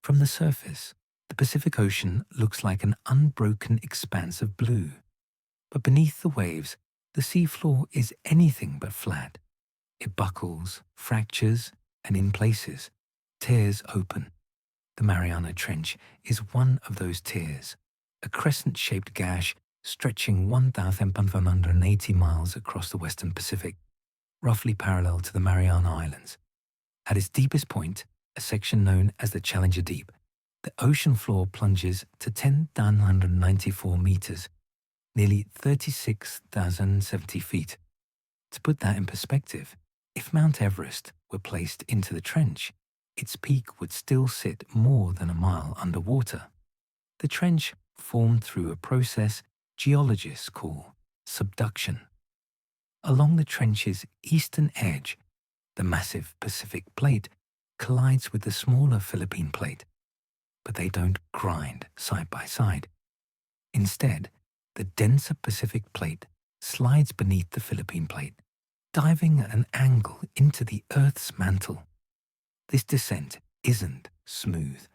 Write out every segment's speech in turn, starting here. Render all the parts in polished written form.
From the surface, the Pacific Ocean looks like an unbroken expanse of blue. But beneath the waves, the seafloor is anything but flat. It buckles, fractures, and in places, tears open. The Mariana Trench is one of those tears, a crescent-shaped gash stretching 1,580 miles across the western Pacific, roughly parallel to the Mariana Islands. At its deepest point, a section known as the Challenger Deep, the ocean floor plunges to 10,994 meters, nearly 36,070 feet. To put that in perspective, if Mount Everest were placed into the trench, its peak would still sit more than a mile underwater. The trench formed through a process geologists call subduction. Along the trench's eastern edge, the massive Pacific Plate collides with the smaller Philippine Plate, but they don't grind side by side. Instead, the denser Pacific Plate slides beneath the Philippine Plate, diving at an angle into the Earth's mantle. This descent isn't smooth.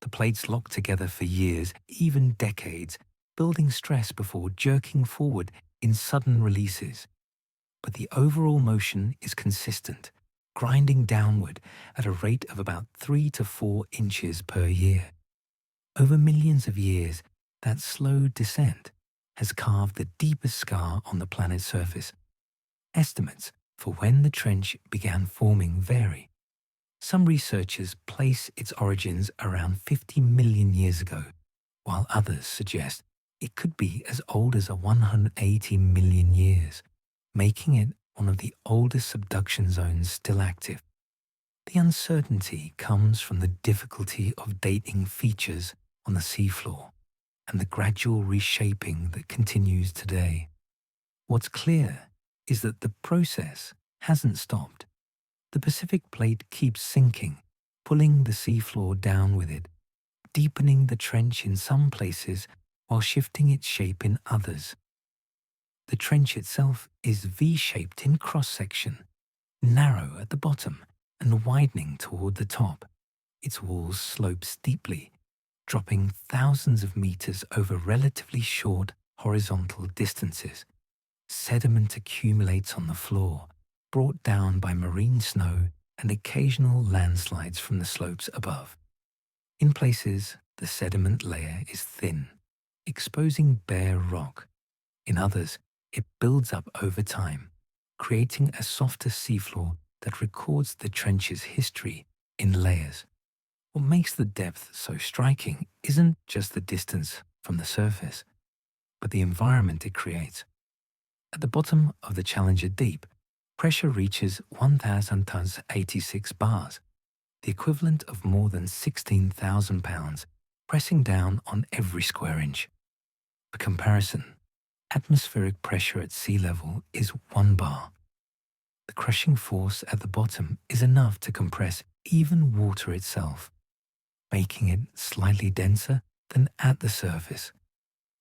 The plates lock together for years, even decades, building stress before jerking forward in sudden releases. But the overall motion is consistent, grinding downward at a rate of about 3 to 4 inches per year. Over millions of years, that slow descent has carved the deepest scar on the planet's surface. Estimates for when the trench began forming vary. Some researchers place its origins around 50 million years ago, while others suggest it could be as old as 180 million years, making it one of the oldest subduction zones still active. The uncertainty comes from the difficulty of dating features on the seafloor and the gradual reshaping that continues today. What's clear is that the process hasn't stopped. The Pacific Plate keeps sinking, pulling the seafloor down with it, deepening the trench in some places while shifting its shape in others. The trench itself is V-shaped in cross-section, narrow at the bottom and widening toward the top. Its walls slope steeply, dropping thousands of meters over relatively short horizontal distances. Sediment accumulates on the floor, brought down by marine snow and occasional landslides from the slopes above. In places, the sediment layer is thin, exposing bare rock. In others, it builds up over time, creating a softer seafloor that records the trench's history in layers. What makes the depth so striking isn't just the distance from the surface, but the environment it creates. At the bottom of the Challenger Deep, pressure reaches 1,000 tons 86 bars, the equivalent of more than 16,000 pounds, pressing down on every square inch. For comparison, atmospheric pressure at sea level is 1 bar. The crushing force at the bottom is enough to compress even water itself, making it slightly denser than at the surface.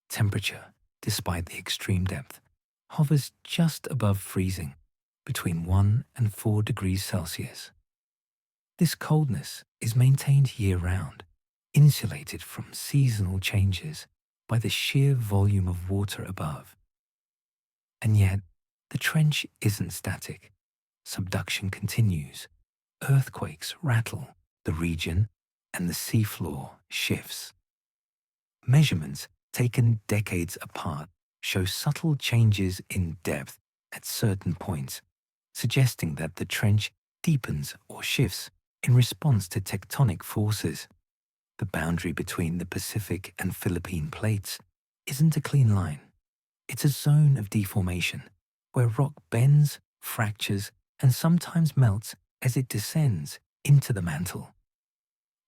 Temperature, despite the extreme depth, hovers just above freezing, between 1 and 4 degrees Celsius. This coldness is maintained year-round, insulated from seasonal changes by the sheer volume of water above. And yet, the trench isn't static. Subduction continues. Earthquakes rattle the region and the seafloor shifts. Measurements taken decades apart show subtle changes in depth at certain points, suggesting that the trench deepens or shifts in response to tectonic forces. The boundary between the Pacific and Philippine plates isn't a clean line. It's a zone of deformation where rock bends, fractures, and sometimes melts as it descends into the mantle.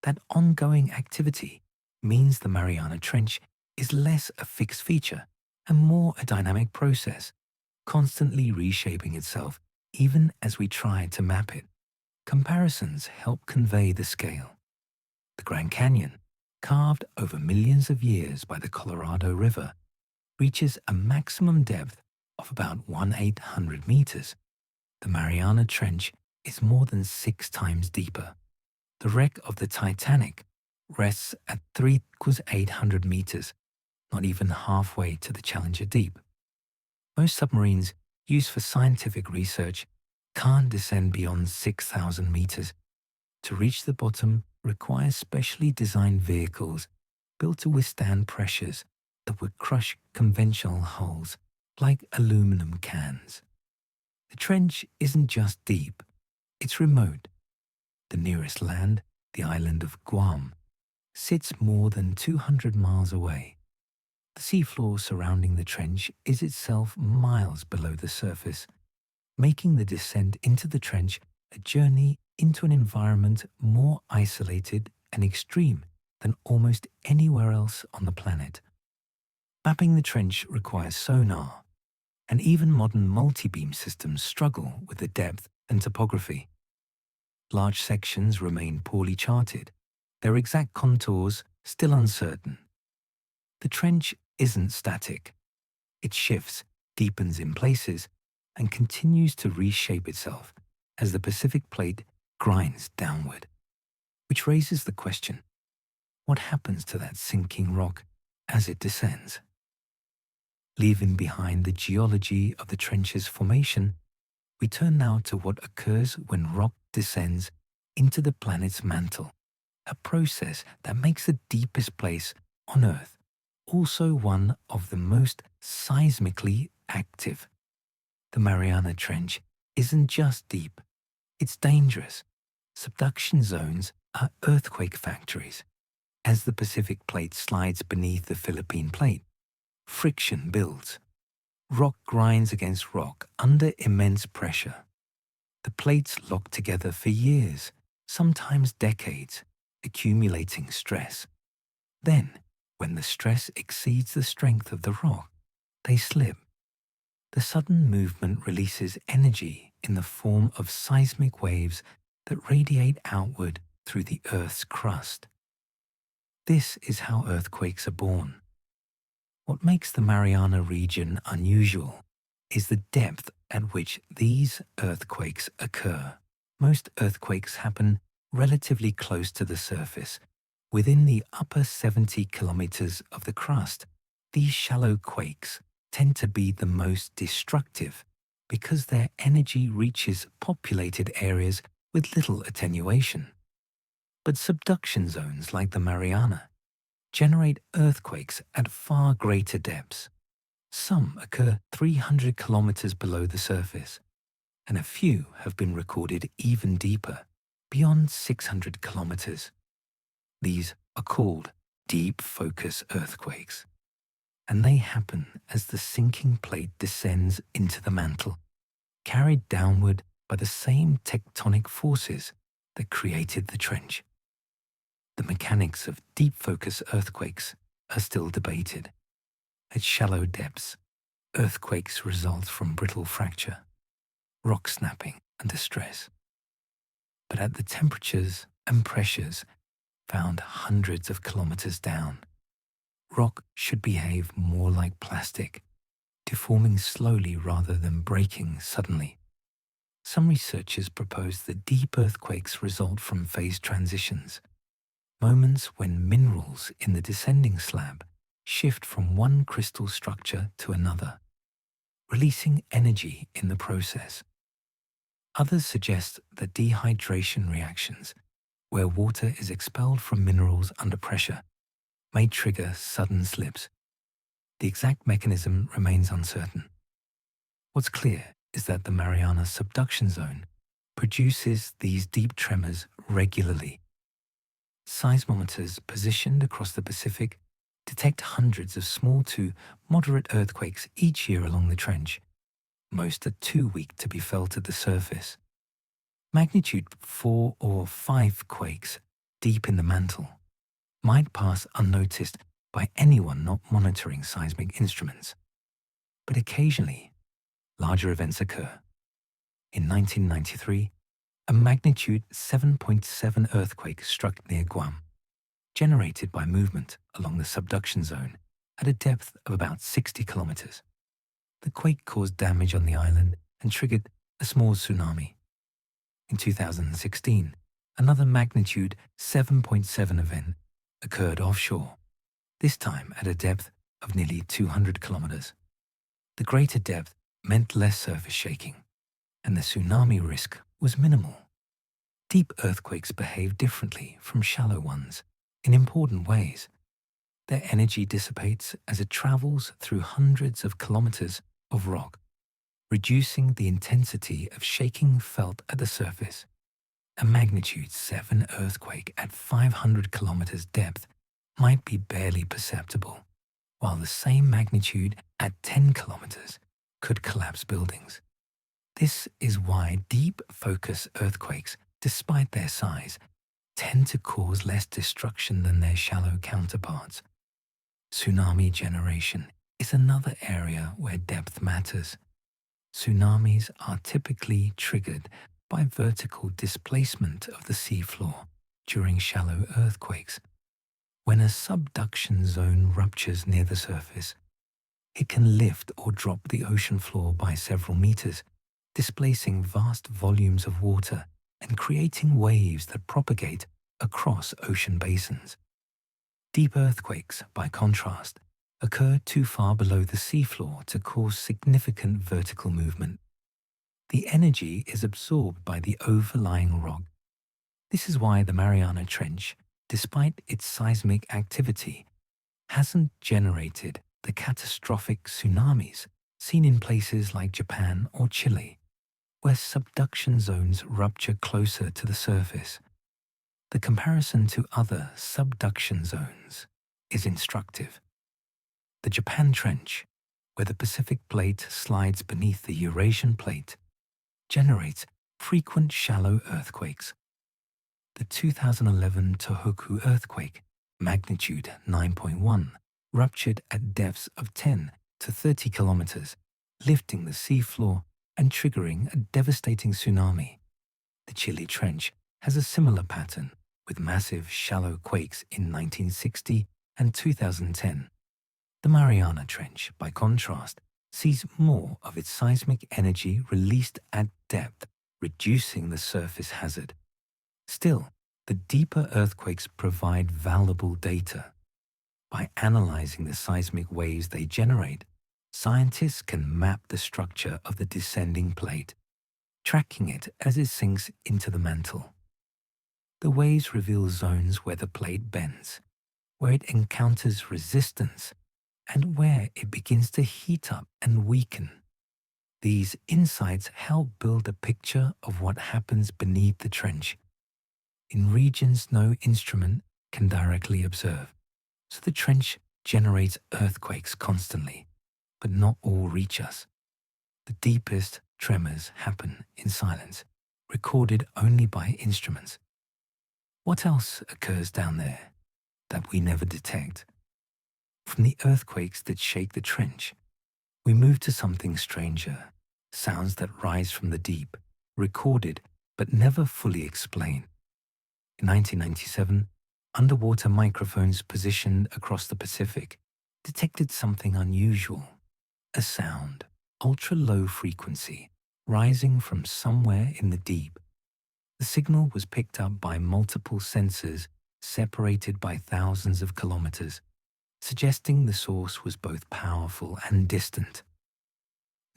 That ongoing activity means the Mariana Trench is less a fixed feature and more a dynamic process, constantly reshaping itself even as we try to map it. Comparisons help convey the scale. The Grand Canyon, carved over millions of years by the Colorado River, reaches a maximum depth of about 1,800 meters. The Mariana Trench is more than 6 times deeper. The wreck of the Titanic rests at 3 equals 800 meters, not even halfway to the Challenger Deep. Most submarines used for scientific research can't descend beyond 6,000 meters. To reach the bottom requires specially designed vehicles built to withstand pressures that would crush conventional hulls like aluminum cans. The trench isn't just deep, it's remote. The nearest land, the island of Guam, sits more than 200 miles away. The seafloor surrounding the trench is itself miles below the surface, making the descent into the trench a journey into an environment more isolated and extreme than almost anywhere else on the planet. Mapping the trench requires sonar, and even modern multi-beam systems struggle with the depth and topography. Large sections remain poorly charted, their exact contours still uncertain. The trench isn't static. It shifts, deepens in places, and continues to reshape itself as the Pacific Plate grinds downward. Which raises the question, what happens to that sinking rock as it descends? Leaving behind the geology of the trench's formation, we turn now to what occurs when rock descends into the planet's mantle, a process that makes the deepest place on Earth also one of the most seismically active. The Mariana Trench isn't just deep, it's dangerous. Subduction zones are earthquake factories. As the Pacific Plate slides beneath the Philippine Plate, friction builds. Rock grinds against rock under immense pressure. The plates lock together for years, sometimes decades, accumulating stress. Then, when the stress exceeds the strength of the rock, they slip. The sudden movement releases energy in the form of seismic waves that radiate outward through the Earth's crust. This is how earthquakes are born. What makes the Mariana region unusual is the depth at which these earthquakes occur. Most earthquakes happen relatively close to the surface, within the upper 70 kilometers of the crust. These shallow quakes tend to be the most destructive because their energy reaches populated areas with little attenuation. But subduction zones like the Mariana generate earthquakes at far greater depths. Some occur 300 kilometers below the surface, and a few have been recorded even deeper, beyond 600 kilometers. These are called deep focus earthquakes, and they happen as the sinking plate descends into the mantle, carried downward by the same tectonic forces that created the trench. The mechanics of deep focus earthquakes are still debated. At shallow depths, earthquakes result from brittle fracture, rock snapping under stress. But at the temperatures and pressures found hundreds of kilometers down, rock should behave more like plastic, deforming slowly rather than breaking suddenly. Some researchers propose that deep earthquakes result from phase transitions, moments when minerals in the descending slab shift from one crystal structure to another, releasing energy in the process. Others suggest that dehydration reactions, where water is expelled from minerals under pressure, may trigger sudden slips. The exact mechanism remains uncertain. What's clear is that the Mariana subduction zone produces these deep tremors regularly. Seismometers positioned across the Pacific detect hundreds of small to moderate earthquakes each year along the trench. Most are too weak to be felt at the surface. Magnitude 4 or 5 quakes deep in the mantle might pass unnoticed by anyone not monitoring seismic instruments. But occasionally, larger events occur. In 1993, a magnitude 7.7 earthquake struck near Guam, generated by movement along the subduction zone at a depth of about 60 kilometers. The quake caused damage on the island and triggered a small tsunami. In 2016, another magnitude 7.7 event occurred offshore, this time at a depth of nearly 200 kilometers. The greater depth meant less surface shaking, and the tsunami risk was minimal. Deep earthquakes behave differently from shallow ones in important ways. Their energy dissipates as it travels through hundreds of kilometers of rock, reducing the intensity of shaking felt at the surface. A magnitude 7 earthquake at 500 kilometers depth might be barely perceptible, while the same magnitude at 10 kilometers could collapse buildings. This is why deep focus earthquakes, despite their size, tend to cause less destruction than their shallow counterparts. Tsunami generation is another area where depth matters. Tsunamis are typically triggered by vertical displacement of the seafloor during shallow earthquakes. When a subduction zone ruptures near the surface, it can lift or drop the ocean floor by several meters, displacing vast volumes of water and creating waves that propagate across ocean basins. Deep earthquakes, by contrast, occur too far below the seafloor to cause significant vertical movement. The energy is absorbed by the overlying rock. This is why the Mariana Trench, despite its seismic activity, hasn't generated the catastrophic tsunamis seen in places like Japan or Chile, where subduction zones rupture closer to the surface. The comparison to other subduction zones is instructive. The Japan Trench, where the Pacific Plate slides beneath the Eurasian Plate, generates frequent shallow earthquakes. The 2011 Tohoku earthquake, magnitude 9.1, ruptured at depths of 10 to 30 kilometers, lifting the seafloor and triggering a devastating tsunami. The Chile Trench has a similar pattern, with massive shallow quakes in 1960 and 2010. The Mariana Trench, by contrast, sees more of its seismic energy released at depth, reducing the surface hazard. Still, the deeper earthquakes provide valuable data. By analyzing the seismic waves they generate, scientists can map the structure of the descending plate, tracking it as it sinks into the mantle. The waves reveal zones where the plate bends, where it encounters resistance, and where it begins to heat up and weaken. These insights help build a picture of what happens beneath the trench, in regions no instrument can directly observe. So the trench generates earthquakes constantly, but not all reach us. The deepest tremors happen in silence, recorded only by instruments. What else occurs down there that we never detect? From the earthquakes that shake the trench, we move to something stranger, sounds that rise from the deep, recorded but never fully explained. In 1997, underwater microphones positioned across the Pacific detected something unusual, a sound, ultra-low frequency, rising from somewhere in the deep. The signal was picked up by multiple sensors separated by thousands of kilometers, suggesting the source was both powerful and distant.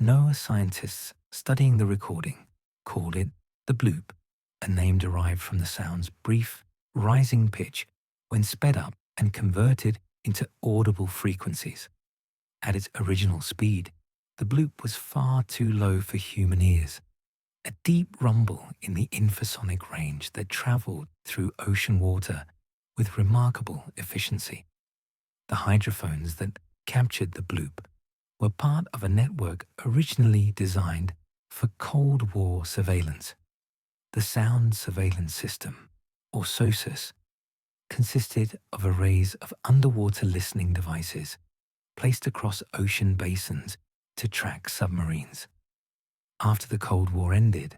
NOAA scientists studying the recording called it the bloop, a name derived from the sound's brief, rising pitch when sped up and converted into audible frequencies. At its original speed, the bloop was far too low for human ears, a deep rumble in the infrasonic range that traveled through ocean water with remarkable efficiency. The hydrophones that captured the bloop were part of a network originally designed for Cold War surveillance. The Sound Surveillance System, or SOSUS, consisted of arrays of underwater listening devices placed across ocean basins to track submarines. After the Cold War ended,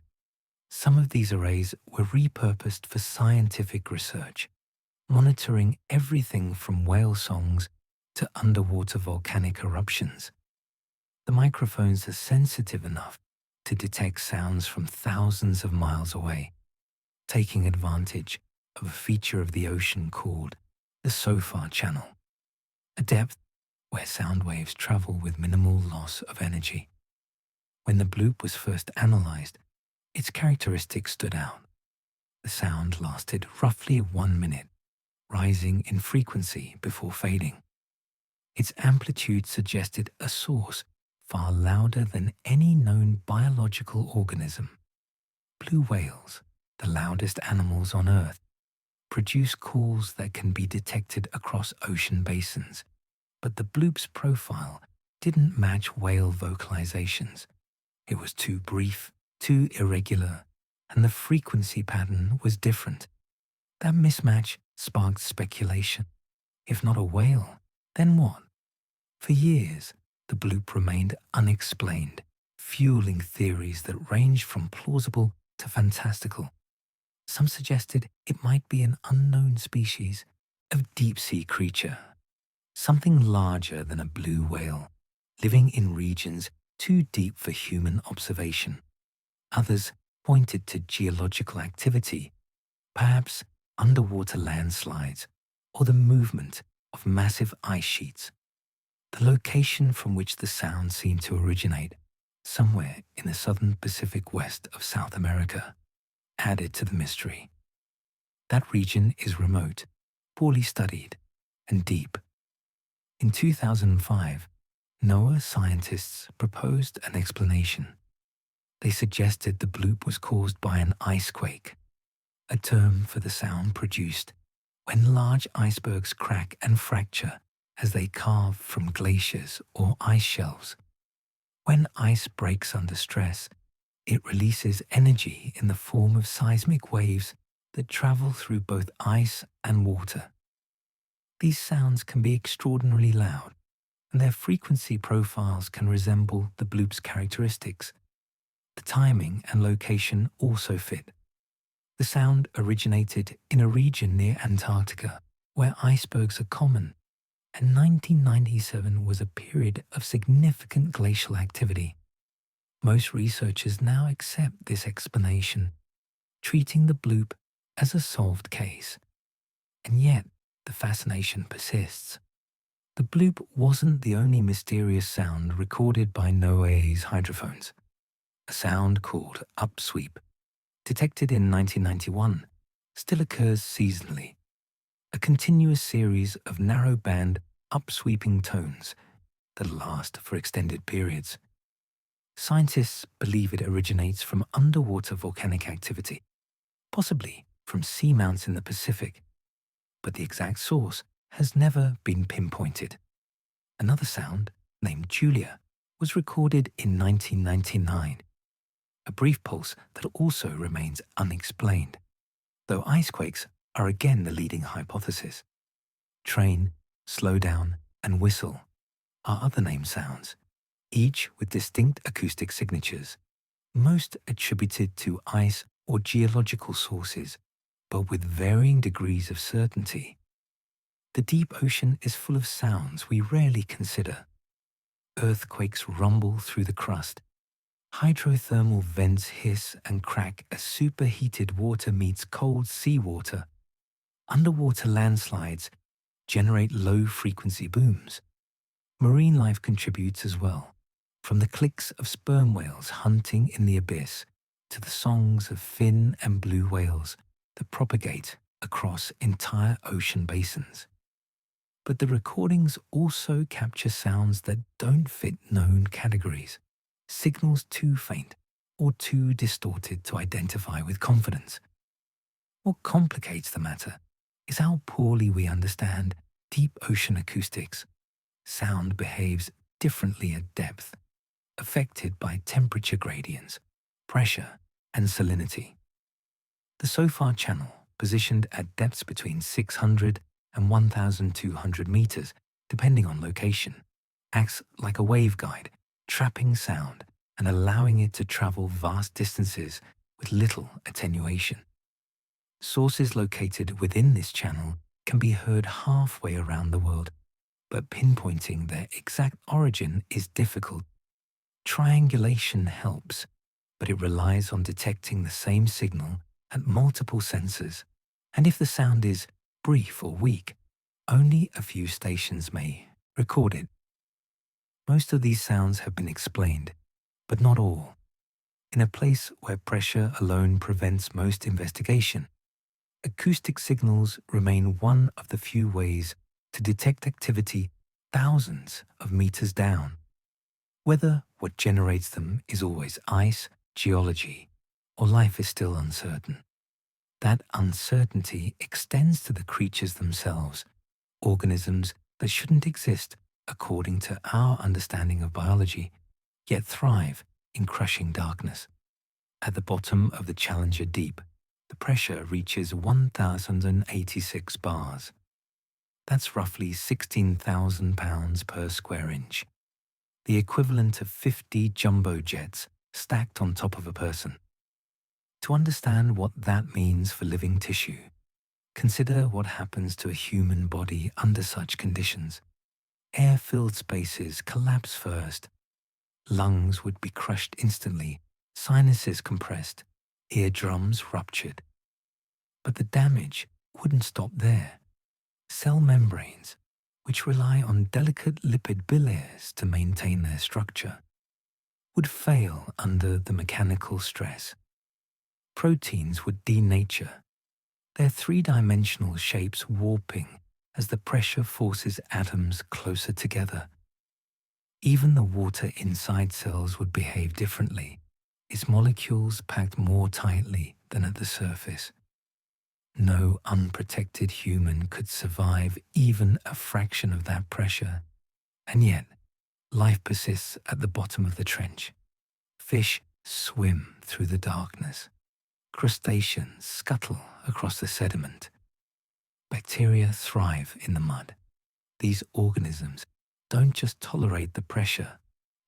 some of these arrays were repurposed for scientific research, monitoring everything from whale songs to underwater volcanic eruptions. The microphones are sensitive enough to detect sounds from thousands of miles away, taking advantage of a feature of the ocean called the SOFAR channel, a depth where sound waves travel with minimal loss of energy. When the bloop was first analyzed, its characteristics stood out. The sound lasted roughly 1 minute, rising in frequency before fading. Its amplitude suggested a source far louder than any known biological organism. Blue whales, the loudest animals on Earth, produce calls that can be detected across ocean basins, but the bloop's profile didn't match whale vocalizations. It was too brief, too irregular, and the frequency pattern was different. That mismatch sparked speculation. If not a whale, then what? For years, the bloop remained unexplained, fueling theories that ranged from plausible to fantastical. Some suggested it might be an unknown species of deep-sea creature, something larger than a blue whale, living in regions too deep for human observation. Others pointed to geological activity, perhaps underwater landslides or the movement of massive ice sheets. The location from which the sound seemed to originate, somewhere in the southern Pacific west of South America, added to the mystery. That region is remote, poorly studied, and deep. In 2005, NOAA scientists proposed an explanation. They suggested the bloop was caused by an icequake, a term for the sound produced when large icebergs crack and fracture as they carve from glaciers or ice shelves. When ice breaks under stress, it releases energy in the form of seismic waves that travel through both ice and water. These sounds can be extraordinarily loud, and their frequency profiles can resemble the bloop's characteristics. The timing and location also fit. The sound originated in a region near Antarctica, where icebergs are common, and 1997 was a period of significant glacial activity. Most researchers now accept this explanation, treating the bloop as a solved case. And yet, the fascination persists. The bloop wasn't the only mysterious sound recorded by NOAA's hydrophones. A sound called upsweep, detected in 1991, still occurs seasonally. A continuous series of narrow-band, upsweeping tones that last for extended periods. Scientists believe it originates from underwater volcanic activity, possibly from seamounts in the Pacific, but the exact source has never been pinpointed. Another sound, named Julia, was recorded in 1999, a brief pulse that also remains unexplained, though icequakes are again the leading hypothesis. Train, slow down, and whistle are other name sounds, each with distinct acoustic signatures, most attributed to ice or geological sources, but with varying degrees of certainty. The deep ocean is full of sounds we rarely consider. Earthquakes rumble through the crust. Hydrothermal vents hiss and crack as superheated water meets cold seawater. Underwater landslides generate low-frequency booms. Marine life contributes as well, from the clicks of sperm whales hunting in the abyss to the songs of fin and blue whales that propagate across entire ocean basins. But the recordings also capture sounds that don't fit known categories, signals too faint or too distorted to identify with confidence. What complicates the matter is how poorly we understand deep ocean acoustics. Sound behaves differently at depth, affected by temperature gradients, pressure, and salinity. The SOFAR channel, positioned at depths between 600 and 1,200 meters, depending on location, acts like a waveguide, trapping sound and allowing it to travel vast distances with little attenuation. Sources located within this channel can be heard halfway around the world, but pinpointing their exact origin is difficult. Triangulation helps, but it relies on detecting the same signal at multiple sensors, and if the sound is brief or weak, only a few stations may record it. Most of these sounds have been explained, but not all. In a place where pressure alone prevents most investigation, acoustic signals remain one of the few ways to detect activity thousands of meters down. Whether what generates them is always ice, geology, or life is still uncertain. That uncertainty extends to the creatures themselves, organisms that shouldn't exist according to our understanding of biology, yet thrive in crushing darkness. At the bottom of the Challenger Deep, the pressure reaches 1,086 bars. That's roughly 16,000 pounds per square inch, the equivalent of 50 jumbo jets stacked on top of a person. To understand what that means for living tissue, consider what happens to a human body under such conditions. Air-filled spaces collapse first. Lungs would be crushed instantly, sinuses compressed, eardrums ruptured. But the damage wouldn't stop there. Cell membranes, which rely on delicate lipid bilayers to maintain their structure, would fail under the mechanical stress. Proteins would denature, their three-dimensional shapes warping as the pressure forces atoms closer together. Even the water inside cells would behave differently, its molecules packed more tightly than at the surface. No unprotected human could survive even a fraction of that pressure, and yet life persists at the bottom of the trench. Fish swim through the darkness. Crustaceans scuttle across the sediment. Bacteria thrive in the mud. These organisms don't just tolerate the pressure,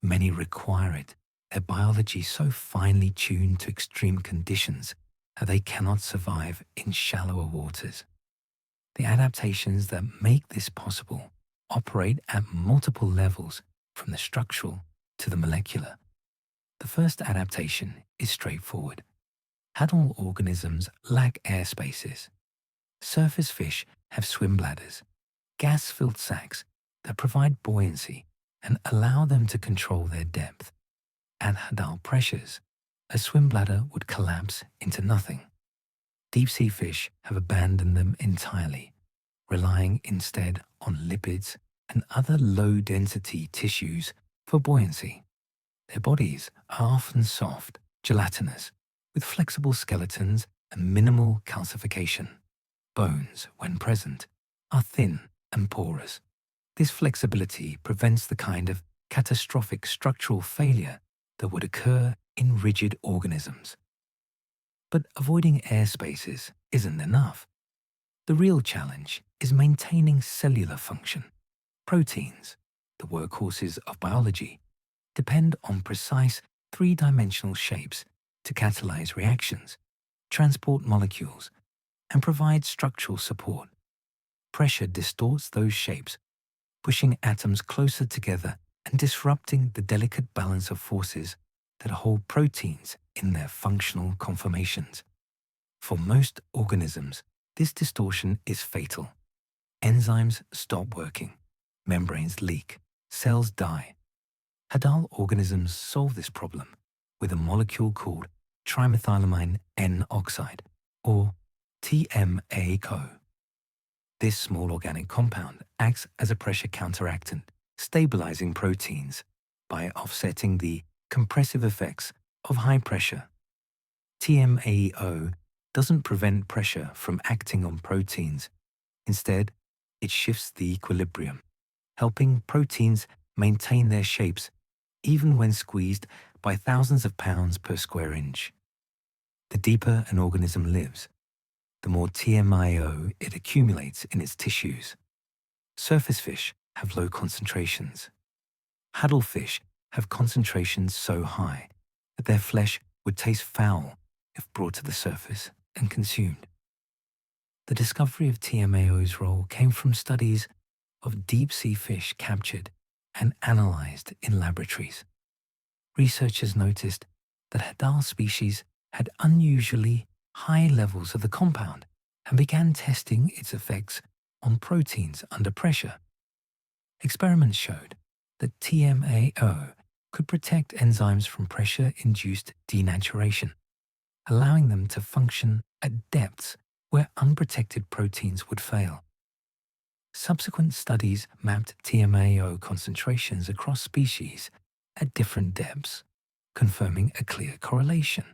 many require it. Their biology so finely tuned to extreme conditions that they cannot survive in shallower waters. The adaptations that make this possible operate at multiple levels, from the structural to the molecular. The first adaptation is straightforward. Hadal organisms lack air spaces. Surface fish have swim bladders, gas-filled sacs that provide buoyancy and allow them to control their depth. At Hadal pressures, a swim bladder would collapse into nothing. Deep-sea fish have abandoned them entirely, relying instead on lipids and other low-density tissues for buoyancy. Their bodies are often soft, gelatinous, with flexible skeletons and minimal calcification. Bones, when present, are thin and porous. This flexibility prevents the kind of catastrophic structural failure that would occur in rigid organisms. But avoiding air spaces isn't enough. The real challenge is maintaining cellular function. Proteins, the workhorses of biology, depend on precise three-dimensional shapes to catalyze reactions, transport molecules, and provide structural support. Pressure distorts those shapes, pushing atoms closer together and disrupting the delicate balance of forces that hold proteins in their functional conformations. For most organisms, this distortion is fatal. Enzymes stop working, membranes leak, cells die. Hadal organisms solve this problem with a molecule called trimethylamine N-oxide, or TMAO. This small organic compound acts as a pressure counteractant, stabilizing proteins by offsetting the compressive effects of high pressure. TMAO doesn't prevent pressure from acting on proteins. Instead, it shifts the equilibrium, helping proteins maintain their shapes even when squeezed by thousands of pounds per square inch. The deeper an organism lives, the more TMAO it accumulates in its tissues. Surface fish have low concentrations. Hadal fish have concentrations so high that their flesh would taste foul if brought to the surface and consumed. The discovery of TMAO's role came from studies of deep-sea fish captured and analyzed in laboratories. Researchers noticed that Hadal species had unusually high levels of the compound and began testing its effects on proteins under pressure. Experiments showed that TMAO could protect enzymes from pressure-induced denaturation, allowing them to function at depths where unprotected proteins would fail. Subsequent studies mapped TMAO concentrations across species at different depths, confirming a clear correlation.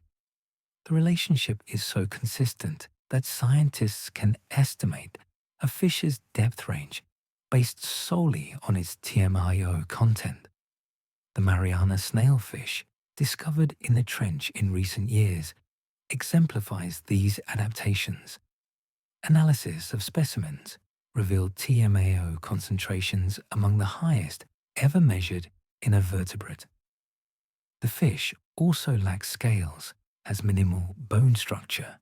The relationship is so consistent that scientists can estimate a fish's depth range based solely on its TMAO content. The Mariana snailfish, discovered in the trench in recent years, exemplifies these adaptations. Analysis of specimens revealed TMAO concentrations among the highest ever measured in a vertebrate. The fish also lacks scales, has minimal bone structure,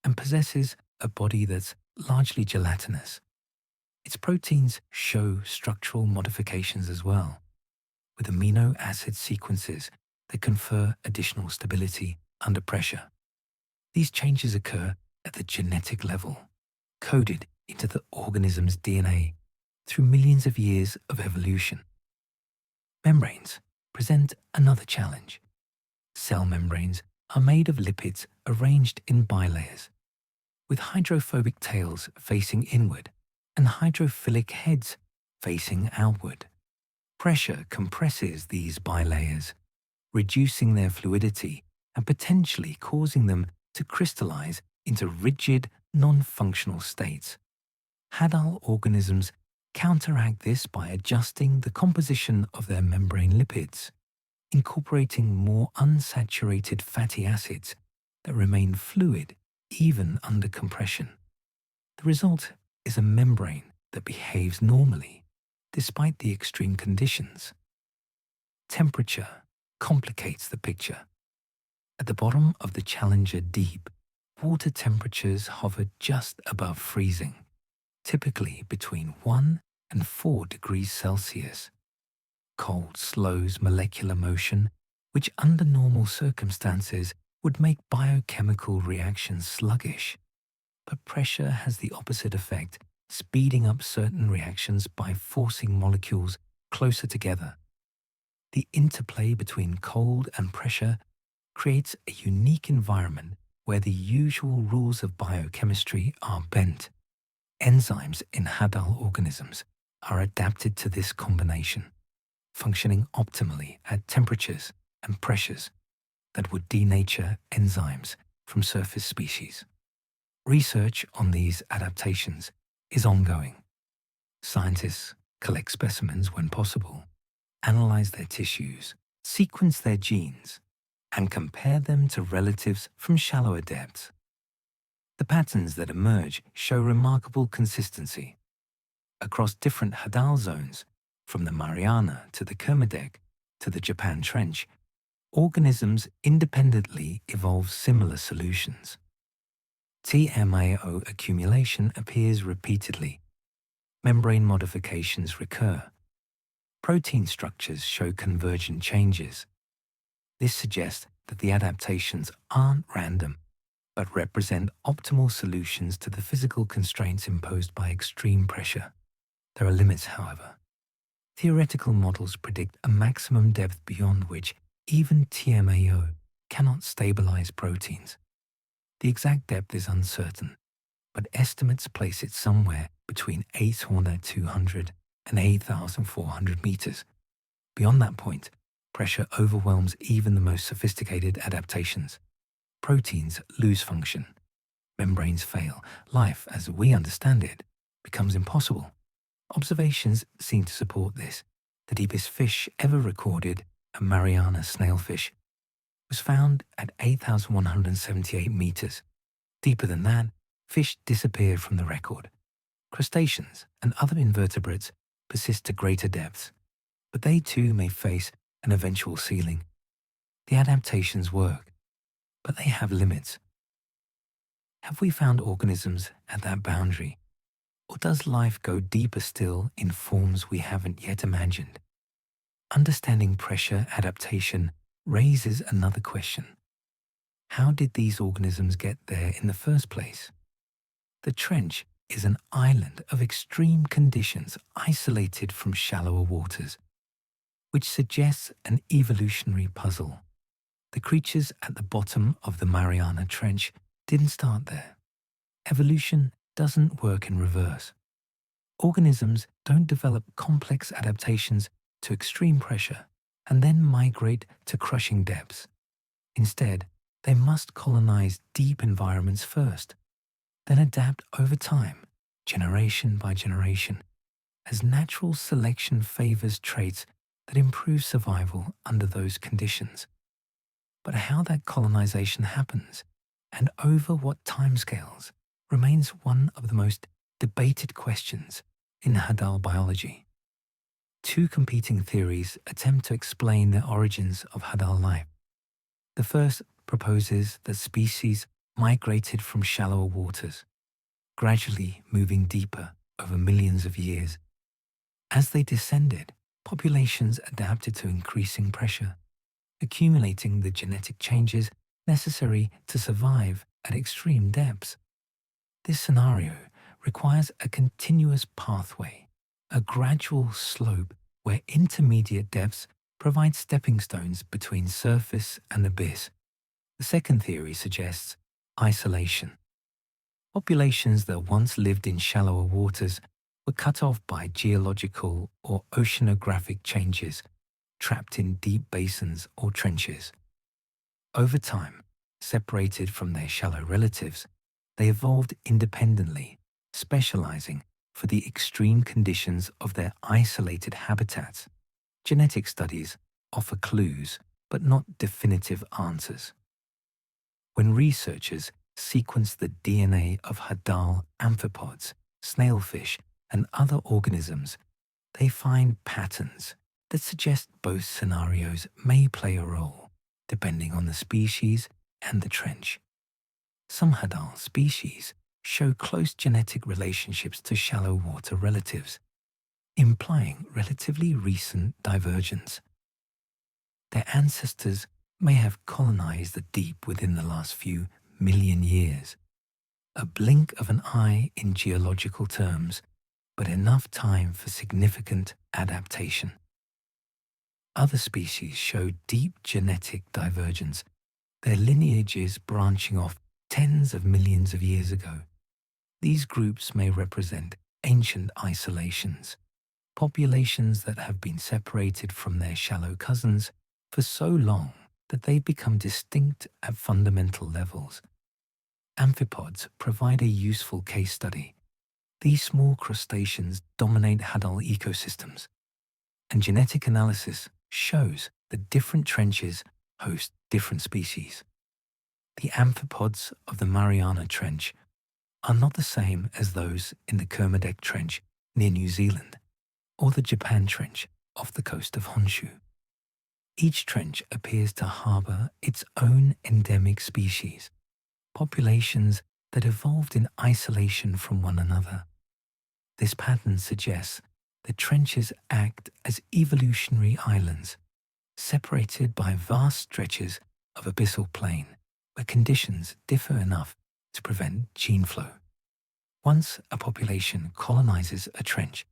and possesses a body that's largely gelatinous. Its proteins show structural modifications as well, with amino acid sequences that confer additional stability under pressure. These changes occur at the genetic level, coded into the organism's DNA through millions of years of evolution. Membranes present another challenge. Cell membranes are made of lipids arranged in bilayers, with hydrophobic tails facing inward and hydrophilic heads facing outward. Pressure compresses these bilayers, reducing their fluidity and potentially causing them to crystallize into rigid, non-functional states. Hadal organisms counteract this by adjusting the composition of their membrane lipids, incorporating more unsaturated fatty acids that remain fluid even under compression. The result is a membrane that behaves normally despite the extreme conditions. Temperature complicates the picture. At the bottom of the Challenger Deep, water temperatures hover just above freezing, typically between 1 and 4 degrees Celsius. Cold slows molecular motion, which under normal circumstances would make biochemical reactions sluggish. But pressure has the opposite effect, speeding up certain reactions by forcing molecules closer together. The interplay between cold and pressure creates a unique environment where the usual rules of biochemistry are bent. Enzymes in Hadal organisms are adapted to this combination, functioning optimally at temperatures and pressures that would denature enzymes from surface species. Research on these adaptations is ongoing. Scientists collect specimens when possible, analyze their tissues, sequence their genes, and compare them to relatives from shallower depths. The patterns that emerge show remarkable consistency. Across different Hadal zones, from the Mariana to the Kermadec to the Japan Trench, organisms independently evolve similar solutions. TMAO accumulation appears repeatedly. Membrane modifications recur. Protein structures show convergent changes. This suggests that the adaptations aren't random, but represent optimal solutions to the physical constraints imposed by extreme pressure. There are limits, however. Theoretical models predict a maximum depth beyond which even TMAO cannot stabilize proteins. The exact depth is uncertain, but estimates place it somewhere between 8,200 and 8,400 meters. Beyond that point, pressure overwhelms even the most sophisticated adaptations. Proteins lose function. Membranes fail. Life, as we understand it, becomes impossible. Observations seem to support this. The deepest fish ever recorded, a Mariana snailfish, was found at 8,178 meters. Deeper than that, fish disappeared from the record. Crustaceans and other invertebrates persist to greater depths, but they too may face an eventual ceiling. The adaptations work, but they have limits. Have we found organisms at that boundary? Or does life go deeper still in forms we haven't yet imagined? Understanding pressure adaptation raises another question. How did these organisms get there in the first place? The trench is an island of extreme conditions isolated from shallower waters, which suggests an evolutionary puzzle. The creatures at the bottom of the Mariana Trench didn't start there. Evolution doesn't work in reverse. Organisms don't develop complex adaptations to extreme pressure and then migrate to crushing depths. Instead, they must colonize deep environments first, then adapt over time, generation by generation, as natural selection favors traits that improve survival under those conditions. But how that colonization happens, and over what timescales, remains one of the most debated questions in Hadal biology. Two competing theories attempt to explain the origins of Hadal life. The first proposes that species migrated from shallower waters, gradually moving deeper over millions of years. As they descended, populations adapted to increasing pressure, accumulating the genetic changes necessary to survive at extreme depths. This scenario requires a continuous pathway, a gradual slope where intermediate depths provide stepping stones between surface and abyss. The second theory suggests isolation. Populations that once lived in shallower waters were cut off by geological or oceanographic changes, trapped in deep basins or trenches. Over time, separated from their shallow relatives, they evolved independently, specializing for the extreme conditions of their isolated habitats. Genetic studies offer clues, but not definitive answers. When researchers sequence the DNA of Hadal amphipods, snailfish, and other organisms, they find patterns that suggest both scenarios may play a role, depending on the species and the trench. Some Hadal species show close genetic relationships to shallow water relatives, implying relatively recent divergence. Their ancestors may have colonized the deep within the last few million years, a blink of an eye in geological terms, but enough time for significant adaptation. Other species show deep genetic divergence, their lineages branching off tens of millions of years ago. These groups may represent ancient isolations, populations that have been separated from their shallow cousins for so long that they become distinct at fundamental levels. Amphipods provide a useful case study. These small crustaceans dominate Hadal ecosystems, and genetic analysis shows that different trenches host different species. The amphipods of the Mariana Trench are not the same as those in the Kermadec Trench near New Zealand or the Japan Trench off the coast of Honshu. Each trench appears to harbor its own endemic species, populations that evolved in isolation from one another. This pattern suggests that trenches act as evolutionary islands, separated by vast stretches of abyssal plain where conditions differ enough to prevent gene flow. Once a population colonizes a trench,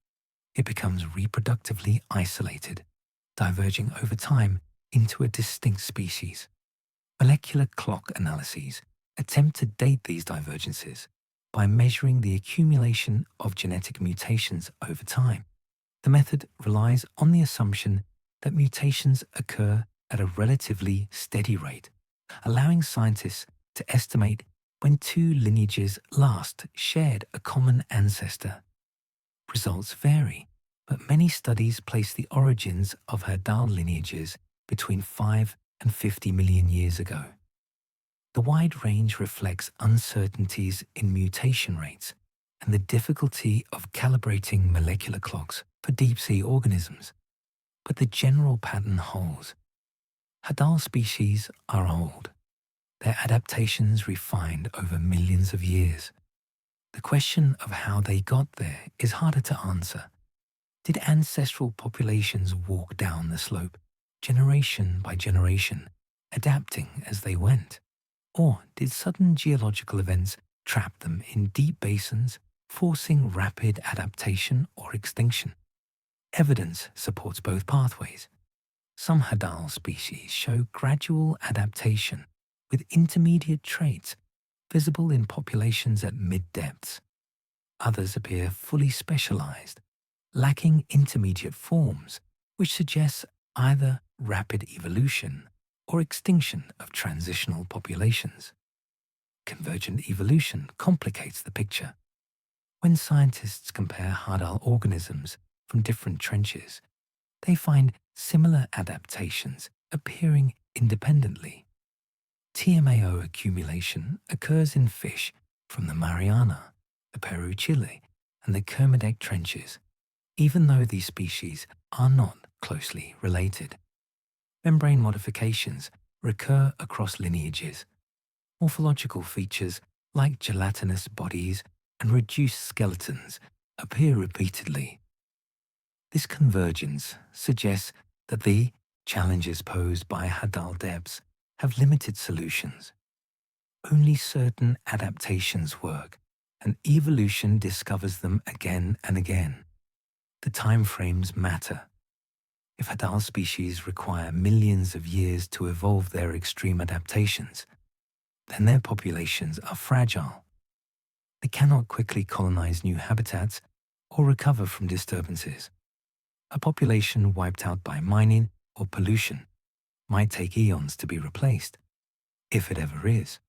it becomes reproductively isolated, diverging over time into a distinct species. Molecular clock analyses attempt to date these divergences by measuring the accumulation of genetic mutations over time. The method relies on the assumption that mutations occur at a relatively steady rate, allowing scientists to estimate when two lineages last shared a common ancestor. Results vary, but many studies place the origins of Hadal lineages between 5 and 50 million years ago. The wide range reflects uncertainties in mutation rates and the difficulty of calibrating molecular clocks for deep-sea organisms. But the general pattern holds. Hadal species are old, their adaptations refined over millions of years. The question of how they got there is harder to answer. Did ancestral populations walk down the slope, generation by generation, adapting as they went? Or did sudden geological events trap them in deep basins forcing rapid adaptation or extinction. Evidence supports both pathways. Some hadal species show gradual adaptation with intermediate traits visible in populations at mid-depths. Others appear fully specialized, lacking intermediate forms, which suggests either rapid evolution or extinction of transitional populations. Convergent evolution complicates the picture. When scientists compare hadal organisms from different trenches, they find similar adaptations appearing independently. TMAO accumulation occurs in fish from the Mariana, the Peru Chile, and the Kermadec trenches, even though these species are not closely related. Membrane modifications recur across lineages. Morphological features like gelatinous bodies and reduced skeletons appear repeatedly. This convergence suggests that the challenges posed by hadal depths have limited solutions. Only certain adaptations work, and evolution discovers them again and again. The time frames matter. If hadal species require millions of years to evolve their extreme adaptations, then their populations are fragile. They cannot quickly colonize new habitats or recover from disturbances. A population wiped out by mining or pollution might take eons to be replaced, if it ever is.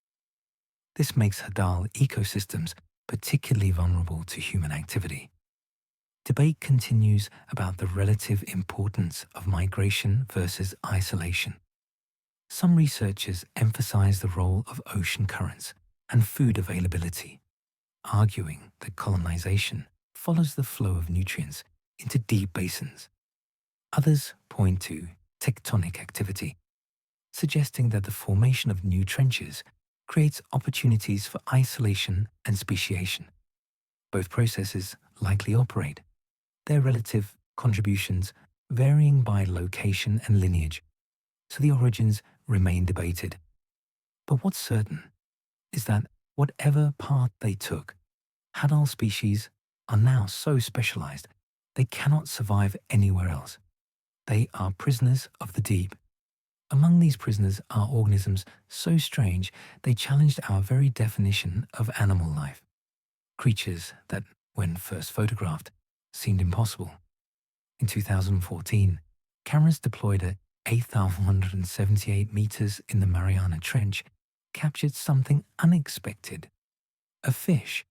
This makes hadal ecosystems particularly vulnerable to human activity. Debate continues about the relative importance of migration versus isolation. Some researchers emphasize the role of ocean currents and food availability, arguing that colonization follows the flow of nutrients into deep basins. Others point to tectonic activity, suggesting that the formation of new trenches creates opportunities for isolation and speciation. Both processes likely operate, their relative contributions varying by location and lineage, so the origins remain debated. But what's certain is that whatever path they took, hadal species are now so specialized they cannot survive anywhere else. They are prisoners of the deep. Among these prisoners are organisms so strange they challenged our very definition of animal life. Creatures that, when first photographed, seemed impossible. In 2014, cameras deployed at 8,178 meters in the Mariana Trench captured something unexpected: a fish.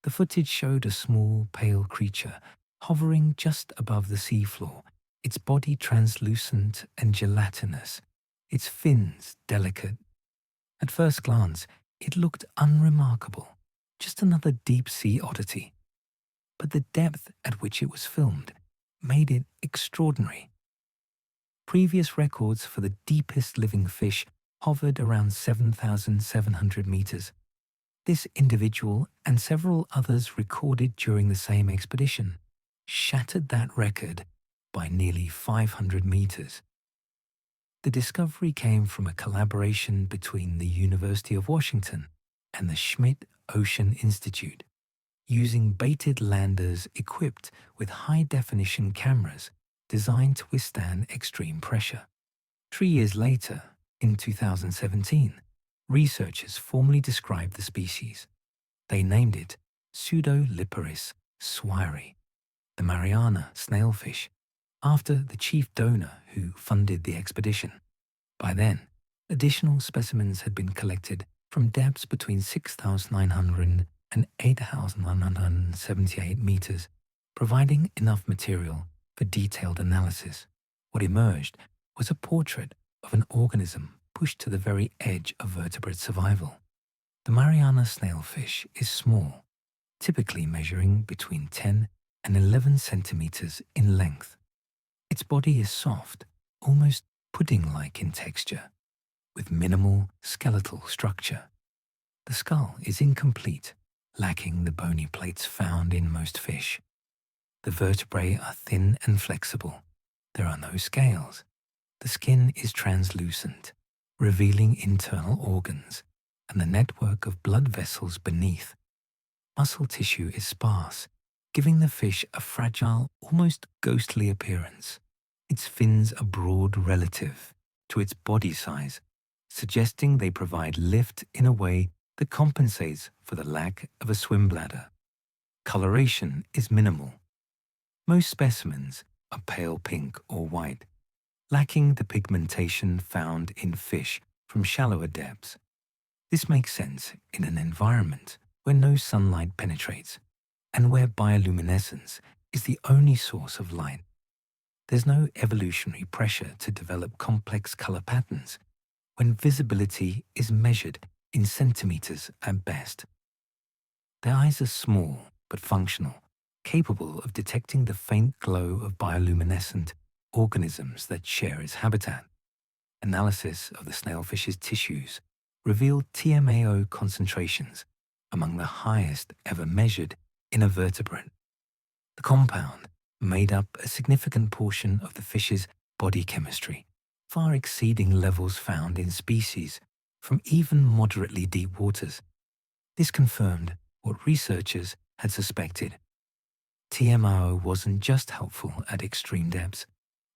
The footage showed a small, pale creature hovering just above the seafloor, its body translucent and gelatinous, its fins delicate. At first glance, it looked unremarkable, just another deep-sea oddity. But the depth at which it was filmed made it extraordinary. Previous records for the deepest living fish hovered around 7,700 meters. This individual and several others recorded during the same expedition shattered that record by nearly 500 meters. The discovery came from a collaboration between the University of Washington and the Schmidt Ocean Institute, using baited landers equipped with high-definition cameras designed to withstand extreme pressure. 3 years later, in 2017, researchers formally described the species. They named it Pseudoliparis swire, the Mariana snailfish, after the chief donor who funded the expedition. By then, additional specimens had been collected from depths between 6,900 and 8,178 meters, providing enough material for detailed analysis. What emerged was a portrait of an organism pushed to the very edge of vertebrate survival. The Mariana snailfish is small, typically measuring between 10 and 11 centimeters in length. Its body is soft, almost pudding-like in texture, with minimal skeletal structure. The skull is incomplete, lacking the bony plates found in most fish. The vertebrae are thin and flexible. There are no scales. The skin is translucent, revealing internal organs and the network of blood vessels beneath. Muscle tissue is sparse, giving the fish a fragile, almost ghostly appearance. Its fins are broad relative to its body size, suggesting they provide lift in a way that compensates for the lack of a swim bladder. Coloration is minimal. Most specimens are pale pink or white, lacking the pigmentation found in fish from shallower depths. This makes sense in an environment where no sunlight penetrates and where bioluminescence is the only source of light. There's no evolutionary pressure to develop complex color patterns when visibility is measured in centimeters at best. Their eyes are small but functional, capable of detecting the faint glow of bioluminescent organisms that share its habitat. Analysis of the snailfish's tissues revealed TMAO concentrations among the highest ever measured in a vertebrate. The compound made up a significant portion of the fish's body chemistry, far exceeding levels found in species from even moderately deep waters. This confirmed what researchers had suspected. TMAO wasn't just helpful at extreme depths,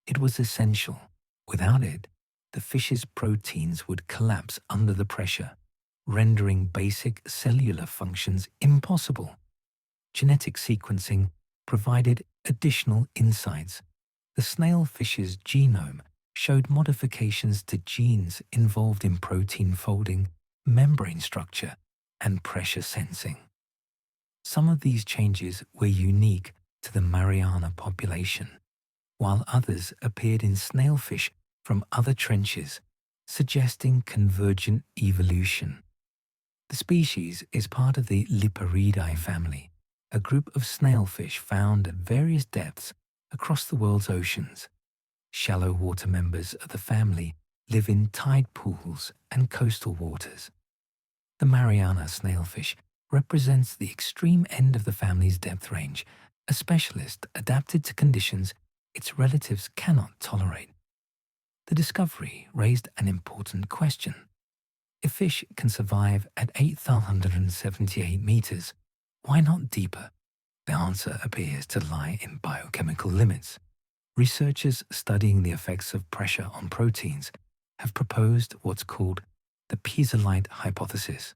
it was essential. Without it, the fish's proteins would collapse under the pressure, rendering basic cellular functions impossible. Genetic sequencing provided additional insights. The snailfish's genome showed modifications to genes involved in protein folding, membrane structure, and pressure sensing. Some of these changes were unique to the Mariana population, while others appeared in snailfish from other trenches, suggesting convergent evolution. The species is part of the Liparidae family, a group of snailfish found at various depths across the world's oceans. Shallow water members of the family live in tide pools and coastal waters. The Mariana snailfish represents the extreme end of the family's depth range, a specialist adapted to conditions its relatives cannot tolerate. The discovery raised an important question. If fish can survive at 8,178 meters, why not deeper? The answer appears to lie in biochemical limits. Researchers studying the effects of pressure on proteins have proposed what's called the piezolite hypothesis.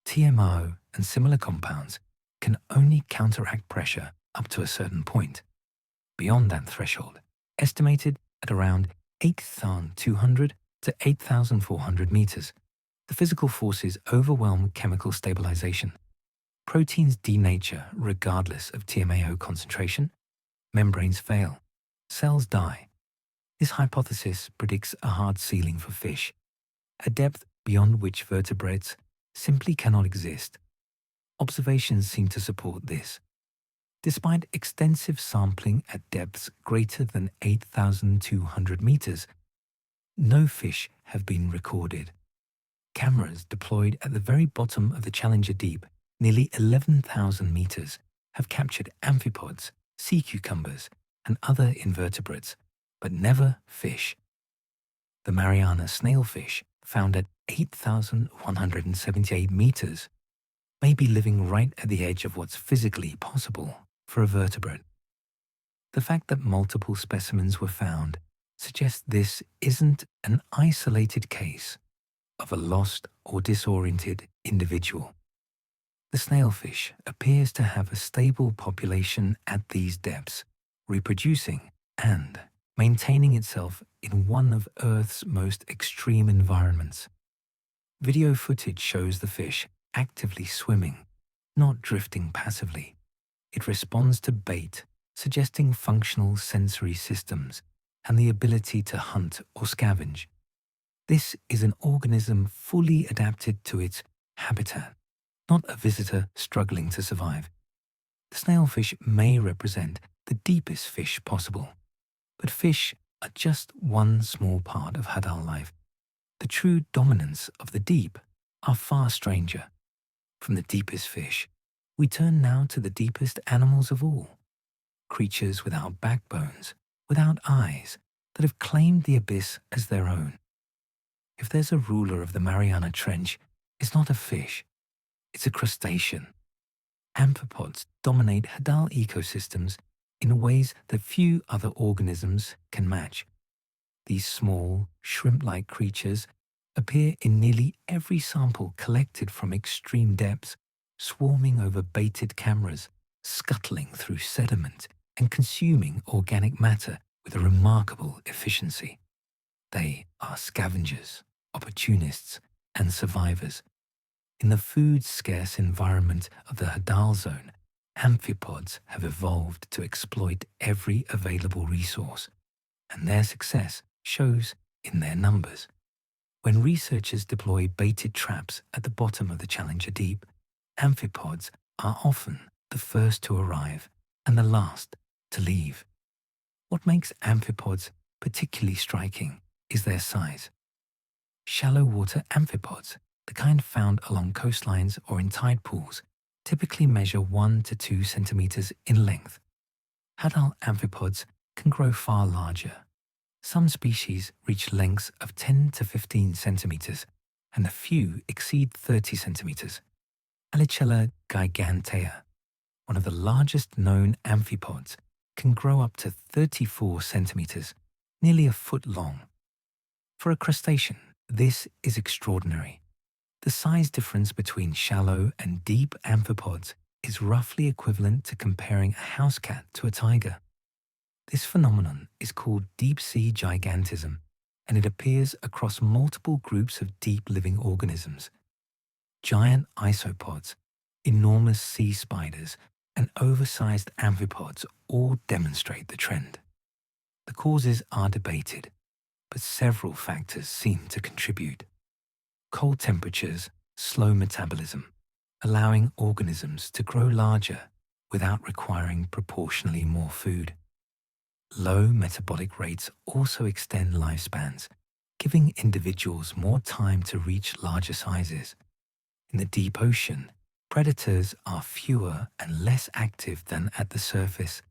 TMAO and similar compounds can only counteract pressure up to a certain point. Beyond that threshold, estimated at around 8,200 to 8,400 meters, the physical forces overwhelm chemical stabilization. Proteins denature regardless of TMAO concentration, membranes fail, cells die. This hypothesis predicts a hard ceiling for fish, a depth beyond which vertebrates simply cannot exist. Observations seem to support this. Despite extensive sampling at depths greater than 8,200 meters, no fish have been recorded. Cameras deployed at the very bottom of the Challenger Deep, nearly 11,000 meters, have captured amphipods, sea cucumbers, and other invertebrates, but never fish. The Mariana snailfish, found at 8,178 meters, may be living right at the edge of what's physically possible for a vertebrate. The fact that multiple specimens were found suggests this isn't an isolated case of a lost or disoriented individual. The snailfish appears to have a stable population at these depths, reproducing and maintaining itself in one of Earth's most extreme environments. Video footage shows the fish actively swimming, not drifting passively. It responds to bait, suggesting functional sensory systems and the ability to hunt or scavenge. This is an organism fully adapted to its habitat, not a visitor struggling to survive. The snailfish may represent the deepest fish possible, but fish are just one small part of Hadal life. The true dominants of the deep are far stranger. From the deepest fish, we turn now to the deepest animals of all, creatures without backbones, without eyes, that have claimed the abyss as their own. If there's a ruler of the Mariana Trench, it's not a fish, it's a crustacean. Amphipods dominate Hadal ecosystems in ways that few other organisms can match. These small, shrimp-like creatures appear in nearly every sample collected from extreme depths, swarming over baited cameras, scuttling through sediment, and consuming organic matter with a remarkable efficiency. They are scavengers, opportunists, and survivors. In the food-scarce environment of the Hadal Zone, amphipods have evolved to exploit every available resource, and their success shows in their numbers. When researchers deploy baited traps at the bottom of the Challenger Deep, amphipods are often the first to arrive and the last to leave. What makes amphipods particularly striking is their size. Shallow water amphipods, the kind found along coastlines or in tide pools, typically measure 1 to 2 centimeters in length. Hadal amphipods can grow far larger. Some species reach lengths of 10 to 15 centimeters, and a few exceed 30 centimeters. Alicella gigantea, one of the largest known amphipods, can grow up to 34 centimeters, nearly a foot long. For a crustacean, this is extraordinary. The size difference between shallow and deep amphipods is roughly equivalent to comparing a house cat to a tiger. This phenomenon is called deep-sea gigantism, and it appears across multiple groups of deep-living organisms. Giant isopods, enormous sea spiders, and oversized amphipods all demonstrate the trend. The causes are debated, but several factors seem to contribute. Cold temperatures slow metabolism, allowing organisms to grow larger without requiring proportionally more food. Low metabolic rates also extend lifespans, giving individuals more time to reach larger sizes. In the deep ocean, predators are fewer and less active than at the surface,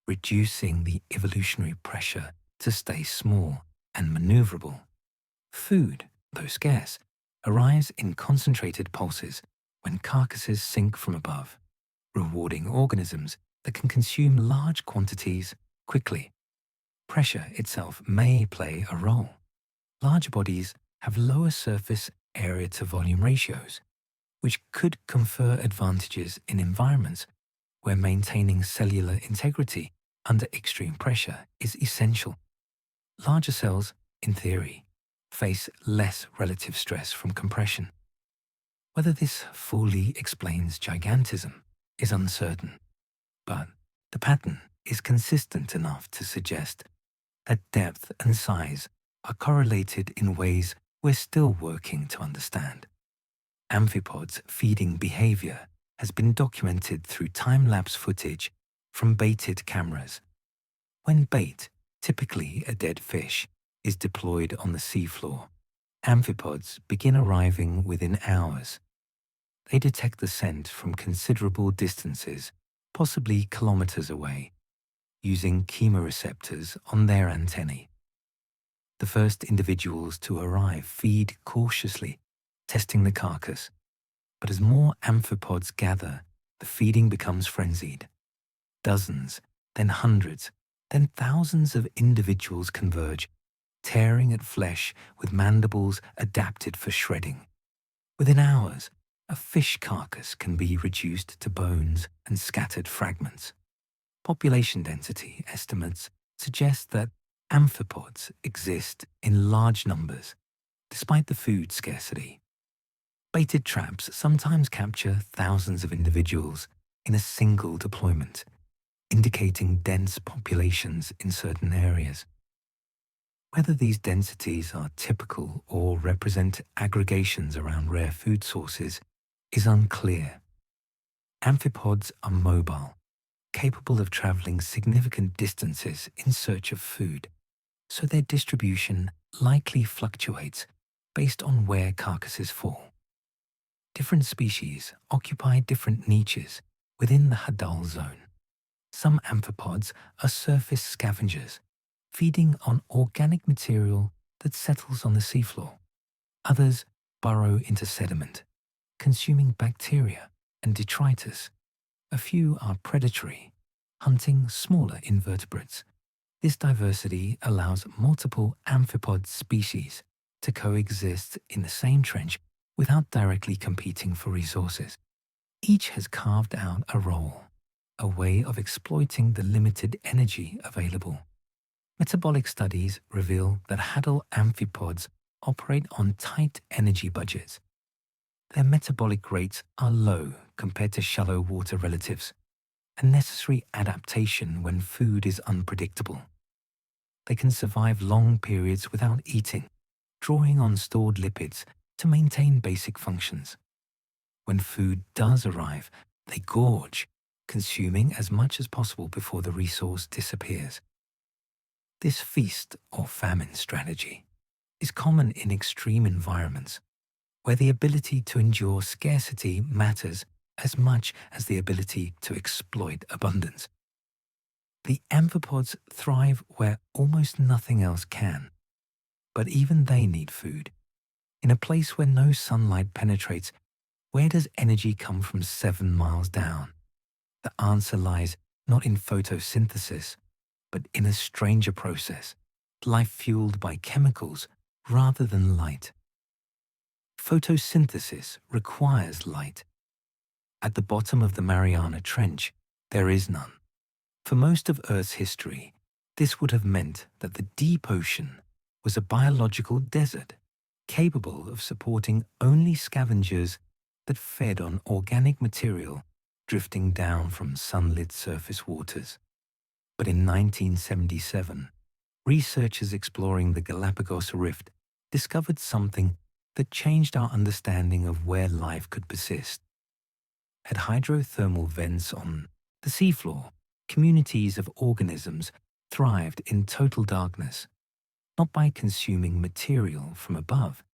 reducing the evolutionary pressure to stay small and maneuverable. Food, though scarce, arrives in concentrated pulses when carcasses sink from above, rewarding organisms that can consume large quantities quickly. Pressure itself may play a role. Larger bodies have lower surface area to volume ratios, which could confer advantages in environments where maintaining cellular integrity under extreme pressure is essential. Larger cells, in theory, face less relative stress from compression. Whether this fully explains gigantism is uncertain, but the pattern is consistent enough to suggest that depth and size are correlated in ways we're still working to understand. Amphipods' feeding behavior has been documented through time-lapse footage from baited cameras. When bait, typically a dead fish, is deployed on the seafloor, amphipods begin arriving within hours. They detect the scent from considerable distances, possibly kilometers away, using chemoreceptors on their antennae. The first individuals to arrive feed cautiously, testing the carcass. But as more amphipods gather, the feeding becomes frenzied. Dozens, then hundreds, then thousands of individuals converge, tearing at flesh with mandibles adapted for shredding. Within hours, a fish carcass can be reduced to bones and scattered fragments. Population density estimates suggest that amphipods exist in large numbers, despite the food scarcity. Baited traps sometimes capture thousands of individuals in a single deployment, indicating dense populations in certain areas. Whether these densities are typical or represent aggregations around rare food sources is unclear. Amphipods are mobile, capable of traveling significant distances in search of food, so their distribution likely fluctuates based on where carcasses fall. Different species occupy different niches within the Hadal Zone. Some amphipods are surface scavengers, feeding on organic material that settles on the seafloor. Others burrow into sediment, consuming bacteria and detritus, A few are predatory, hunting smaller invertebrates. This diversity allows multiple amphipod species to coexist in the same trench without directly competing for resources. Each has carved out a role, a way of exploiting the limited energy available. Metabolic studies reveal that hadal amphipods operate on tight energy budgets. Their metabolic rates are low compared to shallow water relatives, a necessary adaptation when food is unpredictable. They can survive long periods without eating, drawing on stored lipids to maintain basic functions. When food does arrive, they gorge, consuming as much as possible before the resource disappears. This feast or famine strategy is common in extreme environments, where the ability to endure scarcity matters as much as the ability to exploit abundance. The amphipods thrive where almost nothing else can, but even they need food. In a place where no sunlight penetrates, where does energy come from 7 miles down? The answer lies not in photosynthesis, but in a stranger process, life fueled by chemicals rather than light. Photosynthesis requires light. At the bottom of the Mariana Trench, there is none. For most of Earth's history, this would have meant that the deep ocean was a biological desert, capable of supporting only scavengers that fed on organic material drifting down from sunlit surface waters. But in 1977, researchers exploring the Galapagos Rift discovered something that changed our understanding of where life could persist. At hydrothermal vents on the seafloor, communities of organisms thrived in total darkness, not by consuming material from above,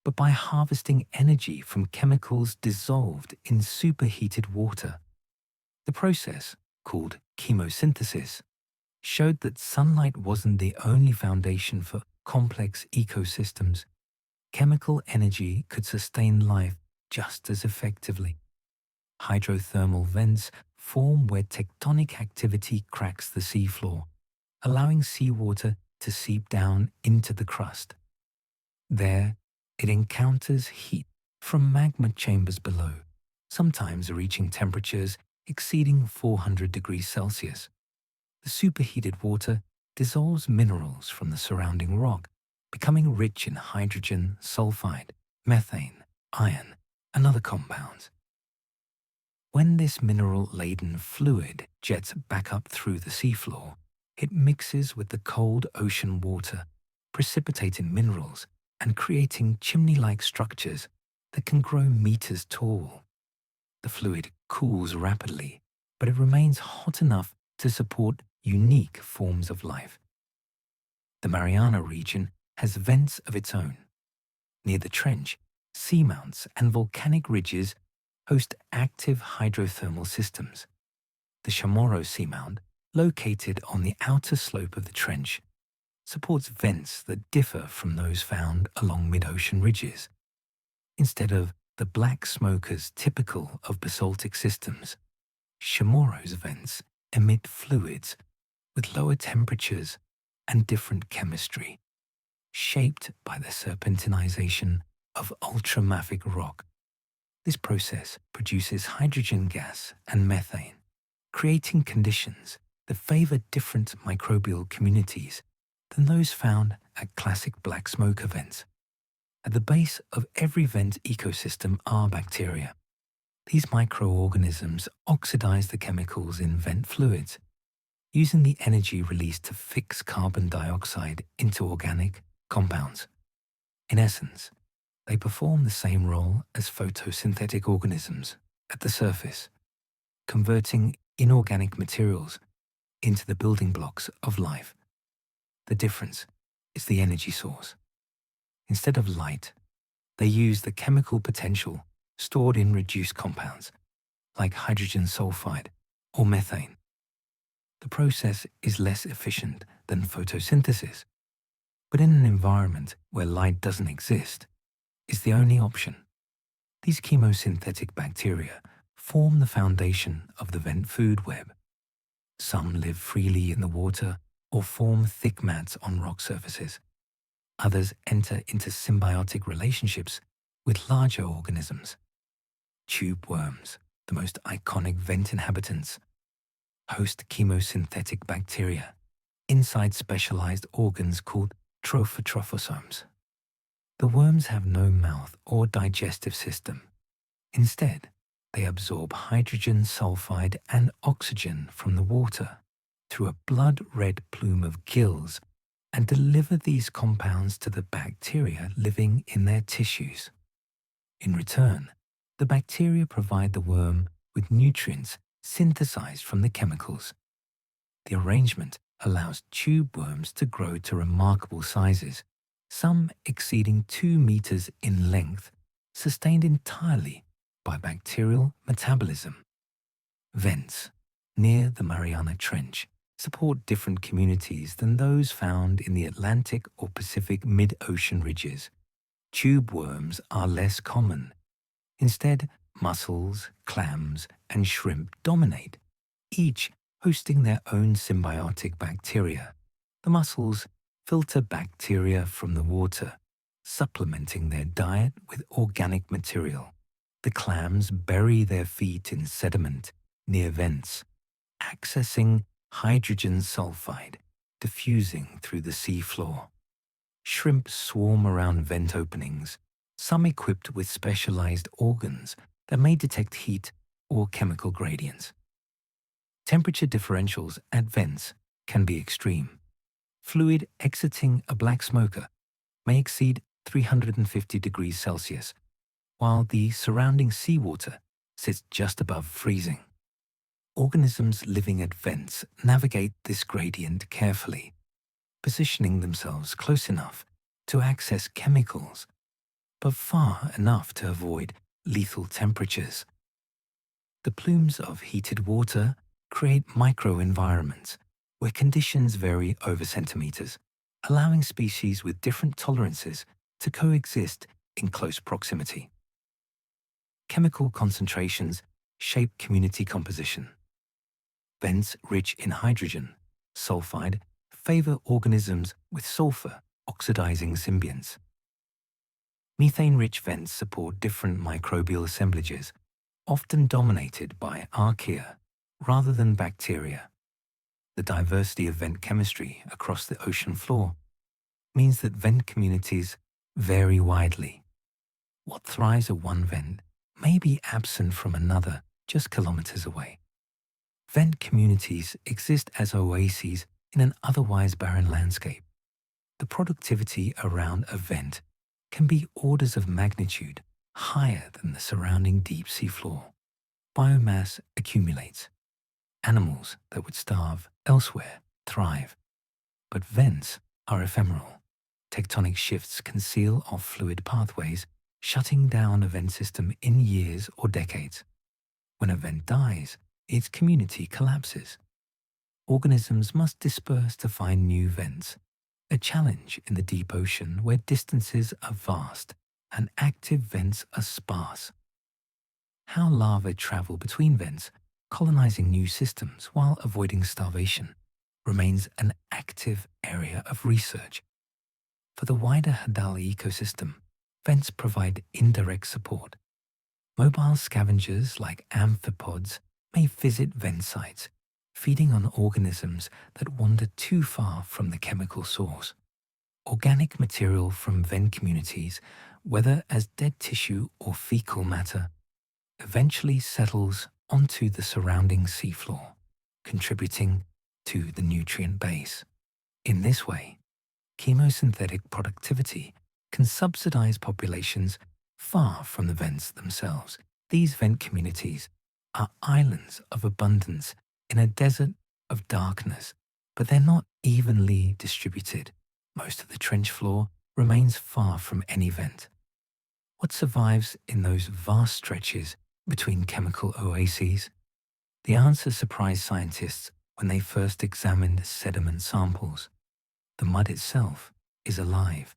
but by harvesting energy from chemicals dissolved in superheated water. The process, called chemosynthesis, showed that sunlight wasn't the only foundation for complex ecosystems. Chemical energy could sustain life just as effectively. Hydrothermal vents form where tectonic activity cracks the seafloor, allowing seawater to seep down into the crust. There, it encounters heat from magma chambers below, sometimes reaching temperatures exceeding 400 degrees Celsius. The superheated water dissolves minerals from the surrounding rock, becoming rich in hydrogen, sulfide, methane, iron, and other compounds. When this mineral-laden fluid jets back up through the seafloor, it mixes with the cold ocean water, precipitating minerals and creating chimney-like structures that can grow meters tall. The fluid cools rapidly, but it remains hot enough to support unique forms of life. The Mariana region has vents of its own. Near the trench, seamounts and volcanic ridges host active hydrothermal systems. The Chamorro Seamount, located on the outer slope of the trench, supports vents that differ from those found along mid-ocean ridges. Instead of the black smokers typical of basaltic systems, Chamorro's vents emit fluids with lower temperatures and different chemistry, shaped by the serpentinization of ultramafic rock. This process produces hydrogen gas and methane, creating conditions that favor different microbial communities than those found at classic black smoke vents. At the base of every vent ecosystem are bacteria. These microorganisms oxidize the chemicals in vent fluids, using the energy released to fix carbon dioxide into organic compounds. In essence, they perform the same role as photosynthetic organisms at the surface, converting inorganic materials into the building blocks of life. The difference is the energy source. Instead of light, they use the chemical potential stored in reduced compounds, like hydrogen sulfide or methane. The process is less efficient than photosynthesis, but in an environment where light doesn't exist, is the only option. These chemosynthetic bacteria form the foundation of the vent food web. Some live freely in the water or form thick mats on rock surfaces. Others enter into symbiotic relationships with larger organisms. Tube worms, the most iconic vent inhabitants, host chemosynthetic bacteria inside specialized organs called trophotrophosomes. The worms have no mouth or digestive system. Instead, they absorb hydrogen sulfide and oxygen from the water through a blood-red plume of gills and deliver these compounds to the bacteria living in their tissues. In return, the bacteria provide the worm with nutrients synthesized from the chemicals. The arrangement allows tube worms to grow to remarkable sizes, some exceeding 2 meters in length, sustained entirely by bacterial metabolism. Vents near the Mariana Trench support different communities than those found in the Atlantic or Pacific mid-ocean ridges. Tube worms are less common. Instead, mussels, clams, and shrimp dominate, each hosting their own symbiotic bacteria. The mussels filter bacteria from the water, supplementing their diet with organic material. The clams bury their feet in sediment near vents, accessing hydrogen sulfide diffusing through the seafloor. Shrimp swarm around vent openings, some equipped with specialized organs that may detect heat or chemical gradients. Temperature differentials at vents can be extreme. Fluid exiting a black smoker may exceed 350 degrees Celsius, while the surrounding seawater sits just above freezing. Organisms living at vents navigate this gradient carefully, positioning themselves close enough to access chemicals, but far enough to avoid lethal temperatures. The plumes of heated water create microenvironments where conditions vary over centimeters, allowing species with different tolerances to coexist in close proximity. Chemical concentrations shape community composition. Vents rich in hydrogen, sulfide, favor organisms with sulfur oxidizing symbionts. Methane-rich vents support different microbial assemblages, often dominated by archaea rather than bacteria. The diversity of vent chemistry across the ocean floor means that vent communities vary widely. What thrives at one vent may be absent from another just kilometers away. Vent communities exist as oases in an otherwise barren landscape. The productivity around a vent can be orders of magnitude higher than the surrounding deep sea floor. Biomass accumulates. Animals that would starve elsewhere thrive. But vents are ephemeral. Tectonic shifts can seal off fluid pathways, shutting down a vent system in years or decades. When a vent dies, its community collapses. Organisms must disperse to find new vents, a challenge in the deep ocean where distances are vast and active vents are sparse. How larvae travel between vents, colonizing new systems while avoiding starvation, remains an active area of research. For the wider Hadal ecosystem, vents provide indirect support. Mobile scavengers like amphipods may visit vent sites, feeding on organisms that wander too far from the chemical source. Organic material from vent communities, whether as dead tissue or fecal matter, eventually settles onto the surrounding seafloor, contributing to the nutrient base. In this way, chemosynthetic productivity can subsidize populations far from the vents themselves. These vent communities are islands of abundance in a desert of darkness, but they're not evenly distributed. Most of the trench floor remains far from any vent. What survives in those vast stretches between chemical oases? The answer surprised scientists when they first examined sediment samples. The mud itself is alive.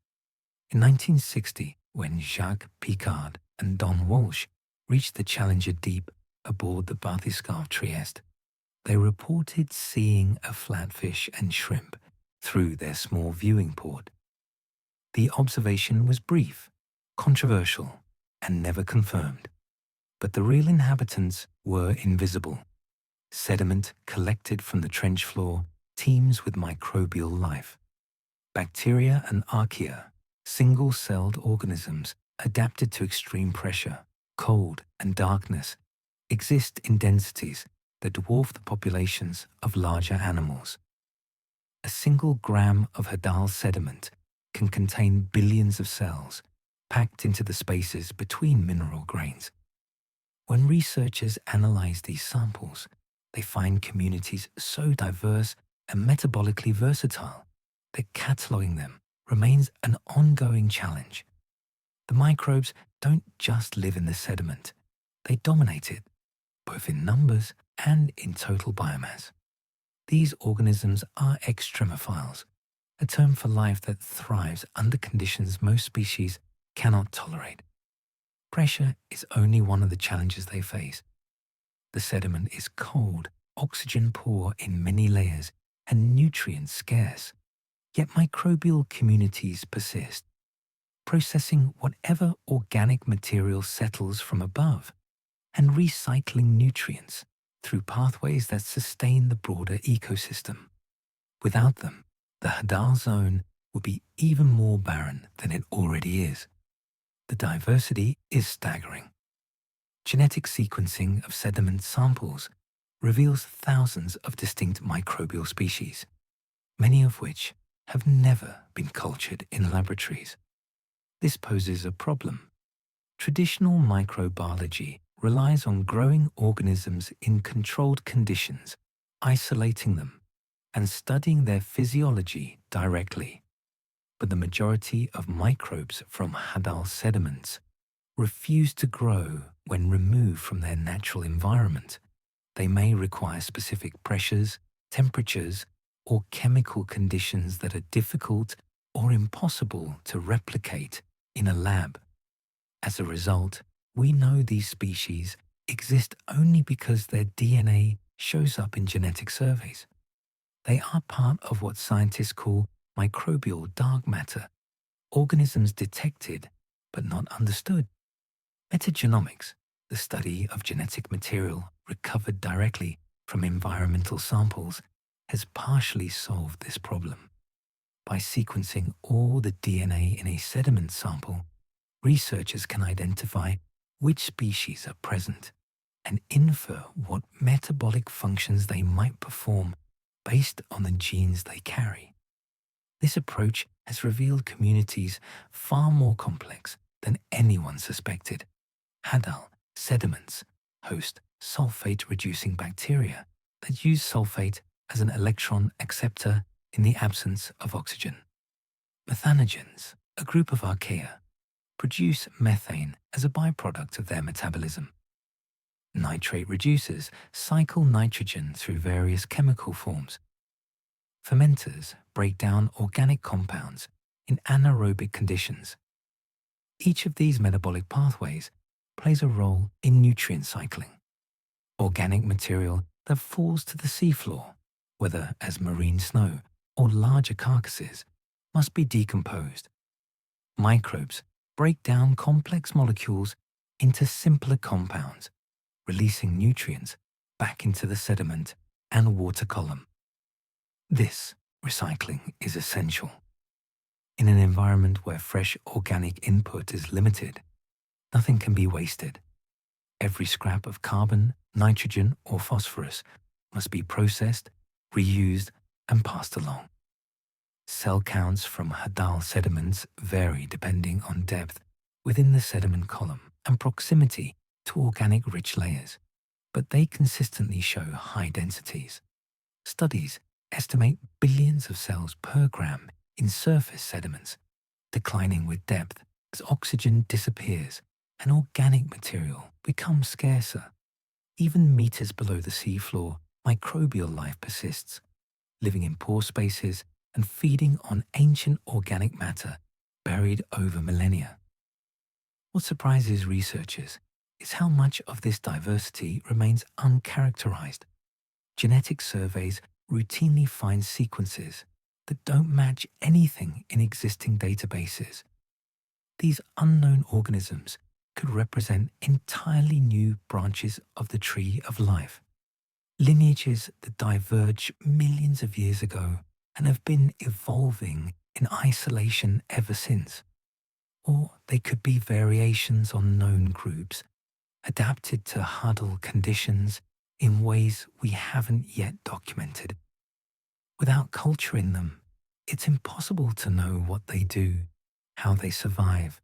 In 1960, when Jacques Picard and Don Walsh reached the Challenger Deep, aboard the Bathyscaphe Trieste, they reported seeing a flatfish and shrimp through their small viewing port. The observation was brief, controversial, and never confirmed. But the real inhabitants were invisible. Sediment collected from the trench floor teems with microbial life. Bacteria and archaea, single-celled organisms adapted to extreme pressure, cold, and darkness, exist in densities that dwarf the populations of larger animals. A single gram of Hadal sediment can contain billions of cells packed into the spaces between mineral grains. When researchers analyze these samples, they find communities so diverse and metabolically versatile that cataloging them remains an ongoing challenge. The microbes don't just live in the sediment, they dominate it, both in numbers and in total biomass. These organisms are extremophiles, a term for life that thrives under conditions most species cannot tolerate. Pressure is only one of the challenges they face. The sediment is cold, oxygen poor in many layers, and nutrient scarce. Yet microbial communities persist, processing whatever organic material settles from above and recycling nutrients through pathways that sustain the broader ecosystem. Without them, the Hadal zone would be even more barren than it already is. The diversity is staggering. Genetic sequencing of sediment samples reveals thousands of distinct microbial species, many of which have never been cultured in laboratories. This poses a problem. Traditional microbiology relies on growing organisms in controlled conditions, isolating them, and studying their physiology directly. But the majority of microbes from Hadal sediments refuse to grow when removed from their natural environment. They may require specific pressures, temperatures, or chemical conditions that are difficult or impossible to replicate in a lab. As a result, we know these species exist only because their DNA shows up in genetic surveys. They are part of what scientists call microbial dark matter, organisms detected but not understood. Metagenomics, the study of genetic material recovered directly from environmental samples, has partially solved this problem. By sequencing all the DNA in a sediment sample, researchers can identify which species are present and infer what metabolic functions they might perform based on the genes they carry. This approach has revealed communities far more complex than anyone suspected. Hadal sediments host sulfate-reducing bacteria that use sulfate as an electron acceptor in the absence of oxygen. Methanogens, a group of archaea, produce methane as a byproduct of their metabolism. Nitrate reducers cycle nitrogen through various chemical forms. Fermenters break down organic compounds in anaerobic conditions. Each of these metabolic pathways plays a role in nutrient cycling. Organic material that falls to the seafloor, whether as marine snow or larger carcasses, must be decomposed. Microbes break down complex molecules into simpler compounds, releasing nutrients back into the sediment and water column. This recycling is essential. In an environment where fresh organic input is limited, nothing can be wasted. Every scrap of carbon, nitrogen, or phosphorus must be processed, reused, and passed along. Cell counts from Hadal sediments vary depending on depth within the sediment column and proximity to organic rich layers, but they consistently show high densities. Studies estimate billions of cells per gram in surface sediments, declining with depth as oxygen disappears and organic material becomes scarcer. Even meters below the seafloor, microbial life persists, living in pore spaces and feeding on ancient organic matter buried over millennia. What surprises researchers is how much of this diversity remains uncharacterized. Genetic surveys routinely find sequences that don't match anything in existing databases. These unknown organisms could represent entirely new branches of the tree of life, lineages that diverged millions of years ago and have been evolving in isolation ever since. Or they could be variations on known groups, adapted to huddle conditions in ways we haven't yet documented. Without culture in them, it's impossible to know what they do, how they survive,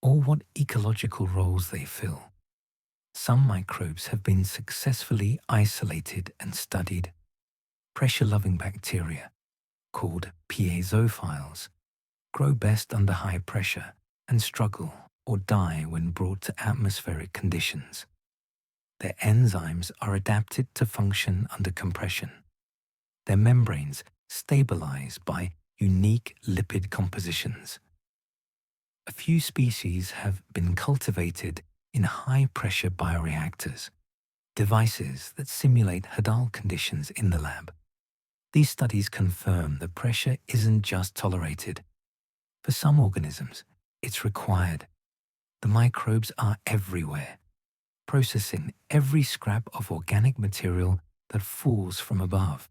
or what ecological roles they fill. Some microbes have been successfully isolated and studied. Pressure-loving bacteria, called piezophiles, grow best under high pressure and struggle or die when brought to atmospheric conditions. Their enzymes are adapted to function under compression. Their membranes stabilize by unique lipid compositions. A few species have been cultivated in high-pressure bioreactors, devices that simulate Hadal conditions in the lab. These studies confirm that pressure isn't just tolerated. For some organisms, it's required. The microbes are everywhere, processing every scrap of organic material that falls from above,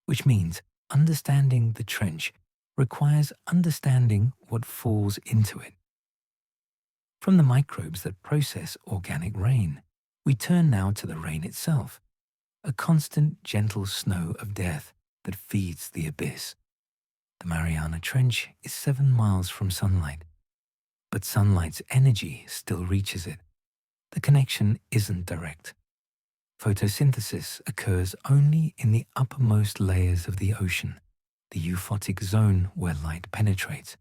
which means understanding the trench requires understanding what falls into it. From the microbes that process organic rain, we turn now to the rain itself, a constant, gentle snow of death that feeds the abyss. The Mariana Trench is 7 miles from sunlight, but sunlight's energy still reaches it. The connection isn't direct. Photosynthesis occurs only in the uppermost layers of the ocean, the euphotic zone where light penetrates.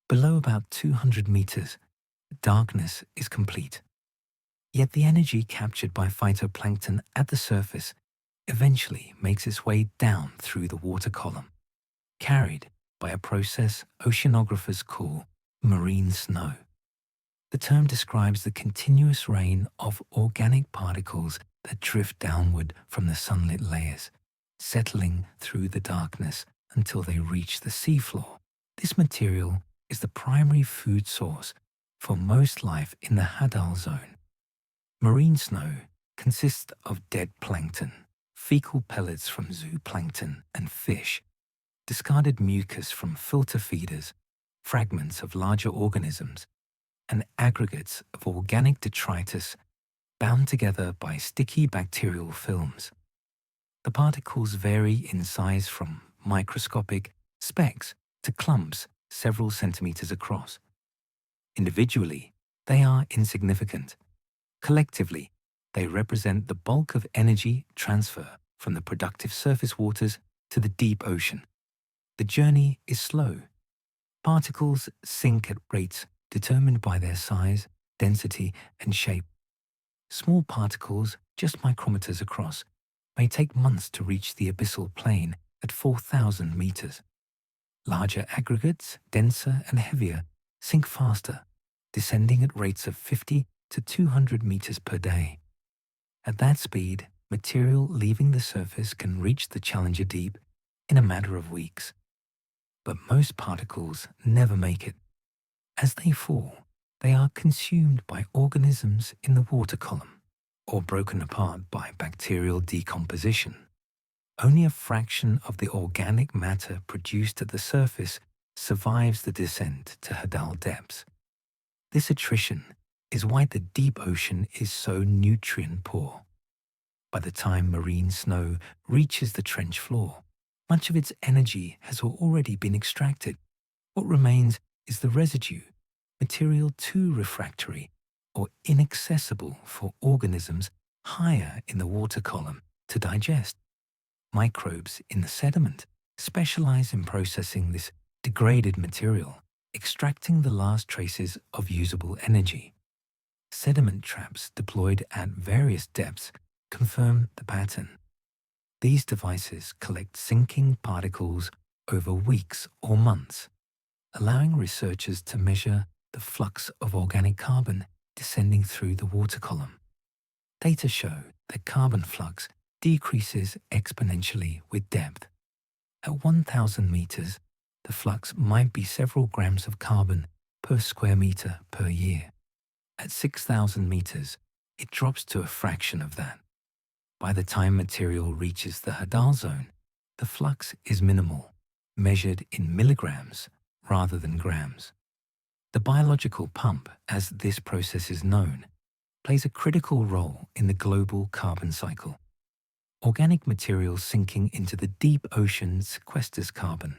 Below about 200 meters, darkness is complete. Yet the energy captured by phytoplankton at the surface eventually makes its way down through the water column, carried by a process oceanographers call marine snow. The term describes the continuous rain of organic particles that drift downward from the sunlit layers, settling through the darkness until they reach the seafloor. This material is the primary food source for most life in the Hadal zone. Marine snow consists of dead plankton, fecal pellets from zooplankton and fish, discarded mucus from filter feeders, fragments of larger organisms, and aggregates of organic detritus bound together by sticky bacterial films. The particles vary in size from microscopic specks to clumps several centimeters across. Individually, they are insignificant. Collectively, they represent the bulk of energy transfer from the productive surface waters to the deep ocean. The journey is slow. Particles sink at rates determined by their size, density, and shape. Small particles, just micrometers across, may take months to reach the abyssal plain at 4,000 meters. Larger aggregates, denser and heavier, sink faster, descending at rates of 50 to 200 meters per day. At that speed, material leaving the surface can reach the Challenger Deep in a matter of weeks. But most particles never make it. As they fall, they are consumed by organisms in the water column, or broken apart by bacterial decomposition. Only a fraction of the organic matter produced at the surface survives the descent to Hadal depths. This attrition is why the deep ocean is so nutrient poor. By the time marine snow reaches the trench floor, much of its energy has already been extracted. What remains is the residue, material too refractory or inaccessible for organisms higher in the water column to digest. Microbes in the sediment specialize in processing this degraded material, extracting the last traces of usable energy. Sediment traps deployed at various depths confirm the pattern. These devices collect sinking particles over weeks or months, allowing researchers to measure the flux of organic carbon descending through the water column. Data show that carbon flux decreases exponentially with depth. At 1,000 meters, the flux might be several grams of carbon per square meter per year. At 6,000 meters, it drops to a fraction of that. By the time material reaches the Hadal zone, the flux is minimal, measured in milligrams rather than grams. The biological pump, as this process is known, plays a critical role in the global carbon cycle. Organic material sinking into the deep ocean sequesters carbon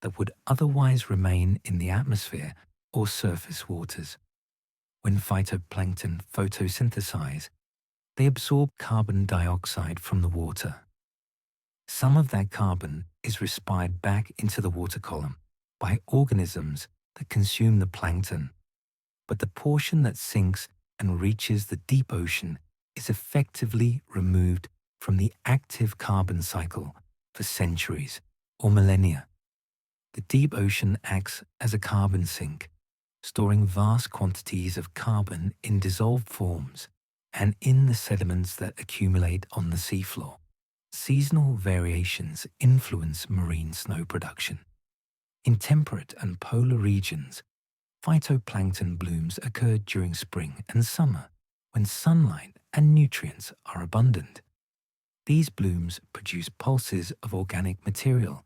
that would otherwise remain in the atmosphere or surface waters. When phytoplankton photosynthesize, they absorb carbon dioxide from the water. Some of that carbon is respired back into the water column by organisms that consume the plankton, but the portion that sinks and reaches the deep ocean is effectively removed from the active carbon cycle for centuries or millennia. The deep ocean acts as a carbon sink, storing vast quantities of carbon in dissolved forms and in the sediments that accumulate on the seafloor. Seasonal variations influence marine snow production. In temperate and polar regions, phytoplankton blooms occur during spring and summer when sunlight and nutrients are abundant. These blooms produce pulses of organic material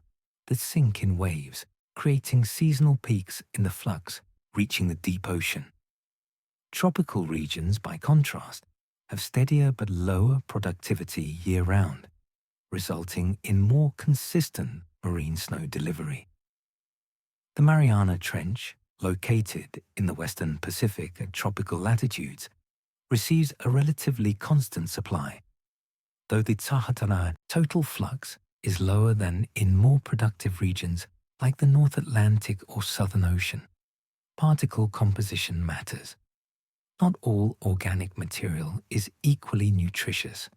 that sink in waves, creating seasonal peaks in the flux reaching the deep ocean. Tropical regions, by contrast, have steadier but lower productivity year-round, resulting in more consistent marine snow delivery. The Mariana Trench, located in the western Pacific at tropical latitudes, receives a relatively constant supply, though the Tsahataran total flux is lower than in more productive regions like the North Atlantic or Southern Ocean. Particle composition matters. Not all organic material is equally nutritious.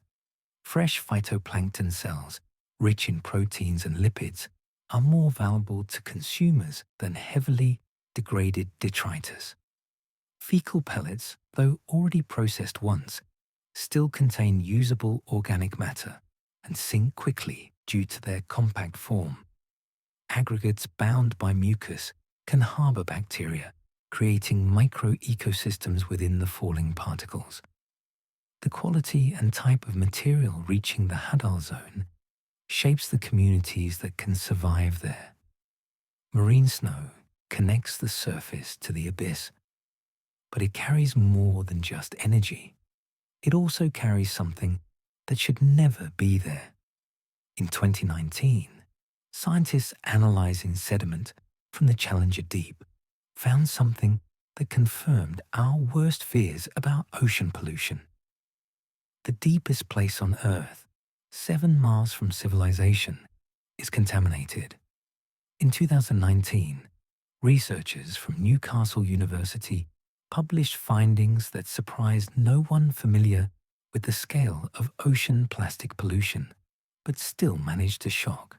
Fresh phytoplankton cells, rich in proteins and lipids, are more valuable to consumers than heavily degraded detritus. Fecal pellets, though already processed once, still contain usable organic matter and sink quickly due to their compact form. Aggregates bound by mucus can harbor bacteria, creating micro-ecosystems within the falling particles. The quality and type of material reaching the Hadal zone shapes the communities that can survive there. Marine snow connects the surface to the abyss, but it carries more than just energy. It also carries something that should never be there. In 2019, scientists analyzing sediment from the Challenger Deep found something that confirmed our worst fears about ocean pollution. The deepest place on Earth, 7 miles from civilization, is contaminated. In 2019, researchers from Newcastle University published findings that surprised no one familiar with the scale of ocean plastic pollution, but still managed to shock.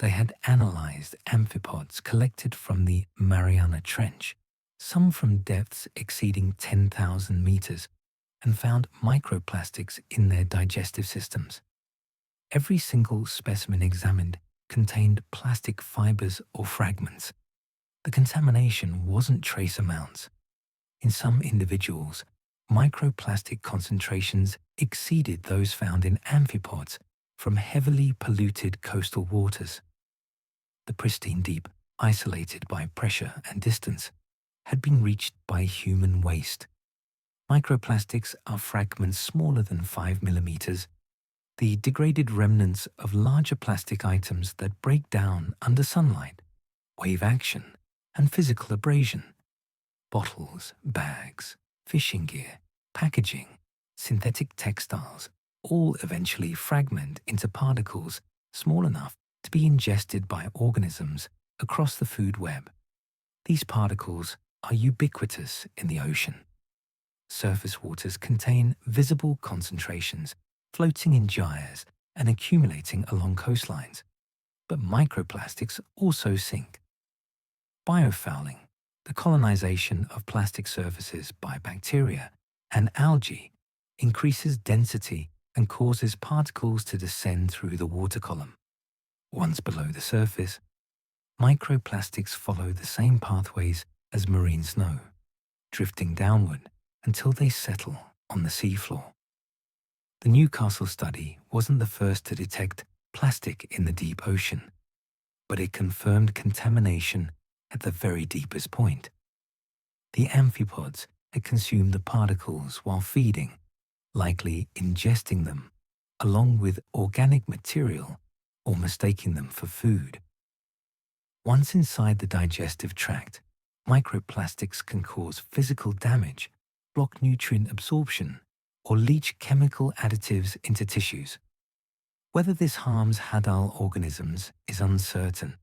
They had analyzed amphipods collected from the Mariana Trench, some from depths exceeding 10,000 meters, and found microplastics in their digestive systems. Every single specimen examined contained plastic fibers or fragments. The contamination wasn't trace amounts. In some individuals, microplastic concentrations exceeded those found in amphipods from heavily polluted coastal waters. The pristine deep, isolated by pressure and distance, had been reached by human waste. Microplastics are fragments smaller than 5 millimeters, the degraded remnants of larger plastic items that break down under sunlight, wave action, and physical abrasion. Bottles, bags, fishing gear, packaging, synthetic textiles, all eventually fragment into particles small enough to be ingested by organisms across the food web. These particles are ubiquitous in the ocean. Surface waters contain visible concentrations floating in gyres and accumulating along coastlines, but microplastics also sink. Biofouling, The colonization of plastic surfaces by bacteria and algae increases density and causes particles to descend through the water column. Once below the surface, microplastics follow the same pathways as marine snow, drifting downward until they settle on the seafloor. The Newcastle study wasn't the first to detect plastic in the deep ocean, but it confirmed contamination at the very deepest point. The amphipods had consumed the particles while feeding, likely ingesting them, along with organic material or mistaking them for food. Once inside the digestive tract, microplastics can cause physical damage, block nutrient absorption, or leach chemical additives into tissues. Whether this harms Hadal organisms is uncertain.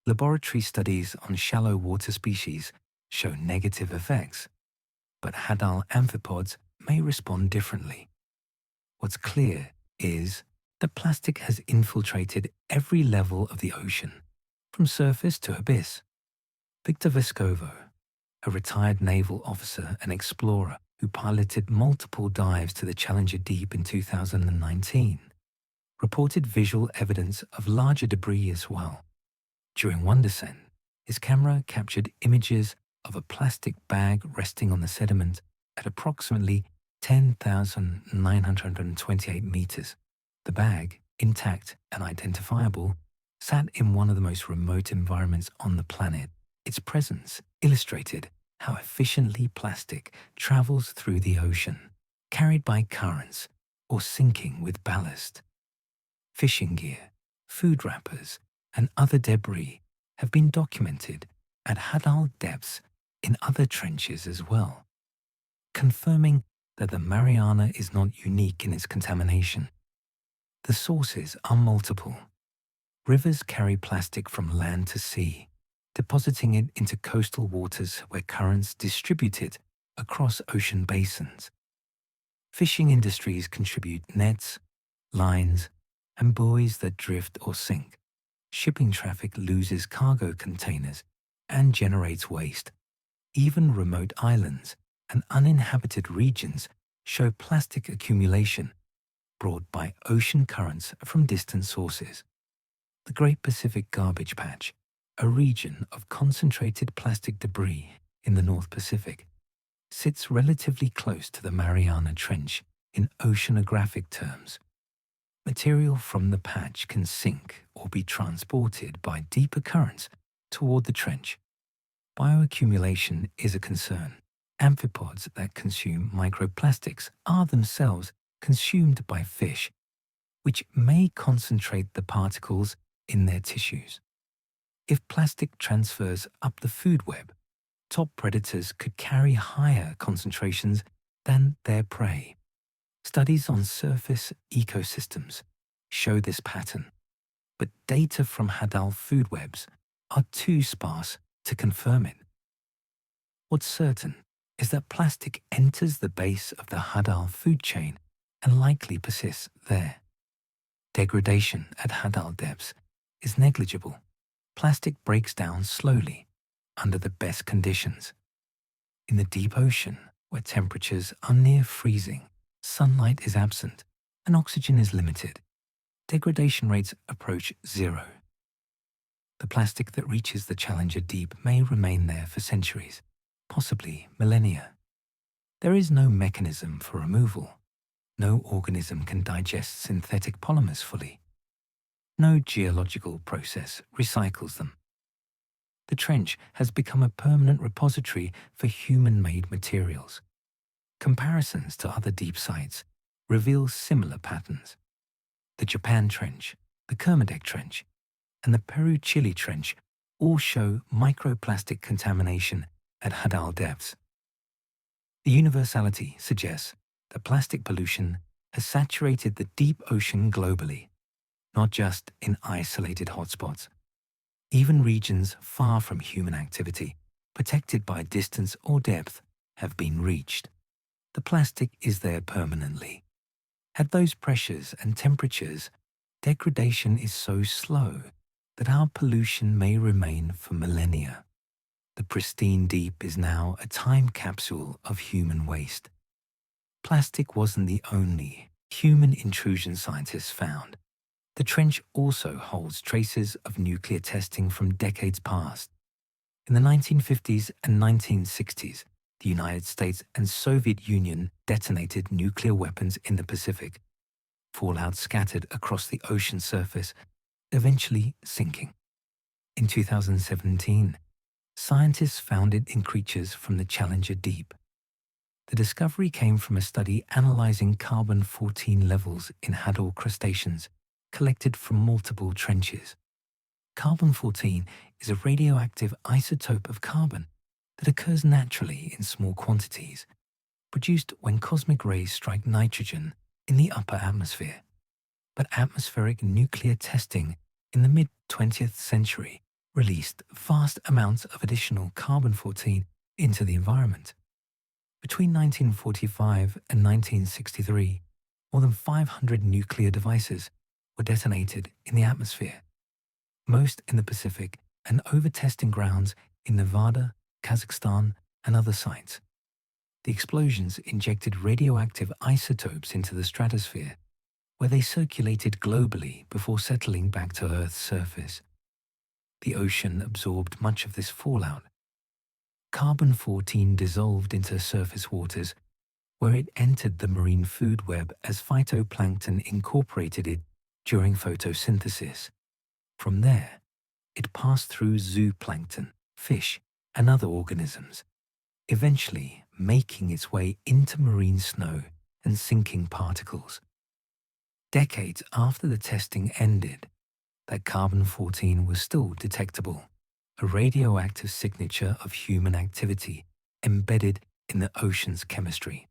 Laboratory studies on shallow water species show negative effects, but Hadal amphipods may respond differently. What's clear is that plastic has infiltrated every level of the ocean, from surface to abyss. Victor Vescovo, a retired naval officer and explorer who piloted multiple dives to the Challenger Deep in 2019, reported visual evidence of larger debris as well. During one descent, his camera captured images of a plastic bag resting on the sediment at approximately 10,928 meters. The bag, intact and identifiable, sat in one of the most remote environments on the planet. Its presence illustrated how efficiently plastic travels through the ocean, carried by currents or sinking with ballast. Fishing gear, food wrappers, and other debris have been documented at Hadal depths in other trenches as well, confirming that the Mariana is not unique in its contamination. The sources are multiple. Rivers carry plastic from land to sea, depositing it into coastal waters where currents distribute it across ocean basins. Fishing industries contribute nets, lines, and buoys that drift or sink. Shipping traffic loses cargo containers and generates waste. Even remote islands and uninhabited regions show plastic accumulation brought by ocean currents from distant sources. The Great Pacific Garbage Patch, a region of concentrated plastic debris in the North Pacific, sits relatively close to the Mariana Trench in oceanographic terms. Material from the patch can sink or be transported by deeper currents toward the trench. Bioaccumulation is a concern. Amphipods that consume microplastics are themselves consumed by fish, which may concentrate the particles in their tissues. If plastic transfers up the food web, top predators could carry higher concentrations than their prey. Studies on surface ecosystems show this pattern, but data from Hadal food webs are too sparse to confirm it. What's certain is that plastic enters the base of the Hadal food chain and likely persists there. Degradation at Hadal depths is negligible. Plastic breaks down slowly under the best conditions. In the deep ocean, where temperatures are near freezing, sunlight is absent, and oxygen is limited, degradation rates approach zero. The plastic that reaches the Challenger Deep may remain there for centuries, possibly millennia. There is no mechanism for removal. No organism can digest synthetic polymers fully. No geological process recycles them. The trench has become a permanent repository for human-made materials. Comparisons to other deep sites reveal similar patterns. The Japan Trench, the Kermadec Trench, and the Peru-Chile Trench all show microplastic contamination at Hadal depths. The universality suggests that plastic pollution has saturated the deep ocean globally, not just in isolated hotspots. Even regions far from human activity, protected by distance or depth, have been reached. The plastic is there permanently. At those pressures and temperatures, degradation is so slow that our pollution may remain for millennia. The pristine deep is now a time capsule of human waste. Plastic wasn't the only human intrusion scientists found. The trench also holds traces of nuclear testing from decades past. In the 1950s and 1960s, the United States and Soviet Union detonated nuclear weapons in the Pacific. Fallout scattered across the ocean surface, eventually sinking. In 2017, scientists found it in creatures from the Challenger Deep. The discovery came from a study analyzing carbon-14 levels in hadal crustaceans collected from multiple trenches. Carbon-14 is a radioactive isotope of carbon that occurs naturally in small quantities, produced when cosmic rays strike nitrogen in the upper atmosphere. But atmospheric nuclear testing in the mid-20th century released vast amounts of additional carbon-14 into the environment. Between 1945 and 1963, more than 500 nuclear devices were detonated in the atmosphere, most in the Pacific and over testing grounds in Nevada, Kazakhstan, and other sites. The explosions injected radioactive isotopes into the stratosphere, where they circulated globally before settling back to Earth's surface. The ocean absorbed much of this fallout. Carbon-14 dissolved into surface waters, where it entered the marine food web as phytoplankton incorporated it during photosynthesis. From there, it passed through zooplankton, fish, and other organisms, eventually making its way into marine snow and sinking particles. Decades after the testing ended, that carbon-14 was still detectable, a radioactive signature of human activity embedded in the ocean's chemistry.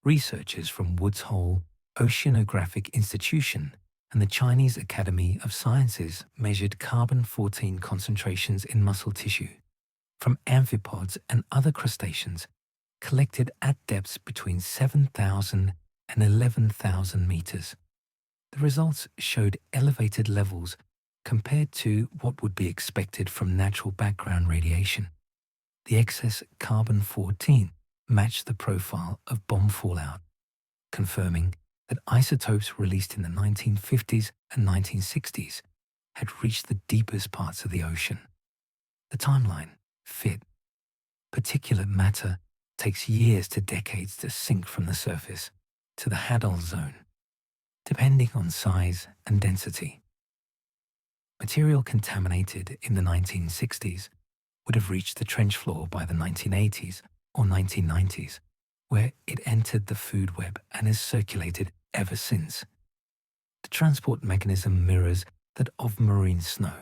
Researchers from Woods Hole Oceanographic Institution and the Chinese Academy of Sciences measured carbon-14 concentrations in muscle tissue from amphipods and other crustaceans collected at depths between 7,000 and 11,000 meters. The results showed elevated levels compared to what would be expected from natural background radiation. The excess carbon-14 matched the profile of bomb fallout, confirming that isotopes released in the 1950s and 1960s had reached the deepest parts of the ocean. The timeline fit. Particulate matter takes years to decades to sink from the surface to the Hadal zone, depending on size and density. Material contaminated in the 1960s would have reached the trench floor by the 1980s or 1990s, where it entered the food web and has circulated ever since. The transport mechanism mirrors that of marine snow.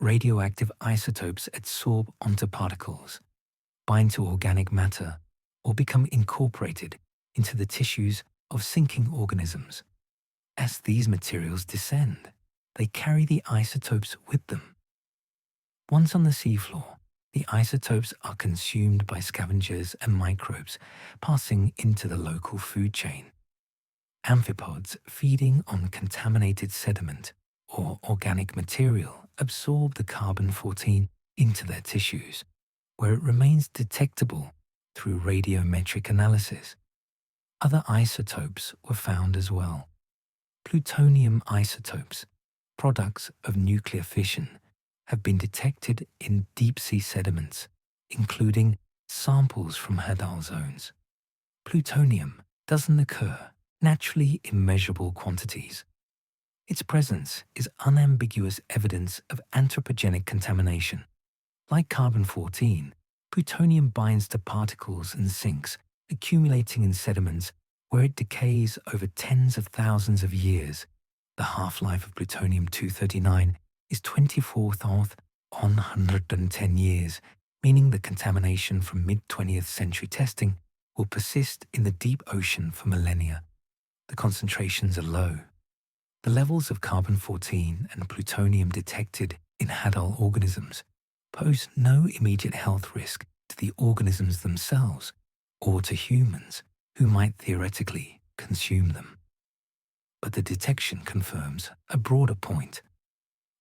Radioactive isotopes adsorb onto particles, bind to organic matter, or become incorporated into the tissues of sinking organisms. As these materials descend, they carry the isotopes with them. Once on the seafloor, the isotopes are consumed by scavengers and microbes passing into the local food chain. Amphipods feeding on contaminated sediment or organic material absorb the carbon-14 into their tissues, where it remains detectable through radiometric analysis. Other isotopes were found as well. Plutonium isotopes, products of nuclear fission, have been detected in deep-sea sediments, including samples from Hadal zones. Plutonium doesn't occur naturally in measurable quantities. Its presence is unambiguous evidence of anthropogenic contamination. Like carbon-14, plutonium binds to particles and sinks, accumulating in sediments where it decays over tens of thousands of years. The half-life of plutonium-239 is 24,110 years, meaning the contamination from mid-20th century testing will persist in the deep ocean for millennia. The concentrations are low. The levels of carbon-14 and plutonium detected in Hadal organisms pose no immediate health risk to the organisms themselves or to humans who might theoretically consume them. But the detection confirms a broader point.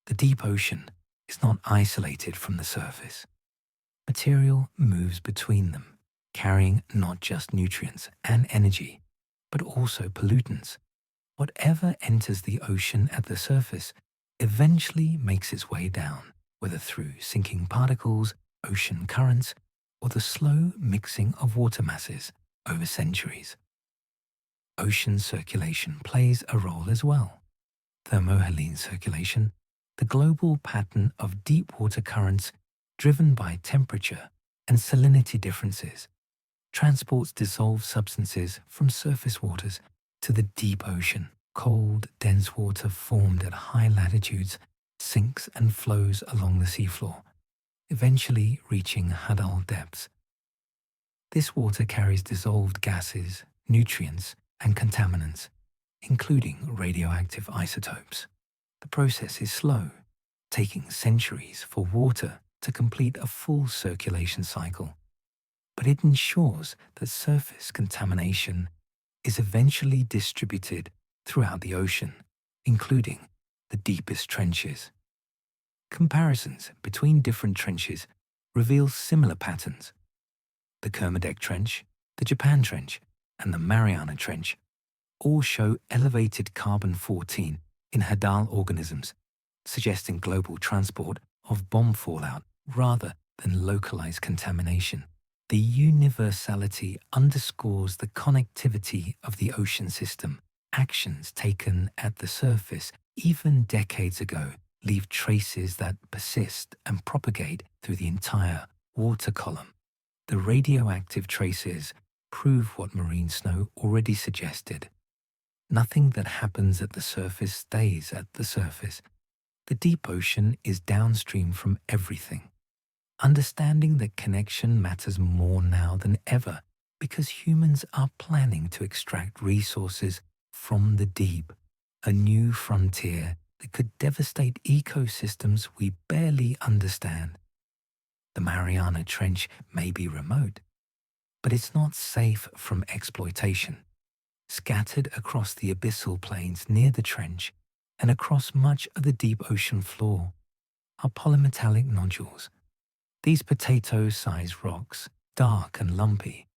The deep ocean is not isolated from the surface. material moves between them, carrying not just nutrients and energy, but also pollutants. Whatever enters the ocean at the surface eventually makes its way down, whether through sinking particles, ocean currents, or the slow mixing of water masses over centuries. Ocean circulation plays a role as well. Thermohaline circulation, the global pattern of deep water currents driven by temperature and salinity differences, transports dissolved substances from surface waters to the deep ocean. Cold, dense water formed at high latitudes sinks and flows along the seafloor, eventually reaching Hadal depths. This water carries dissolved gases, nutrients, and contaminants, including radioactive isotopes. The process is slow, taking centuries for water to complete a full circulation cycle, but it ensures that surface contamination is eventually distributed throughout the ocean, including the deepest trenches. Comparisons between different trenches reveal similar patterns. The Kermadec Trench, the Japan Trench, and the Mariana Trench all show elevated carbon-14 in Hadal organisms, suggesting global transport of bomb fallout rather than localized contamination. The universality underscores the connectivity of the ocean system. Actions taken at the surface, even decades ago, leave traces that persist and propagate through the entire water column. The radioactive traces prove what marine snow already suggested. Nothing that happens at the surface stays at the surface. The deep ocean is downstream from everything. Understanding that connection matters more now than ever because humans are planning to extract resources from the deep, a new frontier that could devastate ecosystems we barely understand. The Mariana Trench may be remote, but it's not safe from exploitation. Scattered across the abyssal plains near the trench and across much of the deep ocean floor are polymetallic nodules. These potato-sized rocks, dark and lumpy,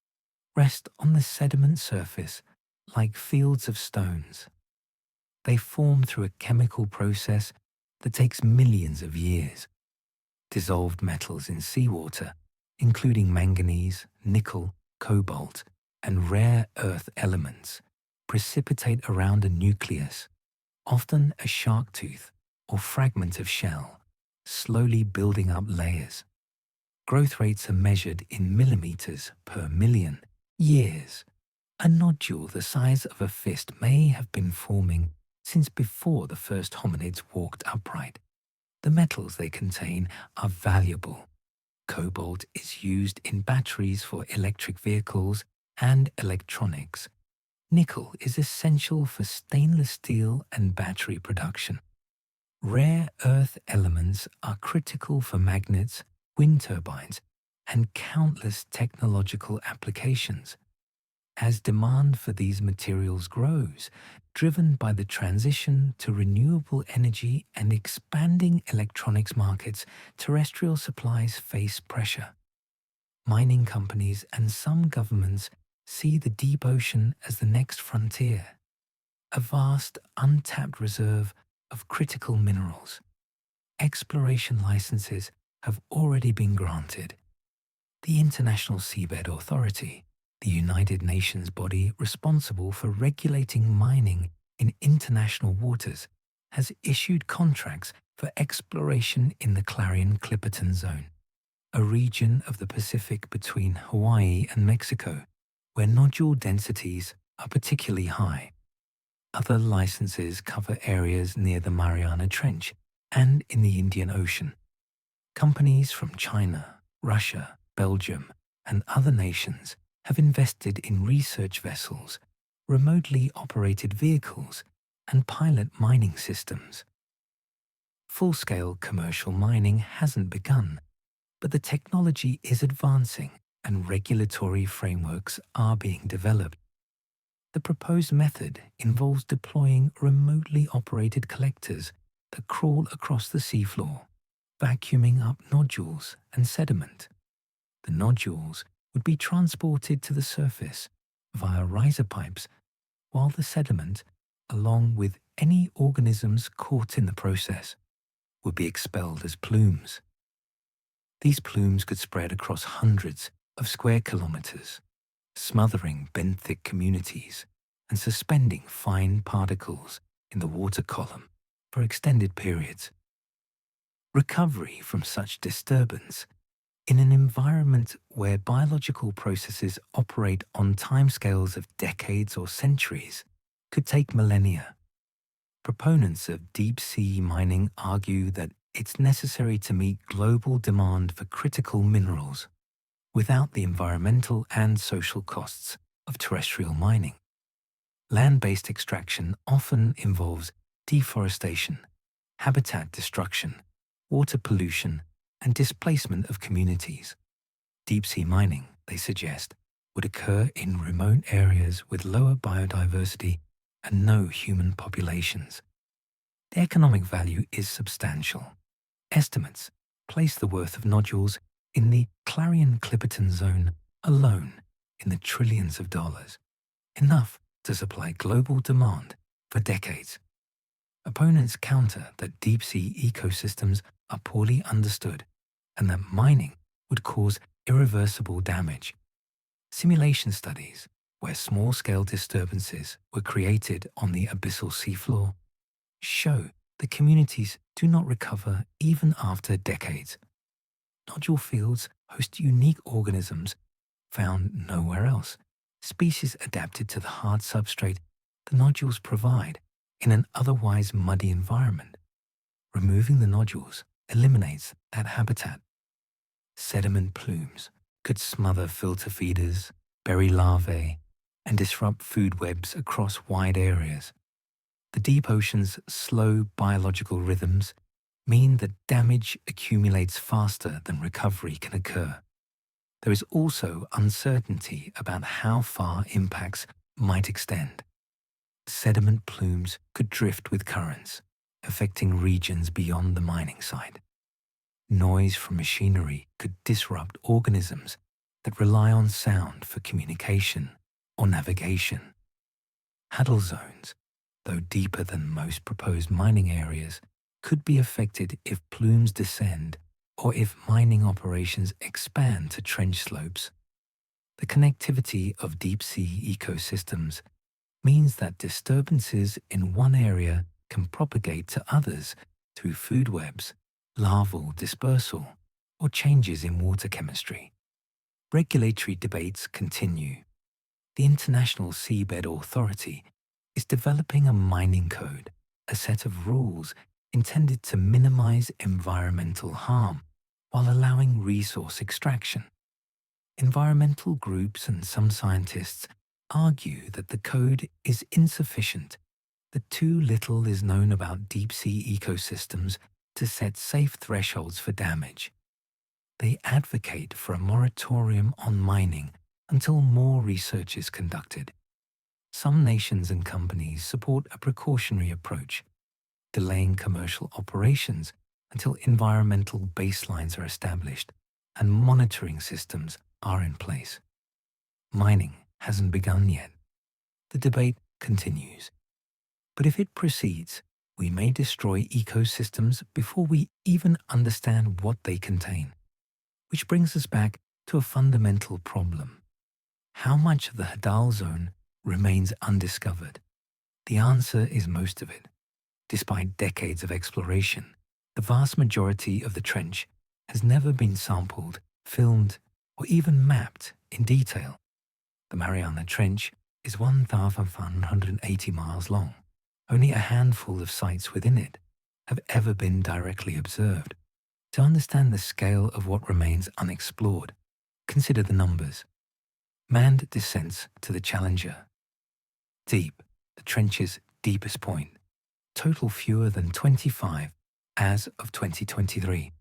rest on the sediment surface like fields of stones. They form through a chemical process that takes millions of years. Dissolved metals in seawater, including manganese, nickel, cobalt, and rare earth elements, precipitate around a nucleus, often a shark tooth or fragment of shell, slowly building up layers. Growth rates are measured in millimeters per million years. A nodule the size of a fist may have been forming since before the first hominids walked upright. The metals they contain are valuable. Cobalt is used in batteries for electric vehicles and electronics. Nickel is essential for stainless steel and battery production. Rare earth elements are critical for magnets, wind turbines, and countless technological applications. As demand for these materials grows, driven by the transition to renewable energy and expanding electronics markets, terrestrial supplies face pressure. Mining companies and some governments see the deep ocean as the next frontier, a vast, untapped reserve of critical minerals. Exploration licenses have already been granted. The International Seabed Authority, the United Nations body responsible for regulating mining in international waters, has issued contracts for exploration in the Clarion-Clipperton Zone, a region of the Pacific between Hawaii and Mexico, where nodule densities are particularly high. Other licenses cover areas near the Mariana Trench and in the Indian Ocean. Companies from China, Russia, Belgium, and other nations have invested in research vessels, remotely operated vehicles, and pilot mining systems. Full-scale commercial mining hasn't begun, but the technology is advancing and regulatory frameworks are being developed. The proposed method involves deploying remotely operated collectors that crawl across the seafloor, vacuuming up nodules and sediment. The nodules would be transported to the surface via riser pipes, while the sediment, along with any organisms caught in the process, would be expelled as plumes. These plumes could spread across hundreds of square kilometers, smothering benthic communities and suspending fine particles in the water column for extended periods. Recovery from such disturbance in an environment where biological processes operate on timescales of decades or centuries could take millennia. Proponents of deep-sea mining argue that it's necessary to meet global demand for critical minerals without the environmental and social costs of terrestrial mining. Land-based extraction often involves deforestation, habitat destruction, water pollution, and displacement of communities. Deep-sea mining, they suggest, would occur in remote areas with lower biodiversity and no human populations. The economic value is substantial. Estimates place the worth of nodules in the Clarion-Clipperton zone alone in the trillions of dollars, enough to supply global demand for decades. Opponents counter that deep-sea ecosystems are poorly understood and that mining would cause irreversible damage. Simulation studies where small-scale disturbances were created on the abyssal seafloor show that communities do not recover even after decades. Nodule fields host unique organisms found nowhere else, species adapted to the hard substrate the nodules provide in an otherwise muddy environment. Removing the nodules eliminates that habitat. Sediment plumes could smother filter feeders, bury larvae, and disrupt food webs across wide areas. The deep ocean's slow biological rhythms mean that damage accumulates faster than recovery can occur. There is also uncertainty about how far impacts might extend. Sediment plumes could drift with currents, affecting regions beyond the mining site. Noise from machinery could disrupt organisms that rely on sound for communication or navigation. Haddle zones, though deeper than most proposed mining areas, could be affected if plumes descend or if mining operations expand to trench slopes. The connectivity of deep-sea ecosystems means that disturbances in one area can propagate to others through food webs, larval dispersal, or changes in water chemistry. Regulatory debates continue. The International Seabed Authority is developing a mining code, a set of rules intended to minimize environmental harm while allowing resource extraction. Environmental groups and some scientists argue that the code is insufficient, that too little is known about deep-sea ecosystems to set safe thresholds for damage. They advocate for a moratorium on mining until more research is conducted. Some nations and companies support a precautionary approach, delaying commercial operations until environmental baselines are established and monitoring systems are in place. Mining hasn't begun yet. The debate continues. But if it proceeds, we may destroy ecosystems before we even understand what they contain. Which brings us back to a fundamental problem. How much of the Hadal zone remains undiscovered? The answer is most of it. Despite decades of exploration, the vast majority of the trench has never been sampled, filmed, or even mapped in detail. The Mariana Trench is 1,180 miles long. Only a handful of sites within it have ever been directly observed. To understand the scale of what remains unexplored, consider the numbers. Manned descents to the Challenger. Deep, the trench's deepest point. Total fewer than 25 as of 2023.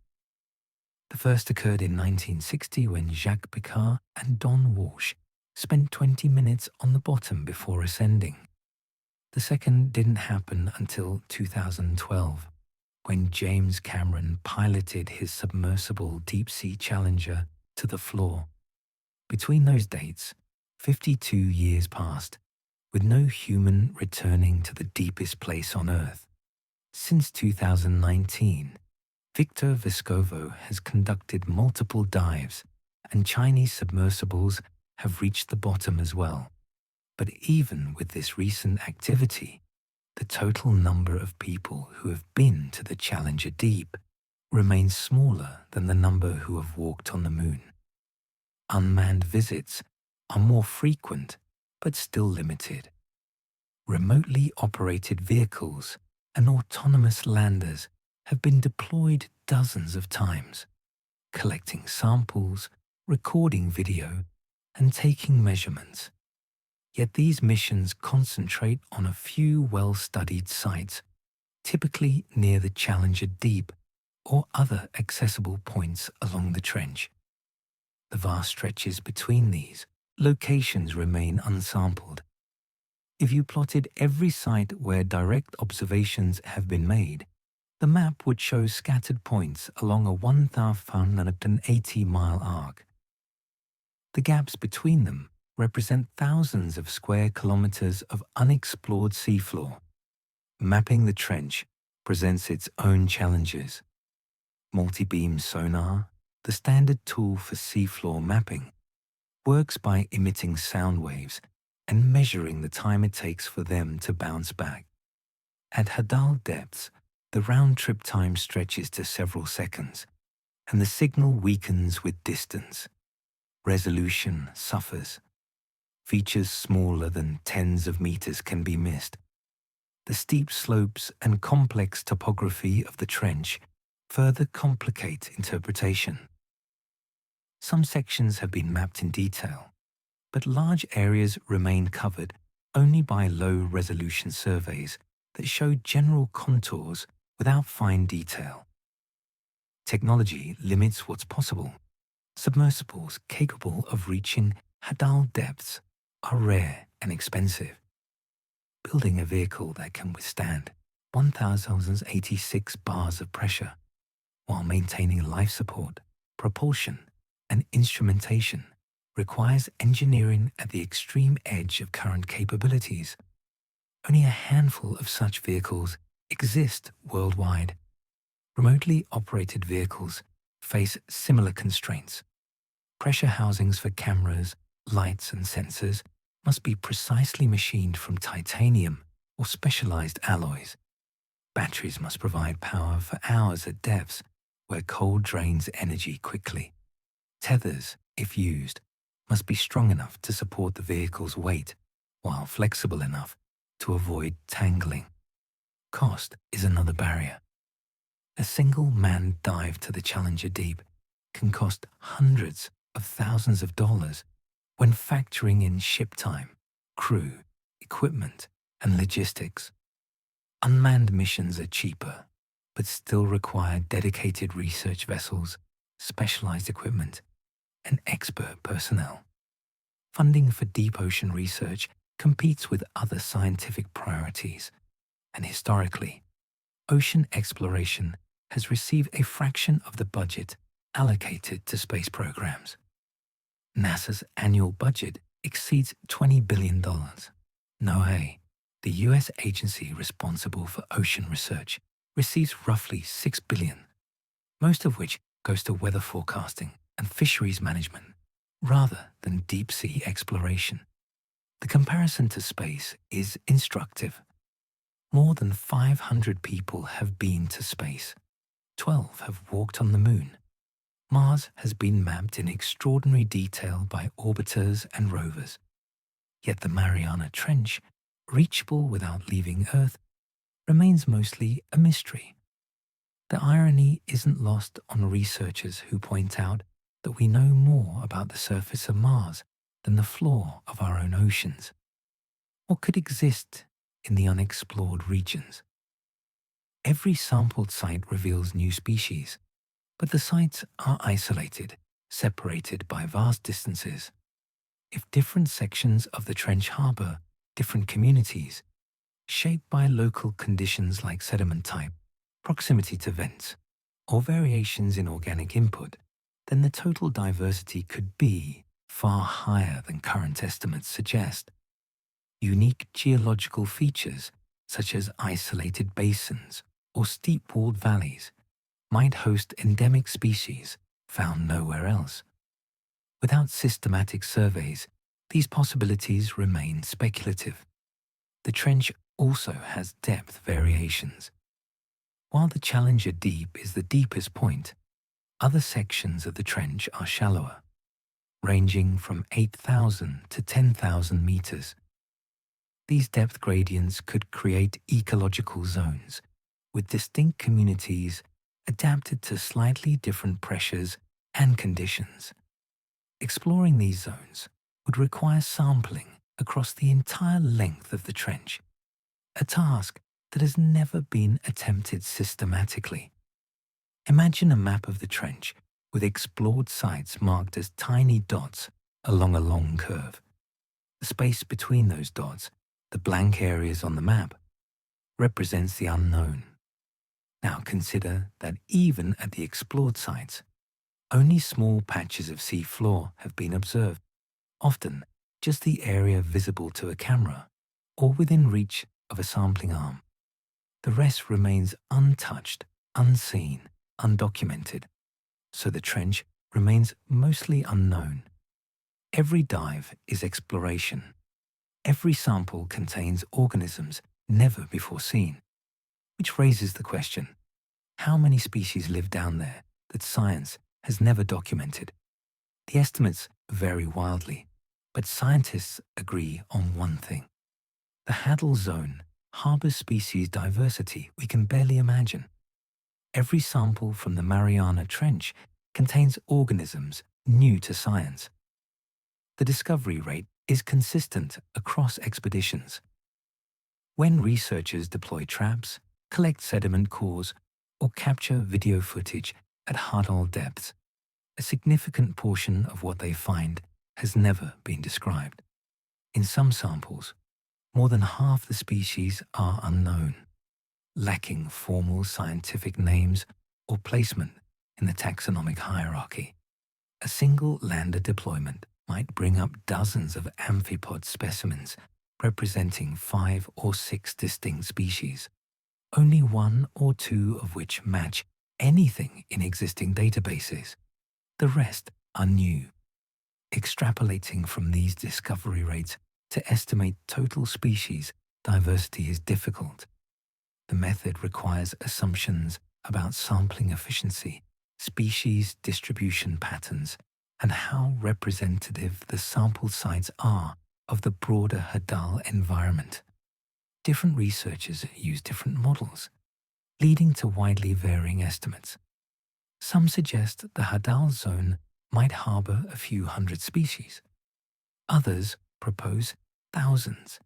The first occurred in 1960 when Jacques Picard and Don Walsh spent 20 minutes on the bottom before ascending. The second didn't happen until 2012, when James Cameron piloted his submersible deep-sea Challenger to the floor. Between those dates, 52 years passed, with no human returning to the deepest place on Earth. Since 2019, Victor Vescovo has conducted multiple dives, and Chinese submersibles have reached the bottom as well. But even with this recent activity, the total number of people who have been to the Challenger Deep remains smaller than the number who have walked on the Moon. Unmanned visits are more frequent, but still limited. Remotely operated vehicles and autonomous landers have been deployed dozens of times, collecting samples, recording video, and taking measurements. Yet these missions concentrate on a few well-studied sites, typically near the Challenger Deep or other accessible points along the trench. The vast stretches between these locations remain unsampled. If you plotted every site where direct observations have been made, the map would show scattered points along a 1,580-mile arc. The gaps between them represent thousands of square kilometers of unexplored seafloor. Mapping the trench presents its own challenges. Multi-beam sonar, the standard tool for seafloor mapping, works by emitting sound waves and measuring the time it takes for them to bounce back. At Hadal depths, the round-trip time stretches to several seconds, and the signal weakens with distance. Resolution suffers. Features smaller than tens of meters can be missed. The steep slopes and complex topography of the trench further complicate interpretation. Some sections have been mapped in detail, but large areas remain covered only by low-resolution surveys that show general contours without fine detail. Technology limits what's possible. Submersibles capable of reaching Hadal depths are rare and expensive. Building a vehicle that can withstand 1,086 bars of pressure while maintaining life support, propulsion, and instrumentation requires engineering at the extreme edge of current capabilities. Only a handful of such vehicles exist worldwide. Remotely operated vehicles face similar constraints. Pressure housings for cameras, lights, and sensors must be precisely machined from titanium or specialized alloys. Batteries must provide power for hours at depths where cold drains energy quickly. Tethers, if used, must be strong enough to support the vehicle's weight, while flexible enough to avoid tangling. Cost is another barrier. A single manned dive to the Challenger Deep can cost hundreds of thousands of dollars when factoring in ship time, crew, equipment, and logistics. Unmanned missions are cheaper, but still require dedicated research vessels, specialized equipment, and expert personnel. Funding for deep ocean research competes with other scientific priorities, and historically, ocean exploration has received a fraction of the budget allocated to space programs. NASA's annual budget exceeds $20 billion. NOAA, the U.S. agency responsible for ocean research, receives roughly $6 billion, most of which goes to weather forecasting and fisheries management, rather than deep-sea exploration. The comparison to space is instructive. More than 500 people have been to space. 12 have walked on the Moon. Mars has been mapped in extraordinary detail by orbiters and rovers. Yet the Mariana Trench, reachable without leaving Earth, remains mostly a mystery. The irony isn't lost on researchers who point out that we know more about the surface of Mars than the floor of our own oceans. What could exist in the unexplored regions? Every sampled site reveals new species, but the sites are isolated, separated by vast distances. If different sections of the trench harbor different communities, shaped by local conditions like sediment type, proximity to vents, or variations in organic input, then the total diversity could be far higher than current estimates suggest. Unique geological features, such as isolated basins or steep-walled valleys, might host endemic species found nowhere else. Without systematic surveys, these possibilities remain speculative. The trench also has depth variations. While the Challenger Deep is the deepest point, other sections of the trench are shallower, ranging from 8,000 to 10,000 meters. These depth gradients could create ecological zones with distinct communities adapted to slightly different pressures and conditions. Exploring these zones would require sampling across the entire length of the trench, a task that has never been attempted systematically. Imagine a map of the trench with explored sites marked as tiny dots along a long curve. The space between those dots, the blank areas on the map, represents the unknown. Now consider that even at the explored sites, only small patches of sea floor have been observed, often just the area visible to a camera or within reach of a sampling arm. The rest remains untouched, unseen, undocumented, so the trench remains mostly unknown. Every dive is exploration. Every sample contains organisms never before seen, which raises the question, how many species live down there that science has never documented? The estimates vary wildly, but scientists agree on one thing. The Hadal Zone harbors species diversity we can barely imagine. Every sample from the Mariana Trench contains organisms new to science. The discovery rate is consistent across expeditions. When researchers deploy traps, collect sediment cores, or capture video footage at Hadal depths, a significant portion of what they find has never been described. In some samples, more than half the species are unknown, lacking formal scientific names or placement in the taxonomic hierarchy. A single lander deployment might bring up dozens of amphipod specimens representing 5 or 6 distinct species, only 1 or 2 of which match anything in existing databases. The rest are new. Extrapolating from these discovery rates to estimate total species diversity is difficult. The method requires assumptions about sampling efficiency, species distribution patterns, and how representative the sample sites are of the broader Hadal environment. Different researchers use different models, leading to widely varying estimates. Some suggest the Hadal Zone might harbor a few hundred species. Others propose thousands,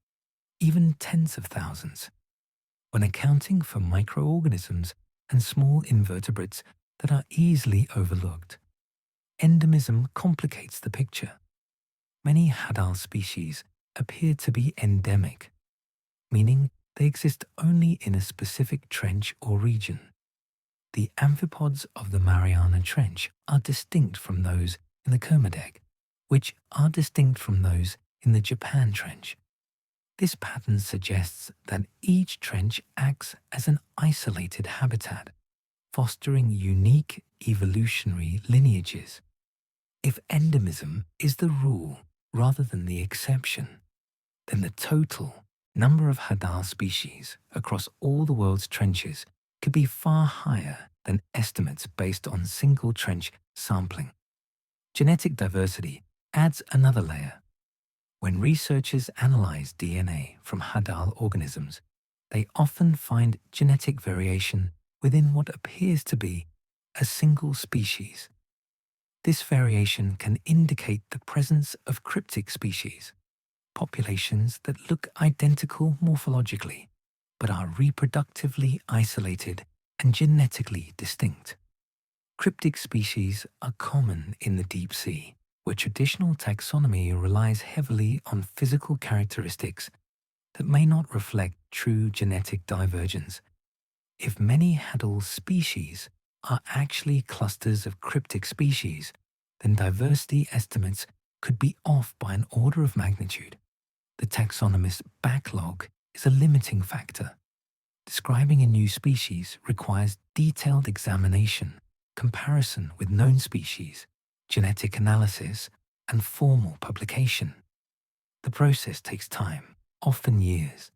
even tens of thousands. When accounting for microorganisms and small invertebrates that are easily overlooked, endemism complicates the picture. Many Hadal species appear to be endemic, meaning they exist only in a specific trench or region. The amphipods of the Mariana Trench are distinct from those in the Kermadec, which are distinct from those in the Japan Trench. This pattern suggests that each trench acts as an isolated habitat, fostering unique evolutionary lineages. If endemism is the rule rather than the exception, then the total number of Hadal species across all the world's trenches could be far higher than estimates based on single trench sampling. Genetic diversity adds another layer. When researchers analyze DNA from Hadal organisms, they often find genetic variation within what appears to be a single species. This variation can indicate the presence of cryptic species, populations that look identical morphologically, but are reproductively isolated and genetically distinct. Cryptic species are common in the deep sea, where traditional taxonomy relies heavily on physical characteristics that may not reflect true genetic divergence. If many Hadal species are actually clusters of cryptic species, then diversity estimates could be off by an order of magnitude. The taxonomist's backlog is a limiting factor. Describing a new species requires detailed examination, comparison with known species, genetic analysis, and formal publication. The process takes time, often years.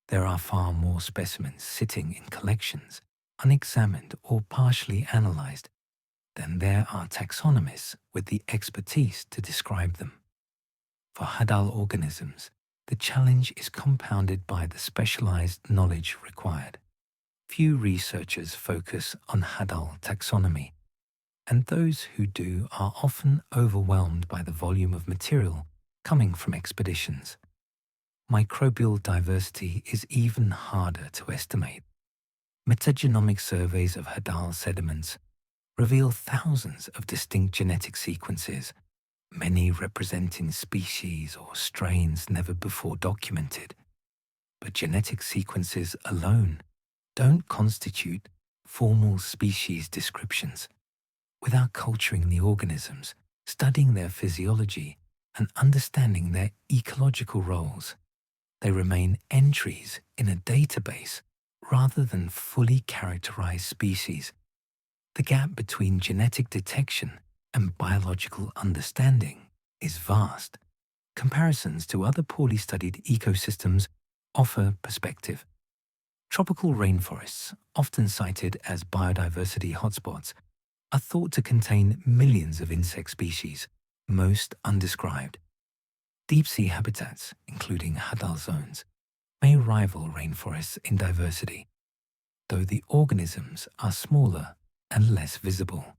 There are far more specimens sitting in collections, unexamined or partially analyzed, than there are taxonomists with the expertise to describe them. For Hadal organisms, the challenge is compounded by the specialized knowledge required. Few researchers focus on Hadal taxonomy, and those who do are often overwhelmed by the volume of material coming from expeditions. Microbial diversity is even harder to estimate. Metagenomic surveys of Hadal sediments reveal thousands of distinct genetic sequences, many representing species or strains never before documented. But genetic sequences alone don't constitute formal species descriptions. Without culturing the organisms, studying their physiology, and understanding their ecological roles, they remain entries in a database rather than fully characterized species. The gap between genetic detection and biological understanding is vast. Comparisons to other poorly studied ecosystems offer perspective. Tropical rainforests, often cited as biodiversity hotspots, are thought to contain millions of insect species, most undescribed. Deep-sea habitats, including Hadal zones, may rival rainforests in diversity, though the organisms are smaller and less visible.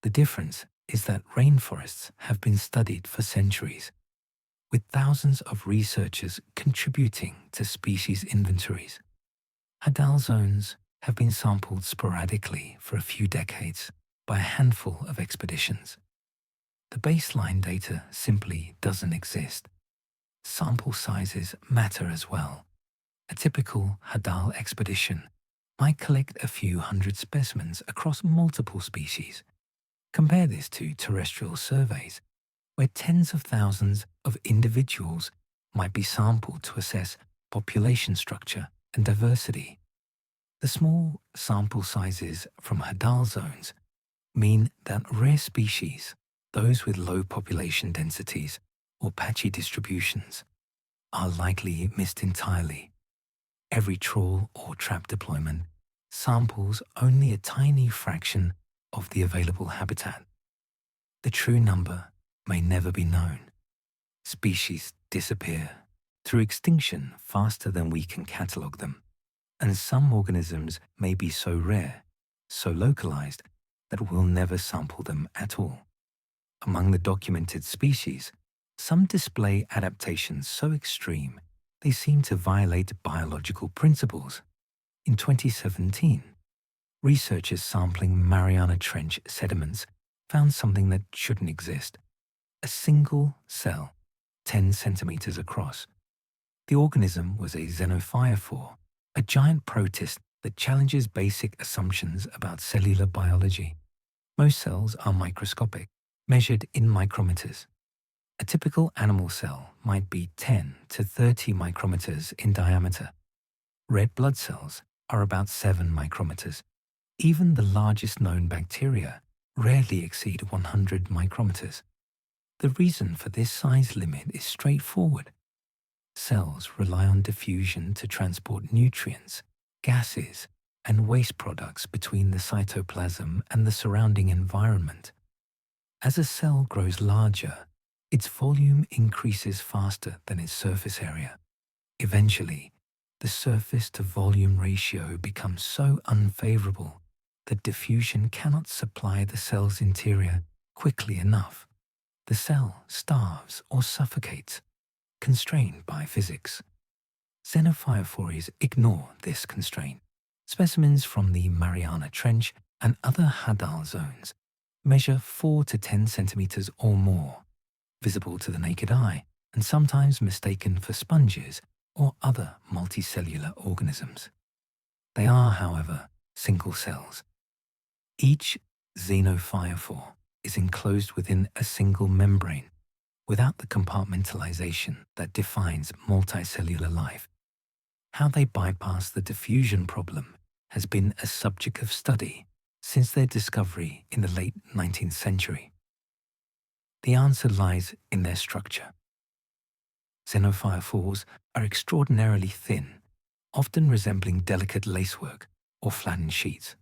The difference is that rainforests have been studied for centuries, with thousands of researchers contributing to species inventories. Hadal zones have been sampled sporadically for a few decades by a handful of expeditions. The baseline data simply doesn't exist. Sample sizes matter as well. A typical Hadal expedition might collect a few hundred specimens across multiple species. Compare this to terrestrial surveys, where tens of thousands of individuals might be sampled to assess population structure and diversity. The small sample sizes from Hadal zones mean that rare species, those with low population densities or patchy distributions, are likely missed entirely. Every trawl or trap deployment samples only a tiny fraction of the available habitat. The true number may never be known. Species disappear through extinction faster than we can catalogue them, and some organisms may be so rare, so localized, that we'll never sample them at all. Among the documented species, some display adaptations so extreme they seem to violate biological principles. In 2017, researchers sampling Mariana Trench sediments found something that shouldn't exist: a single cell, 10 centimeters across. The organism was a xenophyophore, a giant protist that challenges basic assumptions about cellular biology. Most cells are microscopic, measured in micrometers. A typical animal cell might be 10 to 30 micrometers in diameter. Red blood cells are about 7 micrometers. Even the largest known bacteria rarely exceed 100 micrometers. The reason for this size limit is straightforward. Cells rely on diffusion to transport nutrients, gases, and waste products between the cytoplasm and the surrounding environment. As a cell grows larger, its volume increases faster than its surface area. Eventually, the surface-to-volume ratio becomes so unfavorable that diffusion cannot supply the cell's interior quickly enough. The cell starves or suffocates, constrained by physics. Xenophyophores ignore this constraint. Specimens from the Mariana Trench and other Hadal zones measure 4 to 10 centimeters or more, visible to the naked eye and sometimes mistaken for sponges or other multicellular organisms. They are, however, single cells. Each xenophyrophore is enclosed within a single membrane, without the compartmentalization that defines multicellular life. How they bypass the diffusion problem has been a subject of study since their discovery in the late 19th century. The answer lies in their structure. Xenophyrophores are extraordinarily thin, often resembling delicate lacework or flattened sheets.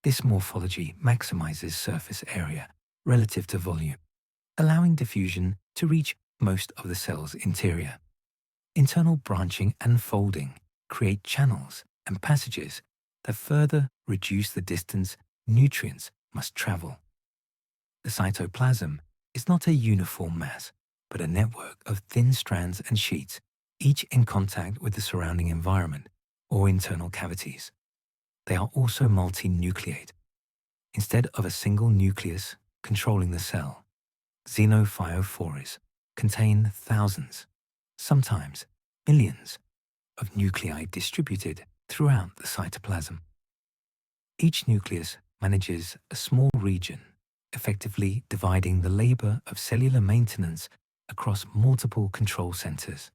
This morphology maximizes surface area relative to volume, allowing diffusion to reach most of the cell's interior. Internal branching and folding create channels and passages that further reduce the distance nutrients must travel. The cytoplasm is not a uniform mass, but a network of thin strands and sheets, each in contact with the surrounding environment or internal cavities. They are also multinucleate. Instead of a single nucleus controlling the cell, xenophyrophores contain thousands, sometimes millions, of nuclei distributed throughout the cytoplasm. Each nucleus manages a small region, effectively dividing the labor of cellular maintenance across multiple control centers.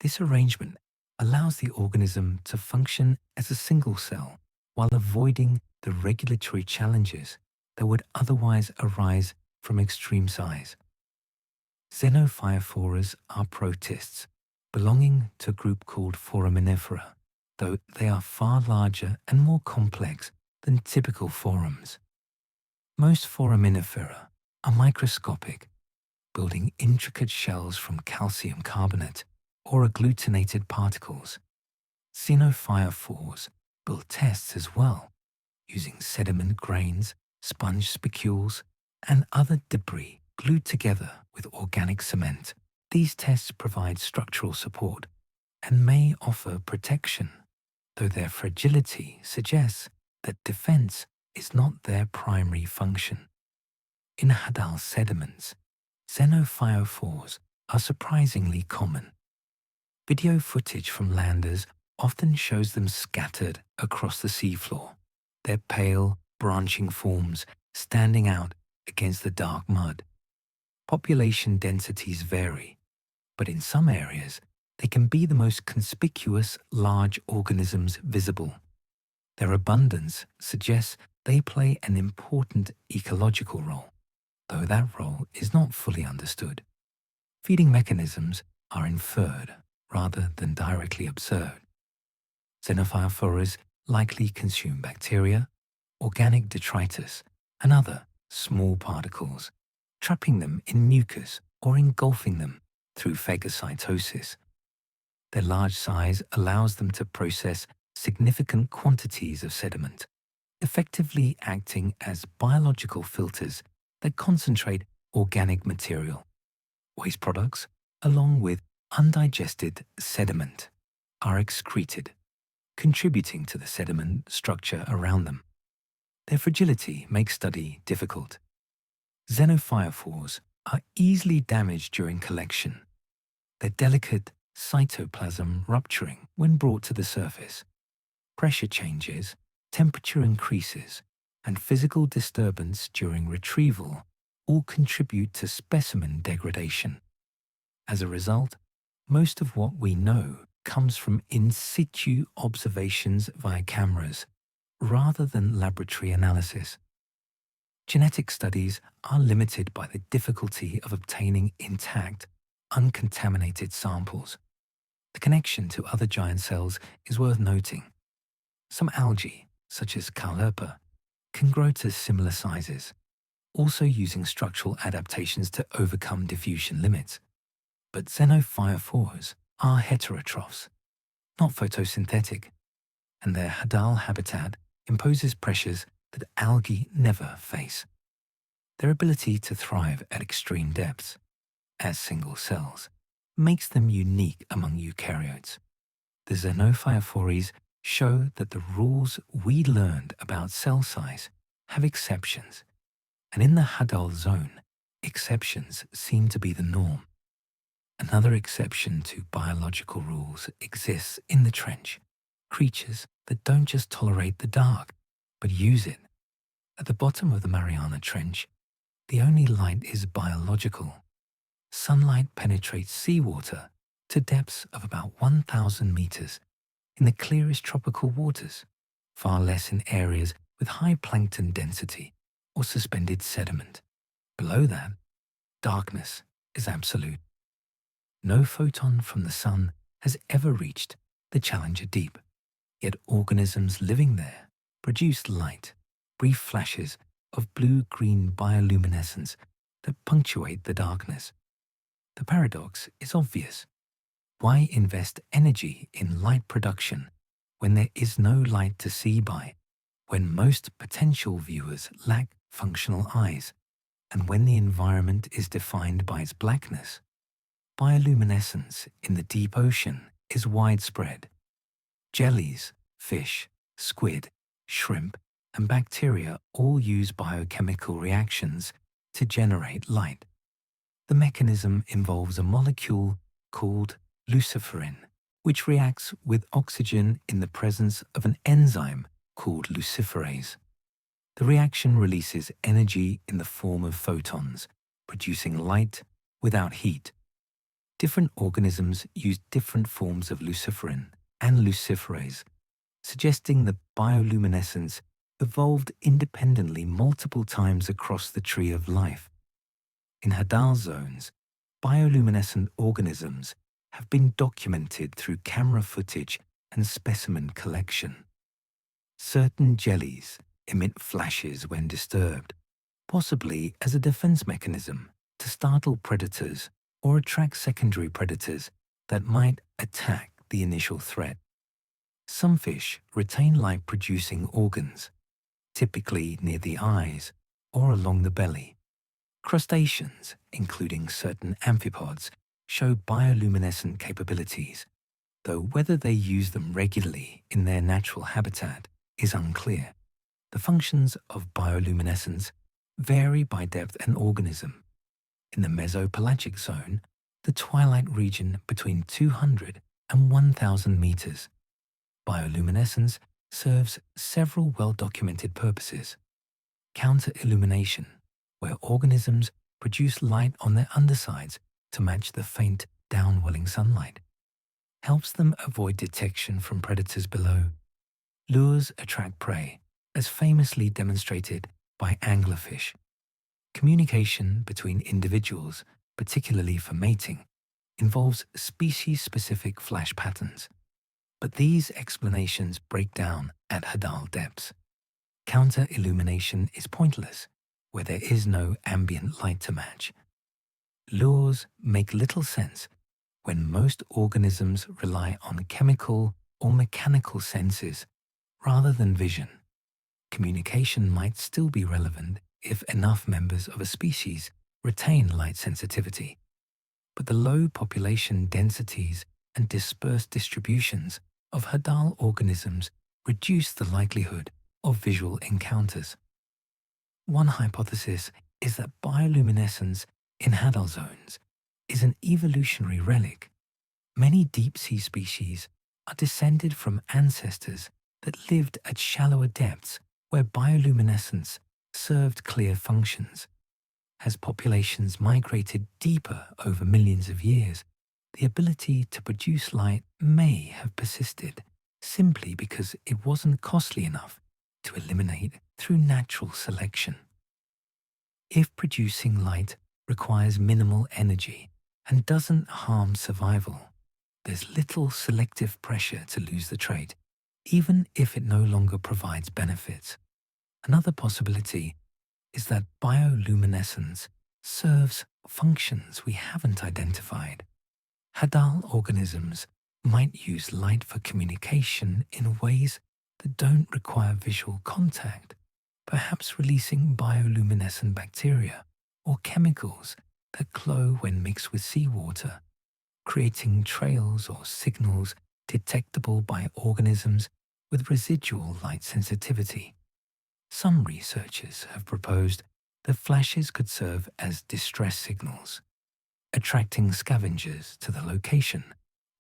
This arrangement allows the organism to function as a single cell while avoiding the regulatory challenges that would otherwise arise from extreme size. Xenophyrophores are protists, belonging to a group called Foraminifera, though they are far larger and more complex than typical forams. Most Foraminifera are microscopic, building intricate shells from calcium carbonate or agglutinated particles. Xenophyrophores build tests as well, using sediment grains, sponge spicules, and other debris glued together with organic cement. These tests provide structural support and may offer protection, though their fragility suggests that defense is not their primary function. In Hadal sediments, xenophyrophores are surprisingly common. Video footage from landers often shows them scattered across the seafloor, their pale, branching forms standing out against the dark mud. Population densities vary, but in some areas, they can be the most conspicuous large organisms visible. Their abundance suggests they play an important ecological role, though that role is not fully understood. Feeding mechanisms are inferred rather than directly observed. Xenophyrophores likely consume bacteria, organic detritus, and other small particles, trapping them in mucus or engulfing them through phagocytosis. Their large size allows them to process significant quantities of sediment, effectively acting as biological filters that concentrate organic material. Waste products, along with undigested sediment, are excreted, contributing to the sediment structure around them. Their fragility makes study difficult. Xenophyrophores are easily damaged during collection, their delicate cytoplasm rupturing when brought to the surface. Pressure changes, temperature increases, and physical disturbance during retrieval all contribute to specimen degradation. As a result, most of what we know comes from in situ observations via cameras rather than laboratory analysis. Genetic studies are limited by the difficulty of obtaining intact, uncontaminated samples. The connection to other giant cells is worth noting. Some algae, such as Caulerpa, can grow to similar sizes, also using structural adaptations to overcome diffusion limits. But xenophyrophores are heterotrophs, not photosynthetic, and their Hadal habitat imposes pressures that algae never face. Their ability to thrive at extreme depths, as single cells, makes them unique among eukaryotes. The xenophyrophores show that the rules we learned about cell size have exceptions, and in the Hadal zone, exceptions seem to be the norm. Another exception to biological rules exists in the trench, creatures that don't just tolerate the dark, but use it. At the bottom of the Mariana Trench, the only light is biological. Sunlight penetrates seawater to depths of about 1,000 meters in the clearest tropical waters, far less in areas with high plankton density or suspended sediment. Below that, darkness is absolute. No photon from the sun has ever reached the Challenger Deep, yet organisms living there produce light, brief flashes of blue-green bioluminescence that punctuate the darkness. The paradox is obvious. Why invest energy in light production when there is no light to see by, when most potential viewers lack functional eyes, and when the environment is defined by its blackness? Bioluminescence in the deep ocean is widespread. Jellies, fish, squid, shrimp, and bacteria all use biochemical reactions to generate light. The mechanism involves a molecule called luciferin, which reacts with oxygen in the presence of an enzyme called luciferase. The reaction releases energy in the form of photons, producing light without heat. Different organisms use different forms of luciferin and luciferase, suggesting that bioluminescence evolved independently multiple times across the tree of life. In Hadal zones, bioluminescent organisms have been documented through camera footage and specimen collection. Certain jellies emit flashes when disturbed, possibly as a defense mechanism to startle predators or attract secondary predators that might attack the initial threat. Some fish retain light-producing organs, typically near the eyes or along the belly. Crustaceans, including certain amphipods, show bioluminescent capabilities, though whether they use them regularly in their natural habitat is unclear. The functions of bioluminescence vary by depth and organism. In the mesopelagic zone, the twilight region between 200 and 1,000 meters, bioluminescence serves several well-documented purposes. Counter-illumination, where organisms produce light on their undersides to match the faint, downwelling sunlight, helps them avoid detection from predators below. Lures attract prey, as famously demonstrated by anglerfish. Communication between individuals, particularly for mating, involves species-specific flash patterns. But these explanations break down at Hadal depths. Counter-illumination is pointless where there is no ambient light to match. Lures make little sense when most organisms rely on chemical or mechanical senses rather than vision. Communication might still be relevant if enough members of a species retain light sensitivity, but the low population densities and dispersed distributions of Hadal organisms reduce the likelihood of visual encounters. One hypothesis is that bioluminescence in Hadal zones is an evolutionary relic. Many deep-sea species are descended from ancestors that lived at shallower depths where bioluminescence served clear functions. As populations migrated deeper over millions of years, the ability to produce light may have persisted simply because it wasn't costly enough to eliminate through natural selection. If producing light requires minimal energy and doesn't harm survival, there's little selective pressure to lose the trait, even if it no longer provides benefits. Another possibility is that bioluminescence serves functions we haven't identified. Hadal organisms might use light for communication in ways that don't require visual contact, perhaps releasing bioluminescent bacteria or chemicals that glow when mixed with seawater, creating trails or signals detectable by organisms with residual light sensitivity. Some researchers have proposed that flashes could serve as distress signals, attracting scavengers to the location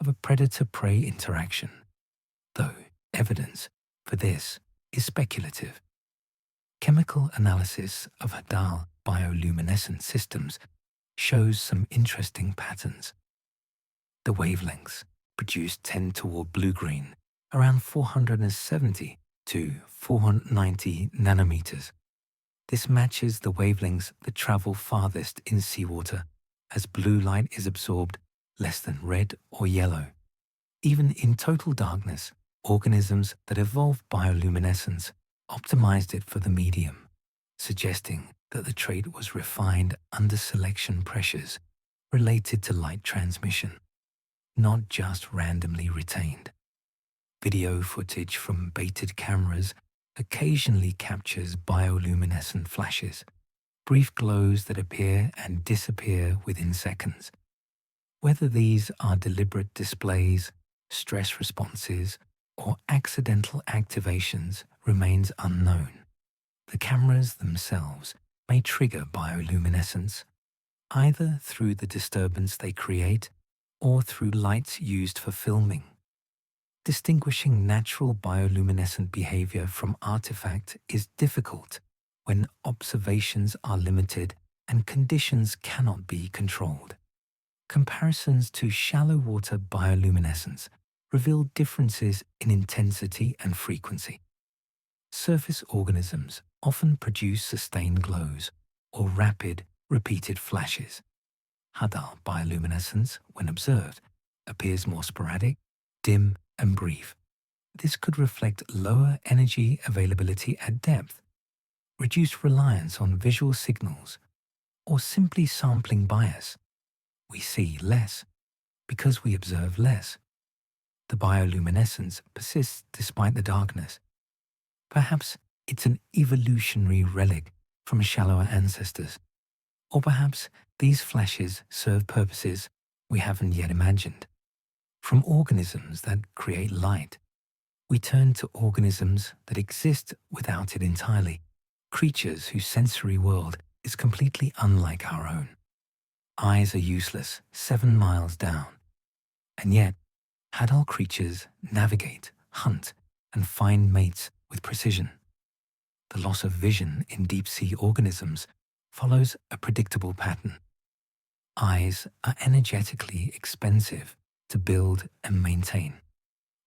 of a predator-prey interaction, though evidence for this is speculative. Chemical analysis of Hadal bioluminescent systems shows some interesting patterns. The wavelengths produced tend toward blue-green, around 470 to 490 nanometers. This matches the wavelengths that travel farthest in seawater, as blue light is absorbed less than red or yellow. Even in total darkness, organisms that evolved bioluminescence optimized it for the medium, suggesting that the trait was refined under selection pressures related to light transmission, not just randomly retained. Video footage from baited cameras occasionally captures bioluminescent flashes, brief glows that appear and disappear within seconds. Whether these are deliberate displays, stress responses, or accidental activations remains unknown. The cameras themselves may trigger bioluminescence, either through the disturbance they create or through lights used for filming. Distinguishing natural bioluminescent behavior from artifact is difficult when observations are limited and conditions cannot be controlled. Comparisons to shallow water bioluminescence reveal differences in intensity and frequency. Surface organisms often produce sustained glows or rapid, repeated flashes. Hadal bioluminescence, when observed, appears more sporadic, dim, and brief. This could reflect lower energy availability at depth, reduced reliance on visual signals, or simply sampling bias. We see less because we observe less. The bioluminescence persists despite the darkness. Perhaps it's an evolutionary relic from shallower ancestors. Or perhaps these flashes serve purposes we haven't yet imagined. From organisms that create light, we turn to organisms that exist without it entirely, creatures whose sensory world is completely unlike our own. Eyes are useless 7 miles down, and yet Hadal creatures navigate, hunt, and find mates with precision. The loss of vision in deep-sea organisms follows a predictable pattern. Eyes are energetically expensive to build and maintain.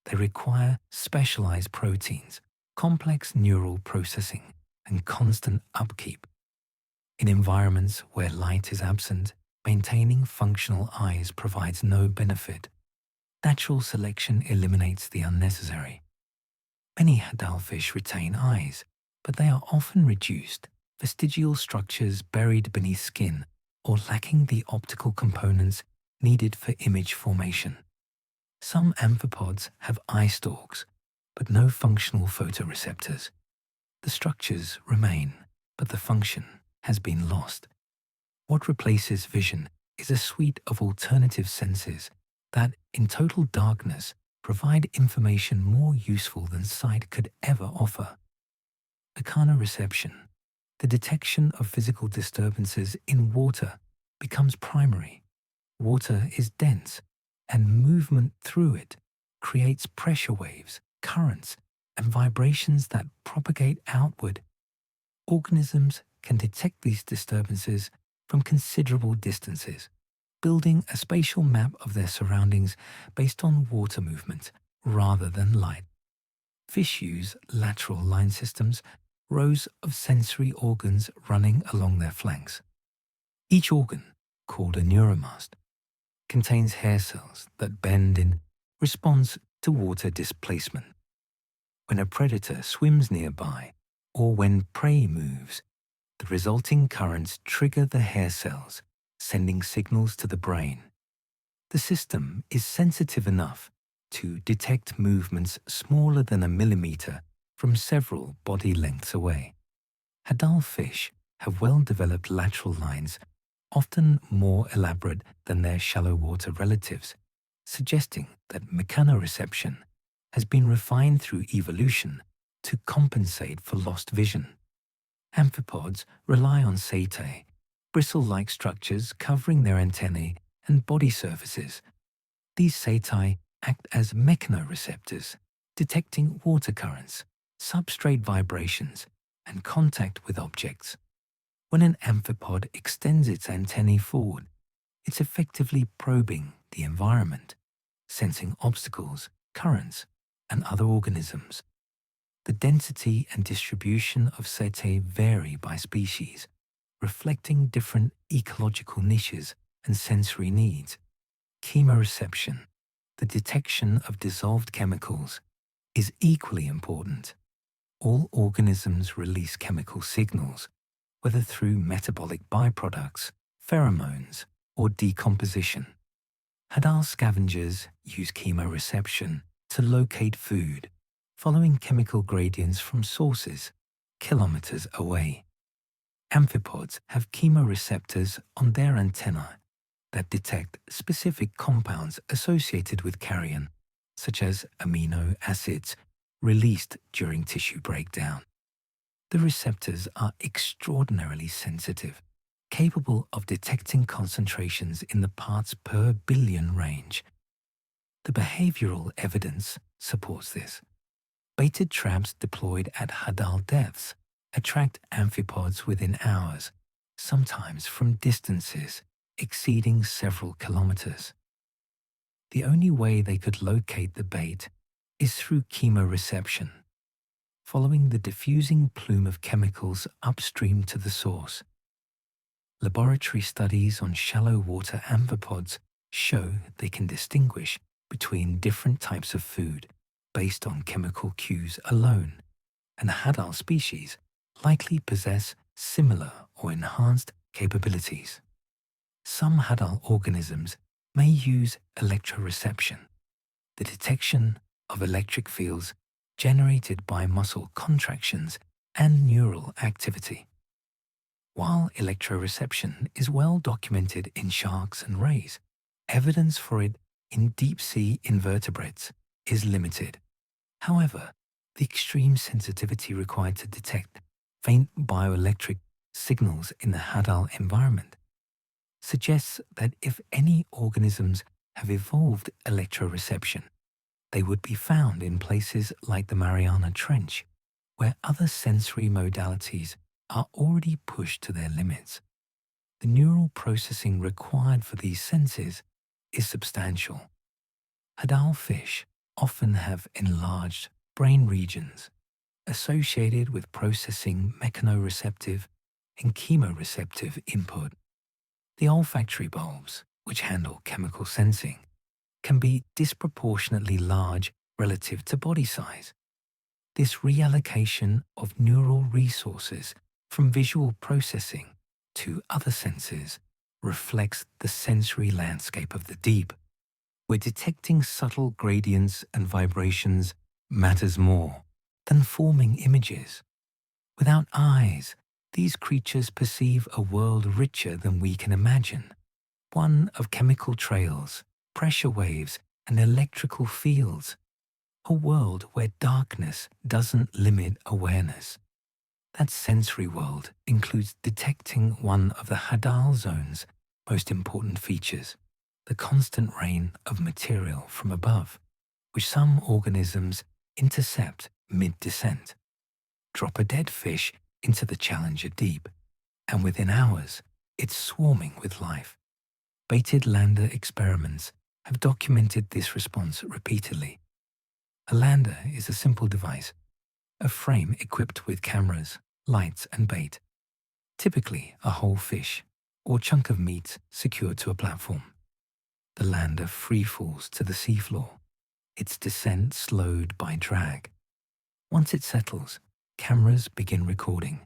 They require specialized proteins, complex neural processing, and constant upkeep. In environments where light is absent, maintaining functional eyes provides no benefit. Natural selection eliminates the unnecessary. Many Hadal fish retain eyes, but they are often reduced, vestigial structures buried beneath skin, or lacking the optical components needed for image formation. Some amphipods have eye stalks, but no functional photoreceptors. The structures remain, but the function has been lost. What replaces vision is a suite of alternative senses that, in total darkness, provide information more useful than sight could ever offer. Mechanoreception, the detection of physical disturbances in water, becomes primary. Water is dense, and movement through it creates pressure waves, currents, and vibrations that propagate outward. Organisms can detect these disturbances from considerable distances, building a spatial map of their surroundings based on water movement rather than light. Fish use lateral line systems, rows of sensory organs running along their flanks. Each organ, called a neuromast, contains hair cells that bend in response to water displacement. When a predator swims nearby, or when prey moves, the resulting currents trigger the hair cells, sending signals to the brain. The system is sensitive enough to detect movements smaller than a millimeter from several body lengths away. Hadal fish have well-developed lateral lines, often more elaborate than their shallow water relatives, suggesting that mechanoreception has been refined through evolution to compensate for lost vision. Amphipods rely on setae, bristle-like structures covering their antennae and body surfaces. These setae act as mechanoreceptors, detecting water currents, substrate vibrations, and contact with objects. When an amphipod extends its antennae forward, it's effectively probing the environment, sensing obstacles, currents, and other organisms. The density and distribution of setae vary by species, reflecting different ecological niches and sensory needs. Chemoreception, the detection of dissolved chemicals, is equally important. All organisms release chemical signals, whether through metabolic byproducts, pheromones, or decomposition. Hadal scavengers use chemoreception to locate food, following chemical gradients from sources kilometers away. Amphipods have chemoreceptors on their antennae that detect specific compounds associated with carrion, such as amino acids released during tissue breakdown. The receptors are extraordinarily sensitive, capable of detecting concentrations in the parts per billion range. The behavioral evidence supports this. Baited traps deployed at Hadal depths attract amphipods within hours, sometimes from distances exceeding several kilometers. The only way they could locate the bait is through chemoreception, following the diffusing plume of chemicals upstream to the source. Laboratory studies on shallow water amphipods show they can distinguish between different types of food based on chemical cues alone, and Hadal species likely possess similar or enhanced capabilities. Some Hadal organisms may use electroreception, the detection of electric fields generated by muscle contractions and neural activity. While electroreception is well documented in sharks and rays, evidence for it in deep-sea invertebrates is limited. However, the extreme sensitivity required to detect faint bioelectric signals in the Hadal environment suggests that if any organisms have evolved electroreception, they would be found in places like the Mariana Trench, where other sensory modalities are already pushed to their limits. The neural processing required for these senses is substantial. Hadal fish often have enlarged brain regions associated with processing mechanoreceptive and chemoreceptive input. The olfactory bulbs, which handle chemical sensing, can be disproportionately large relative to body size. This reallocation of neural resources from visual processing to other senses reflects the sensory landscape of the deep, where detecting subtle gradients and vibrations matters more than forming images. Without eyes, these creatures perceive a world richer than we can imagine, one of chemical trails, pressure waves, and electrical fields, a world where darkness doesn't limit awareness. That sensory world includes detecting one of the Hadal zone's most important features, the constant rain of material from above, which some organisms intercept mid-descent. Drop a dead fish into the Challenger Deep, and within hours, it's swarming with life. Baited lander experiments have documented this response repeatedly. A lander is a simple device, a frame equipped with cameras, lights, and bait, typically a whole fish or chunk of meat secured to a platform. The lander free falls to the seafloor, its descent slowed by drag. Once it settles, cameras begin recording,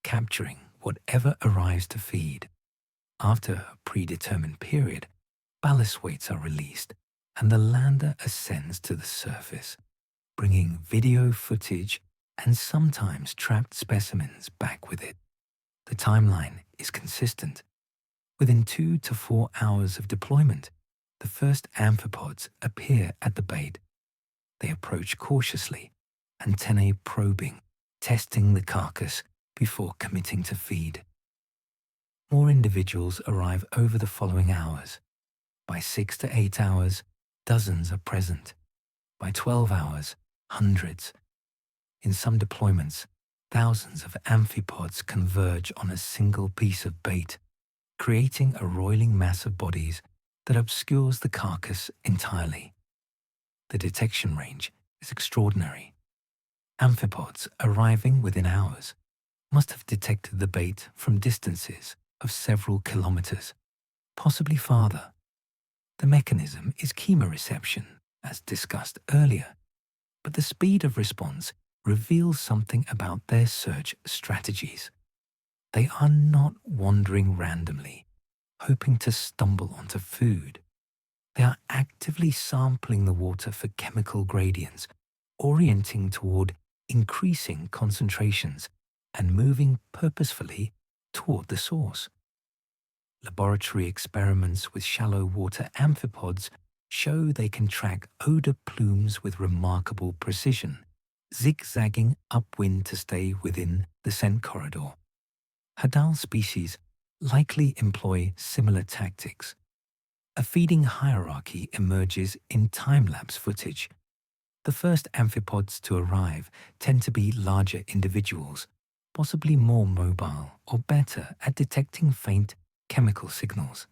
capturing whatever arrives to feed. After a predetermined period, ballast weights are released and the lander ascends to the surface, bringing video footage and sometimes trapped specimens back with it. The timeline is consistent. Within 2 to 4 hours of deployment, the first amphipods appear at the bait. They approach cautiously, antennae probing, testing the carcass before committing to feed. More individuals arrive over the following hours. By 6 to 8 hours, dozens are present. By 12 hours, hundreds. In some deployments, thousands of amphipods converge on a single piece of bait, creating a roiling mass of bodies that obscures the carcass entirely. The detection range is extraordinary. Amphipods arriving within hours must have detected the bait from distances of several kilometers, possibly farther. The mechanism is chemoreception, as discussed earlier, but the speed of response reveals something about their search strategies. They are not wandering randomly, hoping to stumble onto food. They are actively sampling the water for chemical gradients, orienting toward increasing concentrations and moving purposefully toward the source. Laboratory experiments with shallow water amphipods show they can track odor plumes with remarkable precision, zigzagging upwind to stay within the scent corridor. Hadal species likely employ similar tactics. A feeding hierarchy emerges in time-lapse footage. The first amphipods to arrive tend to be larger individuals, possibly more mobile or better at detecting faint chemical signals.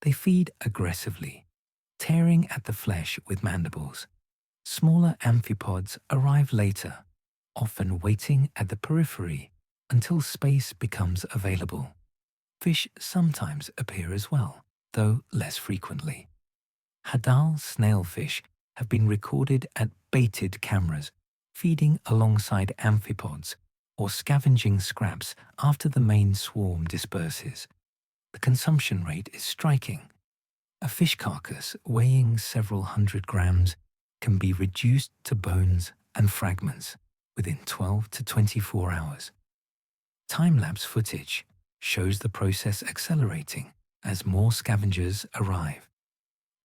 They feed aggressively, tearing at the flesh with mandibles. Smaller amphipods arrive later, often waiting at the periphery until space becomes available. Fish sometimes appear as well, though less frequently. Hadal snailfish have been recorded at baited cameras, feeding alongside amphipods or scavenging scraps after the main swarm disperses. The consumption rate is striking. A fish carcass weighing several hundred grams can be reduced to bones and fragments within 12 to 24 hours. Time-lapse footage shows the process accelerating as more scavengers arrive.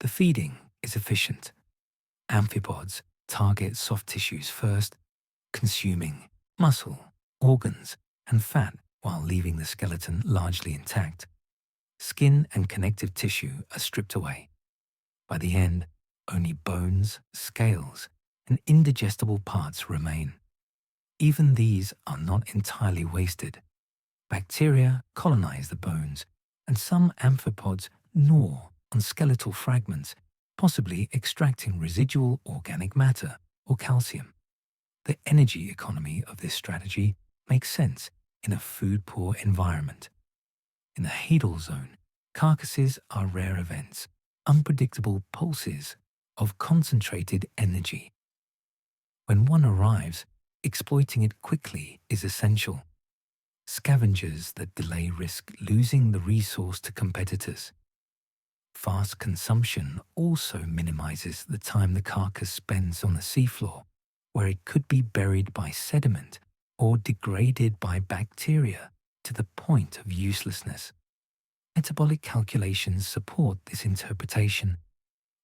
The feeding is efficient. Amphipods target soft tissues first, consuming muscle, organs, and fat while leaving the skeleton largely intact. Skin and connective tissue are stripped away. By the end, only bones, scales, and indigestible parts remain. Even these are not entirely wasted. Bacteria colonize the bones, and some amphipods gnaw on skeletal fragments, possibly extracting residual organic matter or calcium. The energy economy of this strategy makes sense in a food-poor environment. In the hadal zone, carcasses are rare events, unpredictable pulses of concentrated energy. When one arrives, exploiting it quickly is essential. Scavengers that delay risk losing the resource to competitors. Fast consumption also minimizes the time the carcass spends on the seafloor, where it could be buried by sediment or degraded by bacteria to the point of uselessness. Metabolic calculations support this interpretation.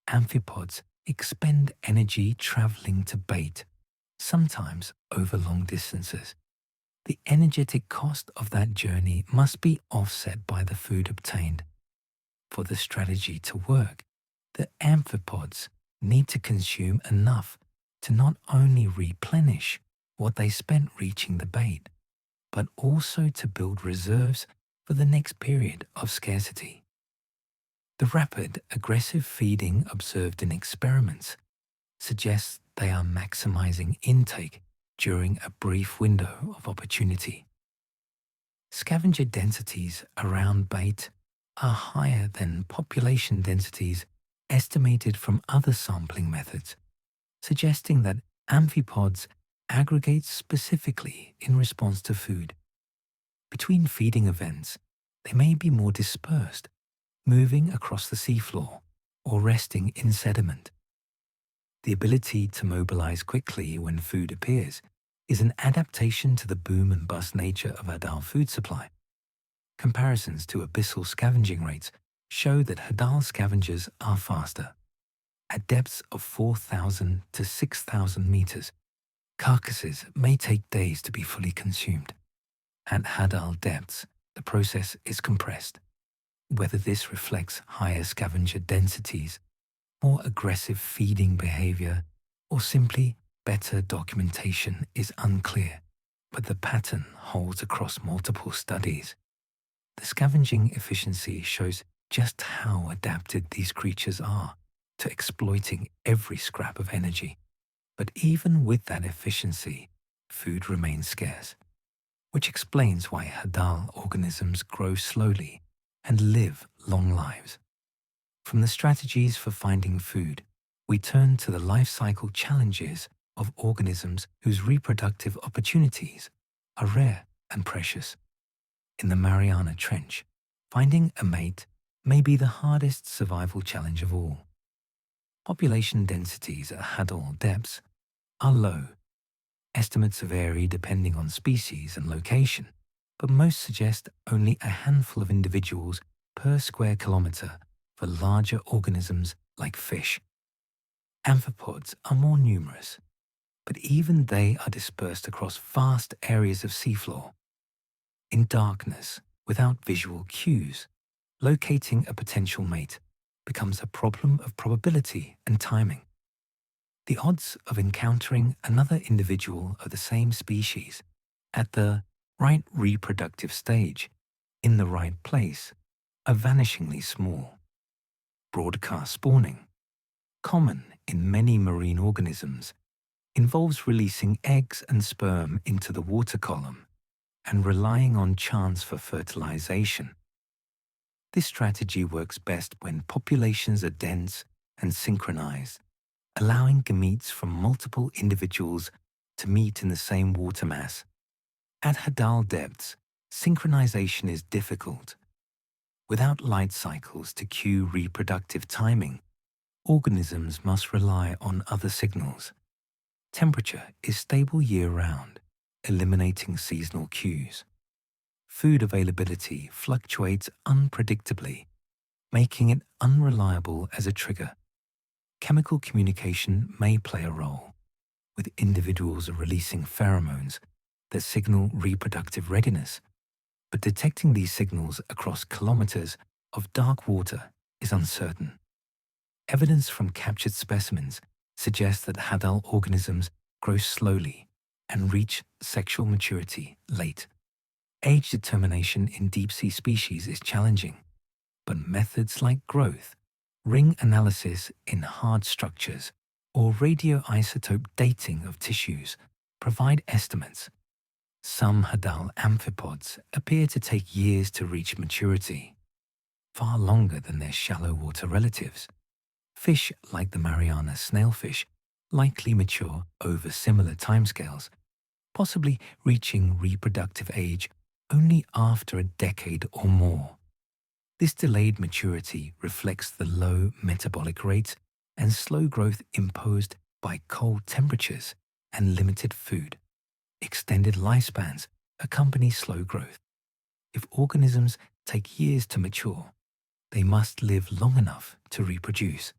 Amphipods expend energy traveling to bait, sometimes over long distances. The energetic cost of that journey must be offset by the food obtained. For the strategy to work, the amphipods need to consume enough to not only replenish what they spent reaching the bait, but also to build reserves for the next period of scarcity. The rapid, aggressive feeding observed in experiments suggests they are maximizing intake during a brief window of opportunity. Scavenger densities around bait are higher than population densities estimated from other sampling methods, suggesting that amphipods aggregate specifically in response to food. Between feeding events, they may be more dispersed, moving across the seafloor or resting in sediment. The ability to mobilize quickly when food appears is an adaptation to the boom and bust nature of Hadal food supply. Comparisons to abyssal scavenging rates show that Hadal scavengers are faster. At depths of 4,000 to 6,000 meters, carcasses may take days to be fully consumed. At Hadal depths, the process is compressed. Whether this reflects higher scavenger densities, more aggressive feeding behavior, or simply better documentation is unclear. but the pattern holds across multiple studies. The scavenging efficiency shows just how adapted these creatures are to exploiting every scrap of energy. But even with that efficiency, food remains scarce, which explains why Hadal organisms grow slowly and live long lives. From the strategies for finding food, we turn to the life cycle challenges of organisms whose reproductive opportunities are rare and precious. In the Mariana Trench, finding a mate may be the hardest survival challenge of all. Population densities at Hadal depths are low. Estimates vary depending on species and location, but most suggest only a handful of individuals per square kilometre for larger organisms like fish. Amphipods are more numerous, but even they are dispersed across vast areas of seafloor. In darkness, without visual cues, locating a potential mate becomes a problem of probability and timing. The odds of encountering another individual of the same species at the right reproductive stage, in the right place, are vanishingly small. Broadcast spawning, common in many marine organisms, involves releasing eggs and sperm into the water column and relying on chance for fertilization. This strategy works best when populations are dense and synchronized, allowing gametes from multiple individuals to meet in the same water mass. At Hadal depths, synchronization is difficult. Without light cycles to cue reproductive timing, organisms must rely on other signals. Temperature is stable year-round, eliminating seasonal cues. Food availability fluctuates unpredictably, making it unreliable as a trigger. Chemical communication may play a role, with individuals releasing pheromones that signal reproductive readiness, but detecting these signals across kilometers of dark water is uncertain. Evidence from captured specimens suggests that Hadal organisms grow slowly and reach sexual maturity late. Age determination in deep-sea species is challenging, but methods like growth, ring analysis in hard structures, or radioisotope dating of tissues provide estimates. Some Hadal amphipods appear to take years to reach maturity, far longer than their shallow water relatives. Fish like the Mariana snailfish likely mature over similar timescales, possibly reaching reproductive age only after a decade or more. This delayed maturity reflects the low metabolic rates and slow growth imposed by cold temperatures and limited food. Extended lifespans accompany slow growth. If organisms take years to mature, they must live long enough to reproduce.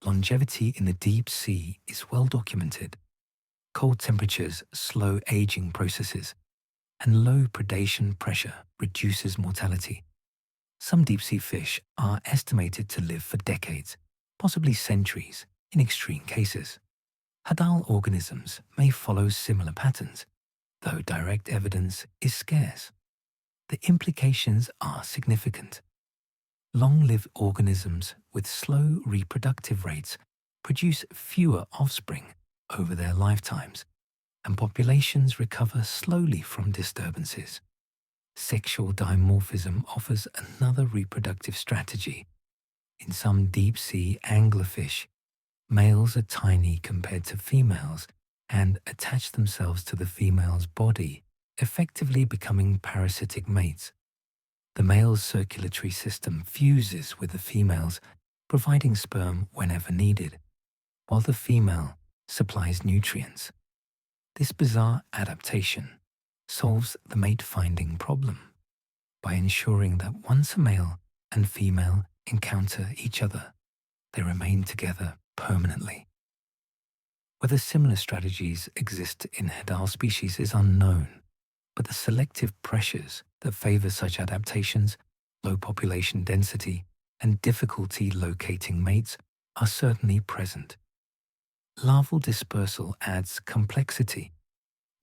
Longevity in the deep sea is well documented. Cold temperatures slow aging processes, and low predation pressure reduces mortality. Some deep-sea fish are estimated to live for decades, possibly centuries in extreme cases. Hadal organisms may follow similar patterns, though direct evidence is scarce. The implications are significant. Long-lived organisms with slow reproductive rates produce fewer offspring over their lifetimes, and populations recover slowly from disturbances. Sexual dimorphism offers another reproductive strategy. In some deep-sea anglerfish, males are tiny compared to females and attach themselves to the female's body, effectively becoming parasitic mates. The male's circulatory system fuses with the female's, providing sperm whenever needed, while the female supplies nutrients. This bizarre adaptation solves the mate-finding problem by ensuring that once a male and female encounter each other, they remain together permanently. Whether similar strategies exist in Hadal species is unknown, but the selective pressures that favor such adaptations, low population density, and difficulty locating mates are certainly present. Larval dispersal adds complexity.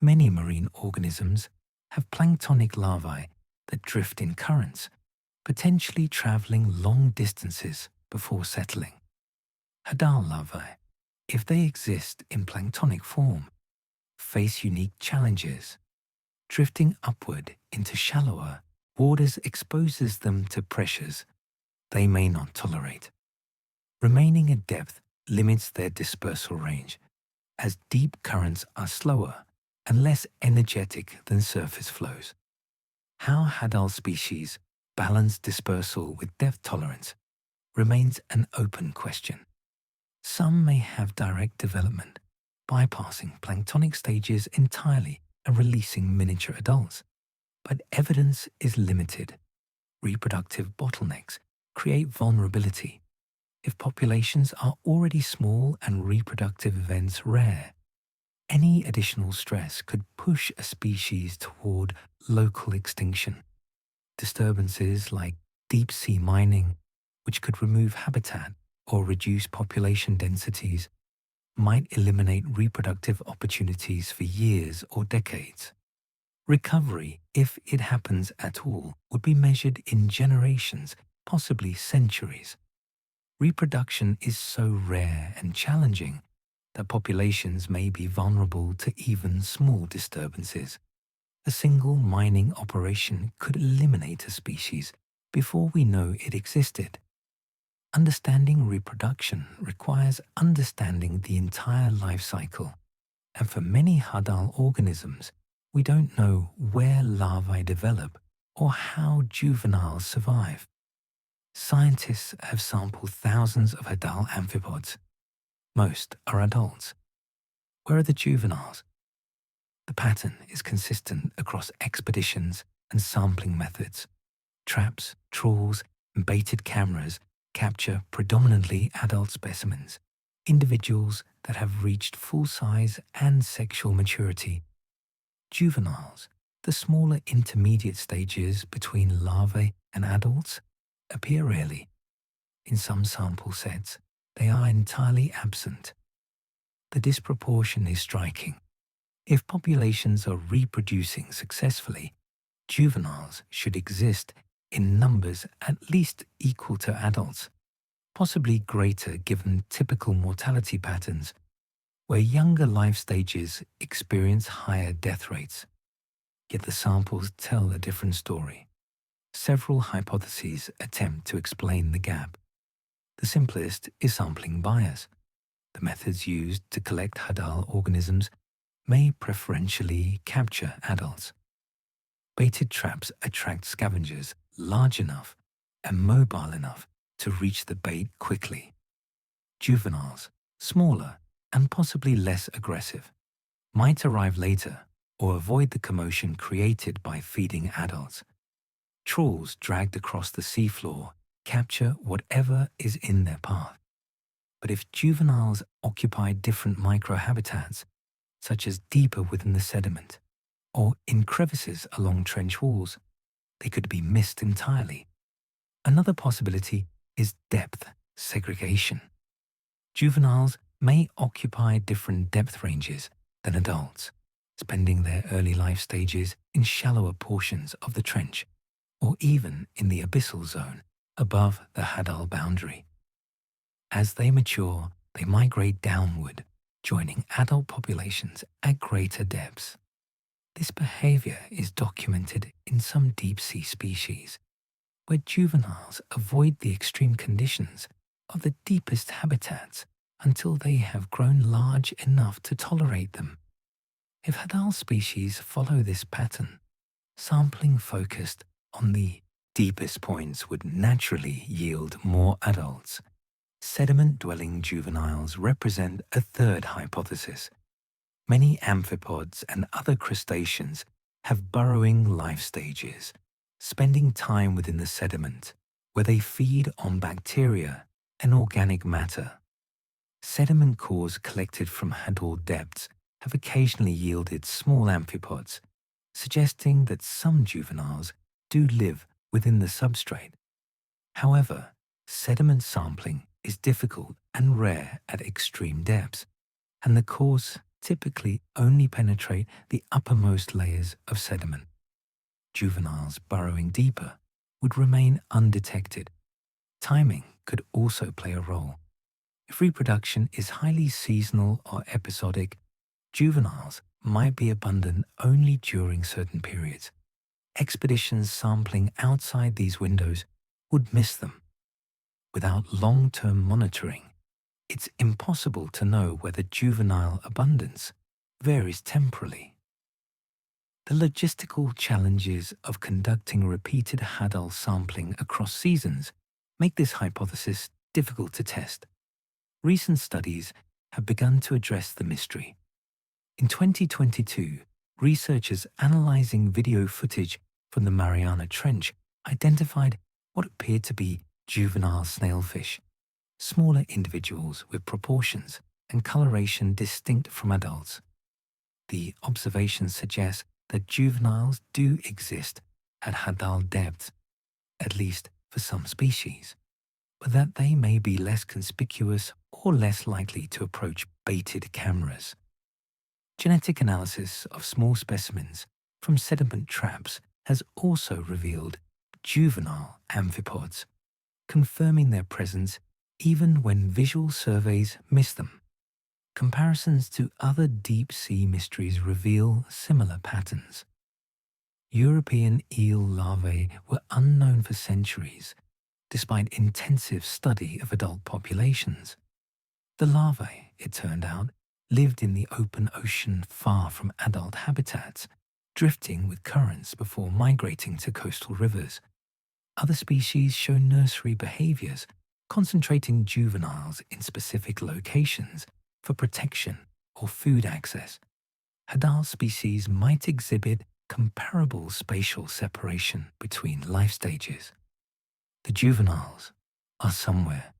Many marine organisms have planktonic larvae that drift in currents, potentially traveling long distances before settling. Hadal larvae, if they exist in planktonic form, face unique challenges. Drifting upward into shallower waters exposes them to pressures they may not tolerate. Remaining at depth limits their dispersal range, as deep currents are slower and less energetic than surface flows. How Hadal species balance dispersal with depth tolerance remains an open question. Some may have direct development, bypassing planktonic stages entirely and releasing miniature adults. But evidence is limited. Reproductive bottlenecks create vulnerability. If populations are already small and reproductive events rare, any additional stress could push a species toward local extinction. Disturbances like deep-sea mining, which could remove habitat or reduce population densities, might eliminate reproductive opportunities for years or decades. Recovery, if it happens at all, would be measured in generations, possibly centuries. Reproduction is so rare and challenging that populations may be vulnerable to even small disturbances. A single mining operation could eliminate a species before we know it existed. Understanding reproduction requires understanding the entire life cycle, and for many Hadal organisms, we don't know where larvae develop or how juveniles survive. Scientists have sampled thousands of Hadal amphipods. Most are adults. Where are the juveniles? The pattern is consistent across expeditions and sampling methods. Traps, trawls, and baited cameras capture predominantly adult specimens, individuals that have reached full size and sexual maturity. Juveniles, the smaller intermediate stages between larvae and adults, appear rarely. In some sample sets, they are entirely absent. The disproportion is striking. If populations are reproducing successfully, juveniles should exist in numbers at least equal to adults, possibly greater given typical mortality patterns, where younger life stages experience higher death rates. Yet the samples tell a different story. Several hypotheses attempt to explain the gap. The simplest is sampling bias. The methods used to collect Hadal organisms may preferentially capture adults. Baited traps attract scavengers large enough and mobile enough to reach the bait quickly. Juveniles, smaller and possibly less aggressive, might arrive later or avoid the commotion created by feeding adults. Trawls dragged across the seafloor capture whatever is in their path. But if juveniles occupy different microhabitats, such as deeper within the sediment or in crevices along trench walls, they could be missed entirely. Another possibility is depth segregation. Juveniles may occupy different depth ranges than adults, spending their early life stages in shallower portions of the trench, or even in the abyssal zone above the Hadal boundary. As they mature, they migrate downward, joining adult populations at greater depths. This behavior is documented in some deep-sea species, where juveniles avoid the extreme conditions of the deepest habitats until they have grown large enough to tolerate them. If Hadal species follow this pattern, sampling focused on the deepest points would naturally yield more adults. Sediment-dwelling juveniles represent a third hypothesis. Many amphipods and other crustaceans have burrowing life stages, spending time within the sediment, where they feed on bacteria and organic matter. Sediment cores collected from Hadal depths have occasionally yielded small amphipods, suggesting that some juveniles do live within the substrate. However, sediment sampling is difficult and rare at extreme depths, and the cores typically only penetrate the uppermost layers of sediment. Juveniles burrowing deeper would remain undetected. Timing could also play a role. If reproduction is highly seasonal or episodic, juveniles might be abundant only during certain periods. Expeditions sampling outside these windows would miss them. Without long-term monitoring, it's impossible to know whether juvenile abundance varies temporally. The logistical challenges of conducting repeated Hadal sampling across seasons make this hypothesis difficult to test. Recent studies have begun to address the mystery. In 2022, researchers analyzing video footage from the Mariana Trench identified what appeared to be juvenile snailfish, smaller individuals with proportions and coloration distinct from adults. The observations suggest that juveniles do exist at Hadal depths, at least for some species, but that they may be less conspicuous or less likely to approach baited cameras. Genetic analysis of small specimens from sediment traps has also revealed juvenile amphipods, confirming their presence even when visual surveys miss them. Comparisons to other deep-sea mysteries reveal similar patterns. European eel larvae were unknown for centuries, despite intensive study of adult populations. The larvae, it turned out, lived in the open ocean far from adult habitats, drifting with currents before migrating to coastal rivers. Other species show nursery behaviors, concentrating juveniles in specific locations for protection or food access. Hadal species might exhibit comparable spatial separation between life stages. The juveniles are somewhere.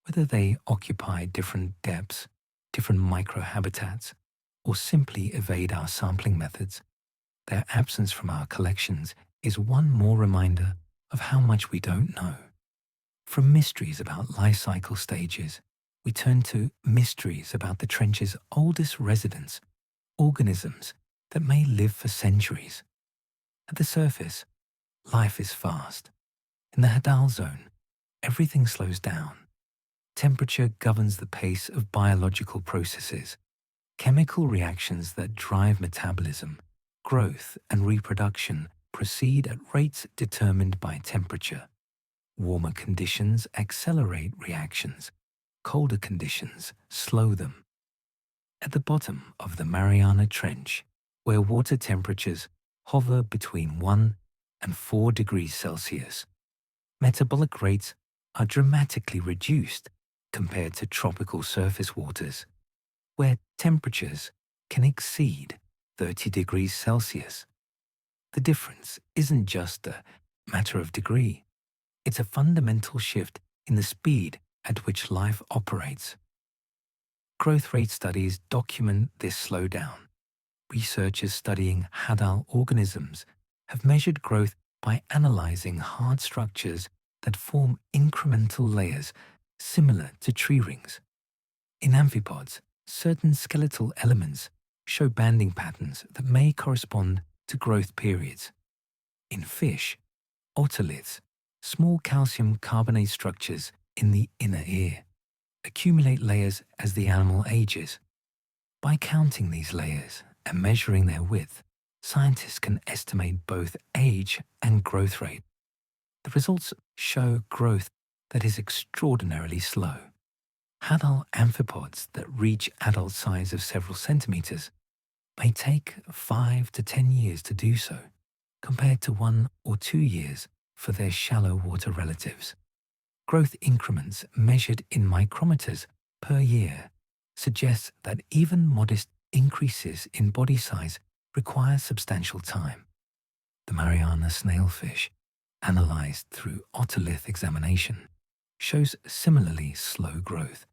Whether they occupy different depths, different microhabitats, or simply evade our sampling methods, their absence from our collections is one more reminder of how much we don't know. From mysteries about life cycle stages, we turn to mysteries about the trench's oldest residents, organisms that may live for centuries. At the surface, life is fast. In the Hadal zone, everything slows down. Temperature governs the pace of biological processes, chemical reactions that drive metabolism, growth, and reproduction proceed at rates determined by temperature. Warmer conditions accelerate reactions. Colder conditions slow them. At the bottom of the Mariana Trench, where water temperatures hover between 1 and 4 degrees Celsius, metabolic rates are dramatically reduced compared to tropical surface waters, where temperatures can exceed 30 degrees Celsius. The difference isn't just a matter of degree. It's a fundamental shift in the speed at which life operates. Growth rate studies document this slowdown. Researchers studying Hadal organisms have measured growth by analyzing hard structures that form incremental layers similar to tree rings. In amphipods, certain skeletal elements show banding patterns that may correspond to growth periods. In fish, otoliths, small calcium carbonate structures in the inner ear, accumulate layers as the animal ages. By counting these layers and measuring their width, scientists can estimate both age and growth rate. The results show growth that is extraordinarily slow. Hadal amphipods that reach adult size of several centimeters may take 5 to 10 years to do so, compared to 1 or 2 years for their shallow water relatives. Growth increments measured in micrometers per year suggest that even modest increases in body size require substantial time. The Mariana snailfish, analyzed through otolith examination, shows similarly slow growth,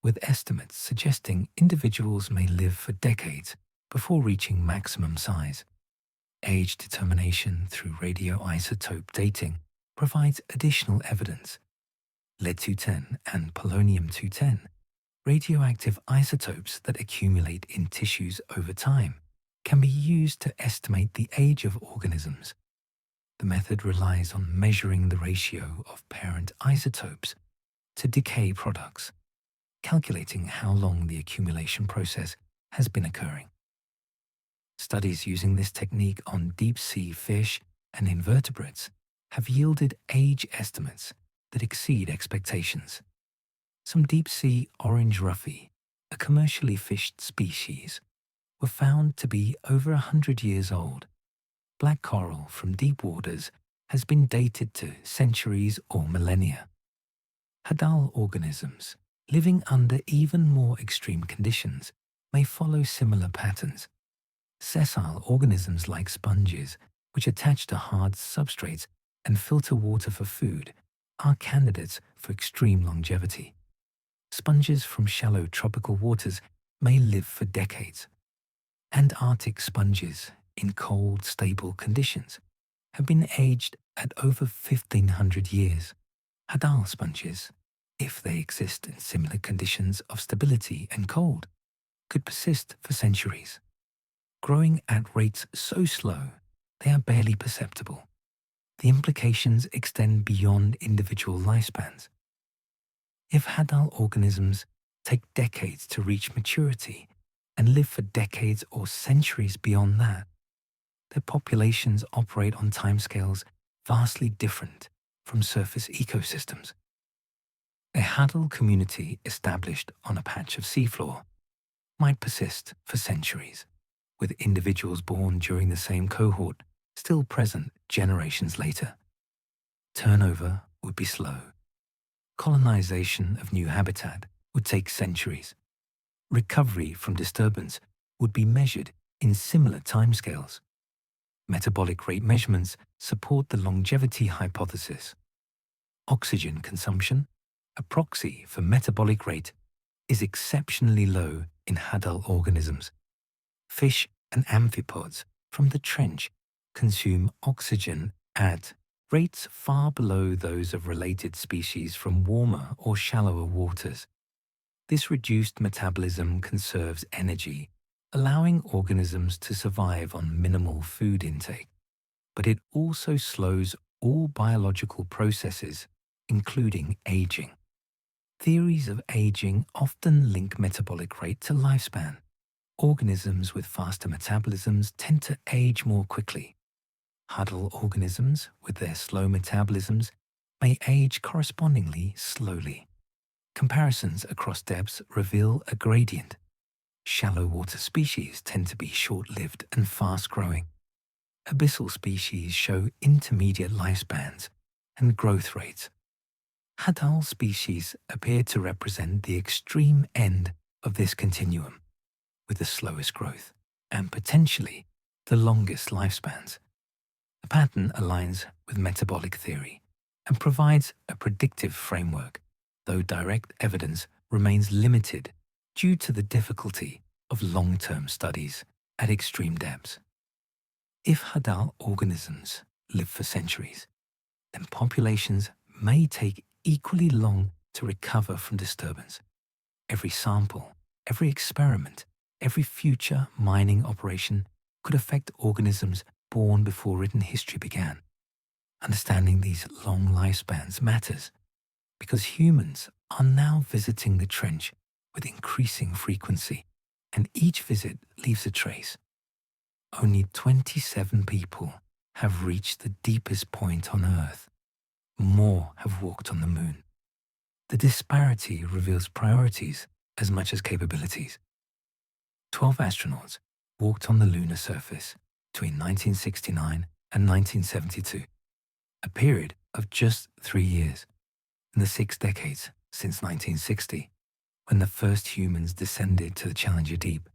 with estimates suggesting individuals may live for decades before reaching maximum size. Age determination through radioisotope dating provides additional evidence. Lead-210 and polonium-210, Radioactive isotopes that accumulate in tissues over time can be used to estimate the age of organisms. The method relies on measuring the ratio of parent isotopes to decay products, calculating how long the accumulation process has been occurring. Studies using this technique on deep-sea fish and invertebrates have yielded age estimates that exceed expectations. Some deep-sea orange roughy, a commercially fished species, were found to be over 100 years old. Black coral from deep waters has been dated to centuries or millennia. Hadal organisms, living under even more extreme conditions, may follow similar patterns. Sessile organisms like sponges, which attach to hard substrates and filter water for food, are candidates for extreme longevity. Sponges from shallow tropical waters may live for decades. Antarctic sponges in cold, stable conditions have been aged at over 1,500 years. Hadal sponges, if they exist in similar conditions of stability and cold, could persist for centuries, growing at rates so slow they are barely perceptible. The implications extend beyond individual lifespans. If Hadal organisms take decades to reach maturity and live for decades or centuries beyond that, their populations operate on timescales vastly different from surface ecosystems. A Hadal community established on a patch of seafloor might persist for centuries, with individuals born during the same cohort still present generations later. Turnover would be slow. Colonization of new habitat would take centuries. Recovery from disturbance would be measured in similar timescales. Metabolic rate measurements support the longevity hypothesis. Oxygen consumption, a proxy for metabolic rate, is exceptionally low in Hadal organisms. Fish and amphipods from the trench consume oxygen at rates far below those of related species from warmer or shallower waters. This reduced metabolism conserves energy, allowing organisms to survive on minimal food intake, but it also slows all biological processes, including aging. Theories of aging often link metabolic rate to lifespan. Organisms with faster metabolisms tend to age more quickly. Hadal organisms, with their slow metabolisms, may age correspondingly slowly. Comparisons across depths reveal a gradient. Shallow water species tend to be short-lived and fast-growing. Abyssal species show intermediate lifespans and growth rates. Hadal species appear to represent the extreme end of this continuum, with the slowest growth and potentially the longest lifespans. The pattern aligns with metabolic theory and provides a predictive framework, though direct evidence remains limited due to the difficulty of long-term studies at extreme depths. If Hadal organisms live for centuries, then populations may take equally long to recover from disturbance. Every sample, every experiment, every future mining operation could affect organisms born before written history began. Understanding these long lifespans matters because humans are now visiting the trench with increasing frequency, and each visit leaves a trace. Only 27 people have reached the deepest point on Earth. More have walked on the Moon. The disparity reveals priorities as much as capabilities. 12 astronauts walked on the lunar surface between 1969 and 1972, a period of just 3 years. In the 6 decades since 1960, when the first humans descended to the Challenger Deep,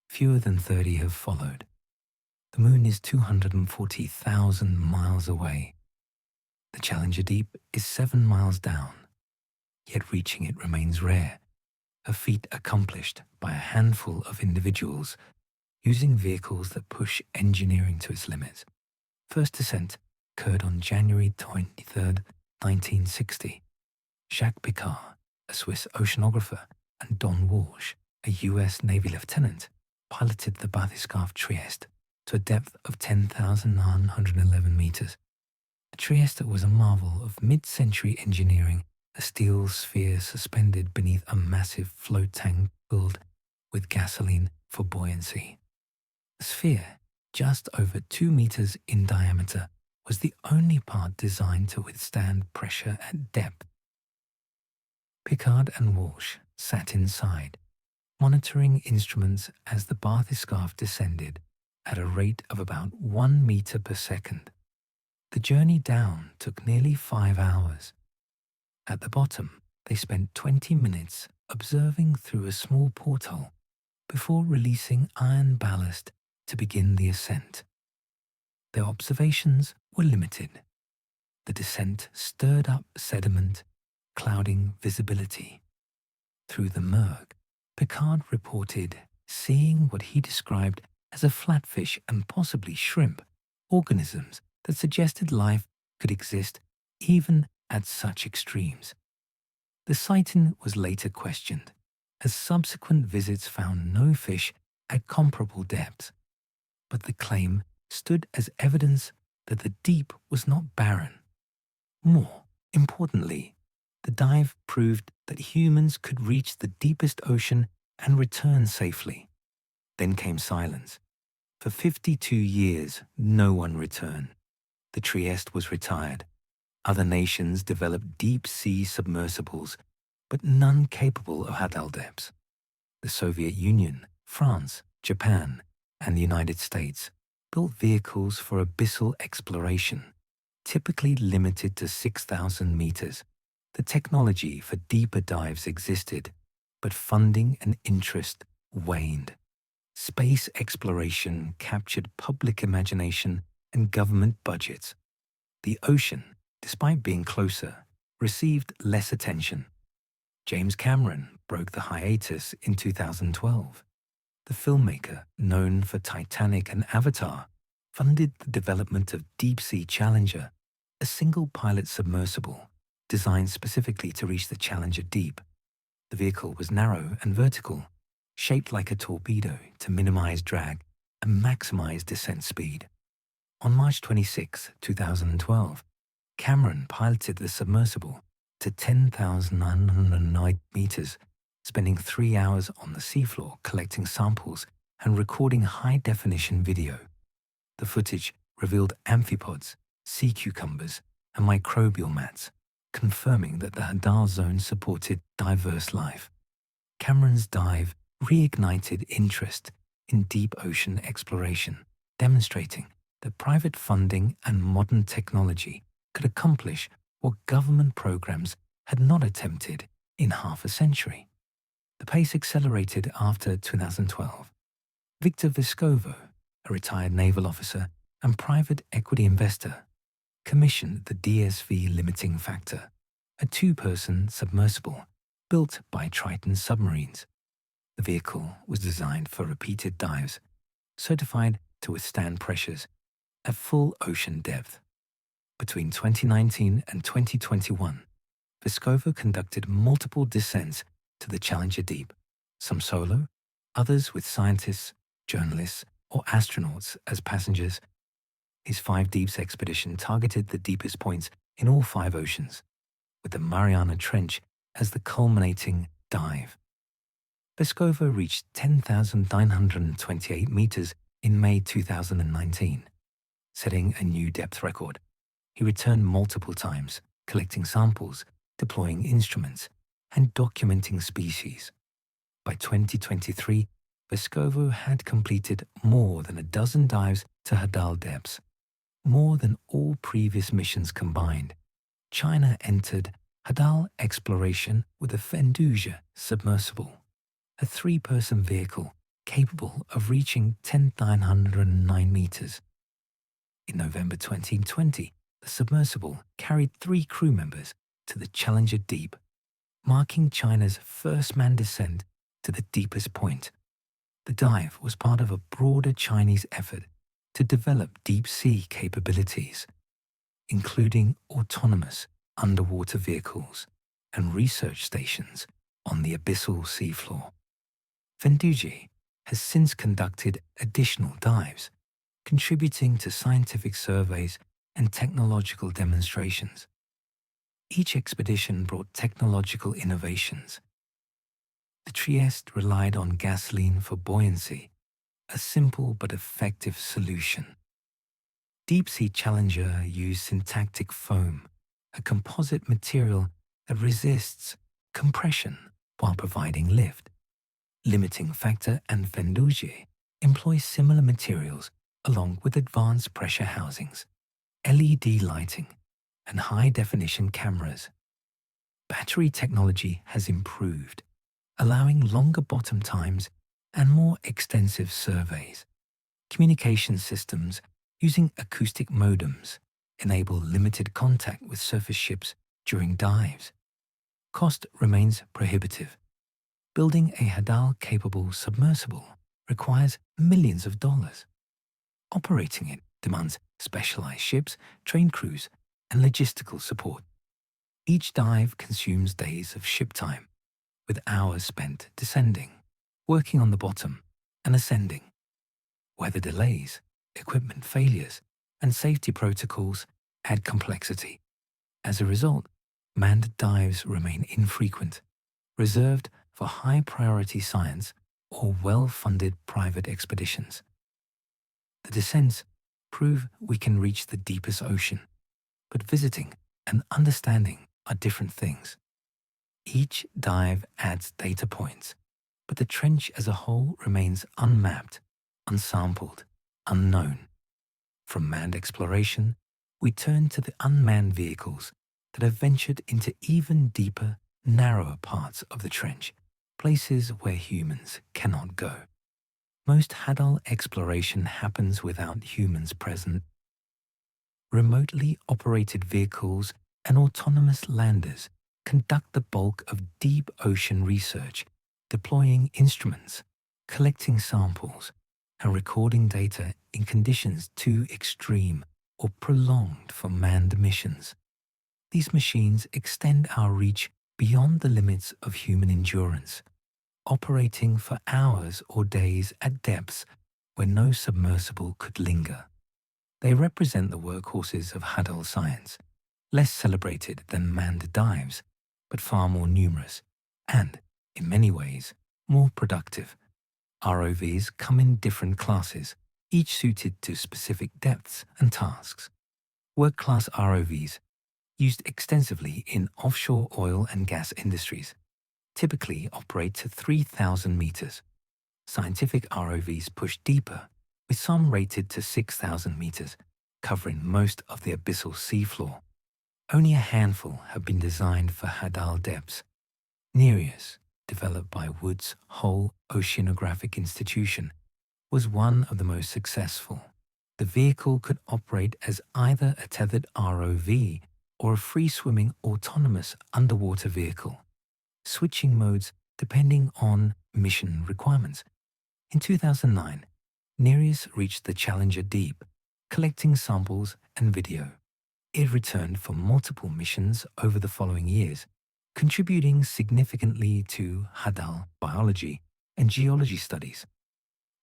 fewer than 30 have followed. The Moon is 240,000 miles away. The Challenger Deep is 7 miles down, yet reaching it remains rare, a feat accomplished by a handful of individuals using vehicles that push engineering to its limits. First descent occurred on January 23, 1960. Jacques Piccard, a Swiss oceanographer, and Don Walsh, a US Navy lieutenant, piloted the bathyscaphe Trieste to a depth of 10,911 meters. The Trieste was a marvel of mid-century engineering, a steel sphere suspended beneath a massive float tank filled with gasoline for buoyancy. The sphere, just over 2 meters in diameter, was the only part designed to withstand pressure at depth. Piccard and Walsh sat inside, monitoring instruments as the bathyscaphe descended at a rate of about 1 meter per second. The journey down took nearly 5 hours. At the bottom, they spent 20 minutes observing through a small porthole before releasing iron ballast to begin the ascent. Their observations were limited. The descent stirred up sediment, clouding visibility. Through the murk, Piccard reported seeing what he described as a flatfish and possibly shrimp, organisms that suggested life could exist even at such extremes. The sighting was later questioned, as subsequent visits found no fish at comparable depths, but the claim stood as evidence that the deep was not barren. More importantly, the dive proved that humans could reach the deepest ocean and return safely. Then came silence. For 52 years, no one returned. The Trieste was retired. Other nations developed deep-sea submersibles, but none capable of Hadal depths. The Soviet Union, France, Japan, and the United States built vehicles for abyssal exploration, typically limited to 6,000 meters. The technology for deeper dives existed, but funding and interest waned. Space exploration captured public imagination and government budgets. The ocean, despite being closer, received less attention. James Cameron broke the hiatus in 2012. The filmmaker, known for Titanic and Avatar, funded the development of Deep Sea Challenger, a single-pilot submersible designed specifically to reach the Challenger deep. The vehicle was narrow and vertical, shaped like a torpedo to minimize drag and maximize descent speed. On March 26, 2012, Cameron piloted the submersible to 10,909 meters, spending 3 hours on the seafloor collecting samples and recording high-definition video. The footage revealed amphipods, sea cucumbers, and microbial mats, confirming that the Hadal zone supported diverse life. Cameron's dive reignited interest in deep ocean exploration, demonstrating that private funding and modern technology could accomplish what government programs had not attempted in half a century. The pace accelerated after 2012. Victor Vescovo, a retired naval officer and private equity investor, commissioned the DSV limiting factor, a 2-person submersible built by Triton Submarines. The vehicle was designed for repeated dives, certified to withstand pressures at full ocean depth. Between 2019 and 2021, Vescovo conducted multiple descents to the Challenger Deep, some solo, others with scientists, journalists, or astronauts as passengers. His 5 Deeps expedition targeted the deepest points in all 5 oceans, with the Mariana Trench as the culminating dive. Vescovo reached 10,928 meters in May 2019, setting a new depth record. He returned multiple times, collecting samples, deploying instruments, and documenting species. By 2023, Vescovo had completed more than a dozen dives to Hadal depths, more than all previous missions combined. China entered Hadal exploration with the Fendouzja submersible, a 3-person vehicle capable of reaching 10,909 meters. In November 2020, the submersible carried 3 crew members to the Challenger Deep, marking China's first manned descent to the deepest point. The dive was part of a broader Chinese effort to develop deep-sea capabilities, including autonomous underwater vehicles and research stations on the abyssal seafloor. Vendouggi has since conducted additional dives, contributing to scientific surveys and technological demonstrations. Each expedition brought technological innovations. The Trieste relied on gasoline for buoyancy, a simple but effective solution. Deep Sea Challenger used syntactic foam, a composite material that resists compression while providing lift. Limiting Factor and Vendouggi employ similar materials along with advanced pressure housings, LED lighting, and high-definition cameras. Battery technology has improved, allowing longer bottom times and more extensive surveys. Communication systems using acoustic modems enable limited contact with surface ships during dives. Cost remains prohibitive. Building a Hadal-capable submersible requires millions of dollars. Operating it demands specialized ships, trained crews, and logistical support. Each dive consumes days of ship time, with hours spent descending, working on the bottom, and ascending. Weather delays, equipment failures, and safety protocols add complexity. As a result, manned dives remain infrequent, reserved for high-priority science or well-funded private expeditions. The descents prove we can reach the deepest ocean, but visiting and understanding are different things. Each dive adds data points, but the trench as a whole remains unmapped, unsampled, unknown. From manned exploration, we turn to the unmanned vehicles that have ventured into even deeper, narrower parts of the trench, places where humans cannot go. Most Hadal exploration happens without humans present. Remotely operated vehicles and autonomous landers conduct the bulk of deep ocean research, deploying instruments, collecting samples, and recording data in conditions too extreme or prolonged for manned missions. These machines extend our reach beyond the limits of human endurance, operating for hours or days at depths where no submersible could linger. They represent the workhorses of Hadal science, less celebrated than manned dives, but far more numerous and, in many ways, more productive. ROVs come in different classes, each suited to specific depths and tasks. Work-class ROVs, used extensively in offshore oil and gas industries, typically operate to 3,000 meters. Scientific ROVs push deeper, with some rated to 6,000 meters, covering most of the abyssal seafloor. Only a handful have been designed for Hadal depths. Nereus, developed by Woods Hole Oceanographic Institution, was one of the most successful. The vehicle could operate as either a tethered ROV or a free-swimming autonomous underwater vehicle, switching modes depending on mission requirements. In 2009, Nereus reached the Challenger Deep, collecting samples and video. It returned for multiple missions over the following years, contributing significantly to Hadal biology and geology studies.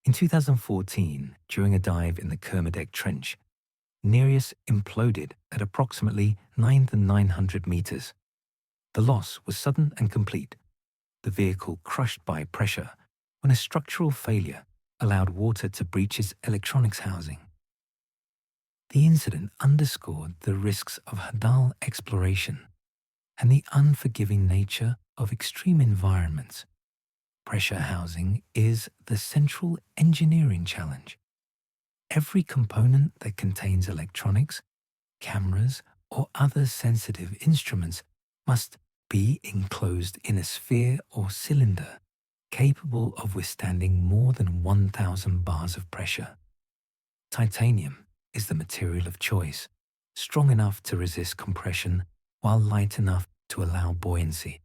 In 2014, during a dive in the Kermadec Trench, Nereus imploded at approximately 9,900 meters. The loss was sudden and complete, the vehicle crushed by pressure when a structural failure allowed water to breach its electronics housing. The incident underscored the risks of Hadal exploration and the unforgiving nature of extreme environments. Pressure housing is the central engineering challenge. Every component that contains electronics, cameras, or other sensitive instruments must be enclosed in a sphere or cylinder capable of withstanding more than 1,000 bars of pressure. Titanium is the material of choice, strong enough to resist compression while light enough to allow buoyancy.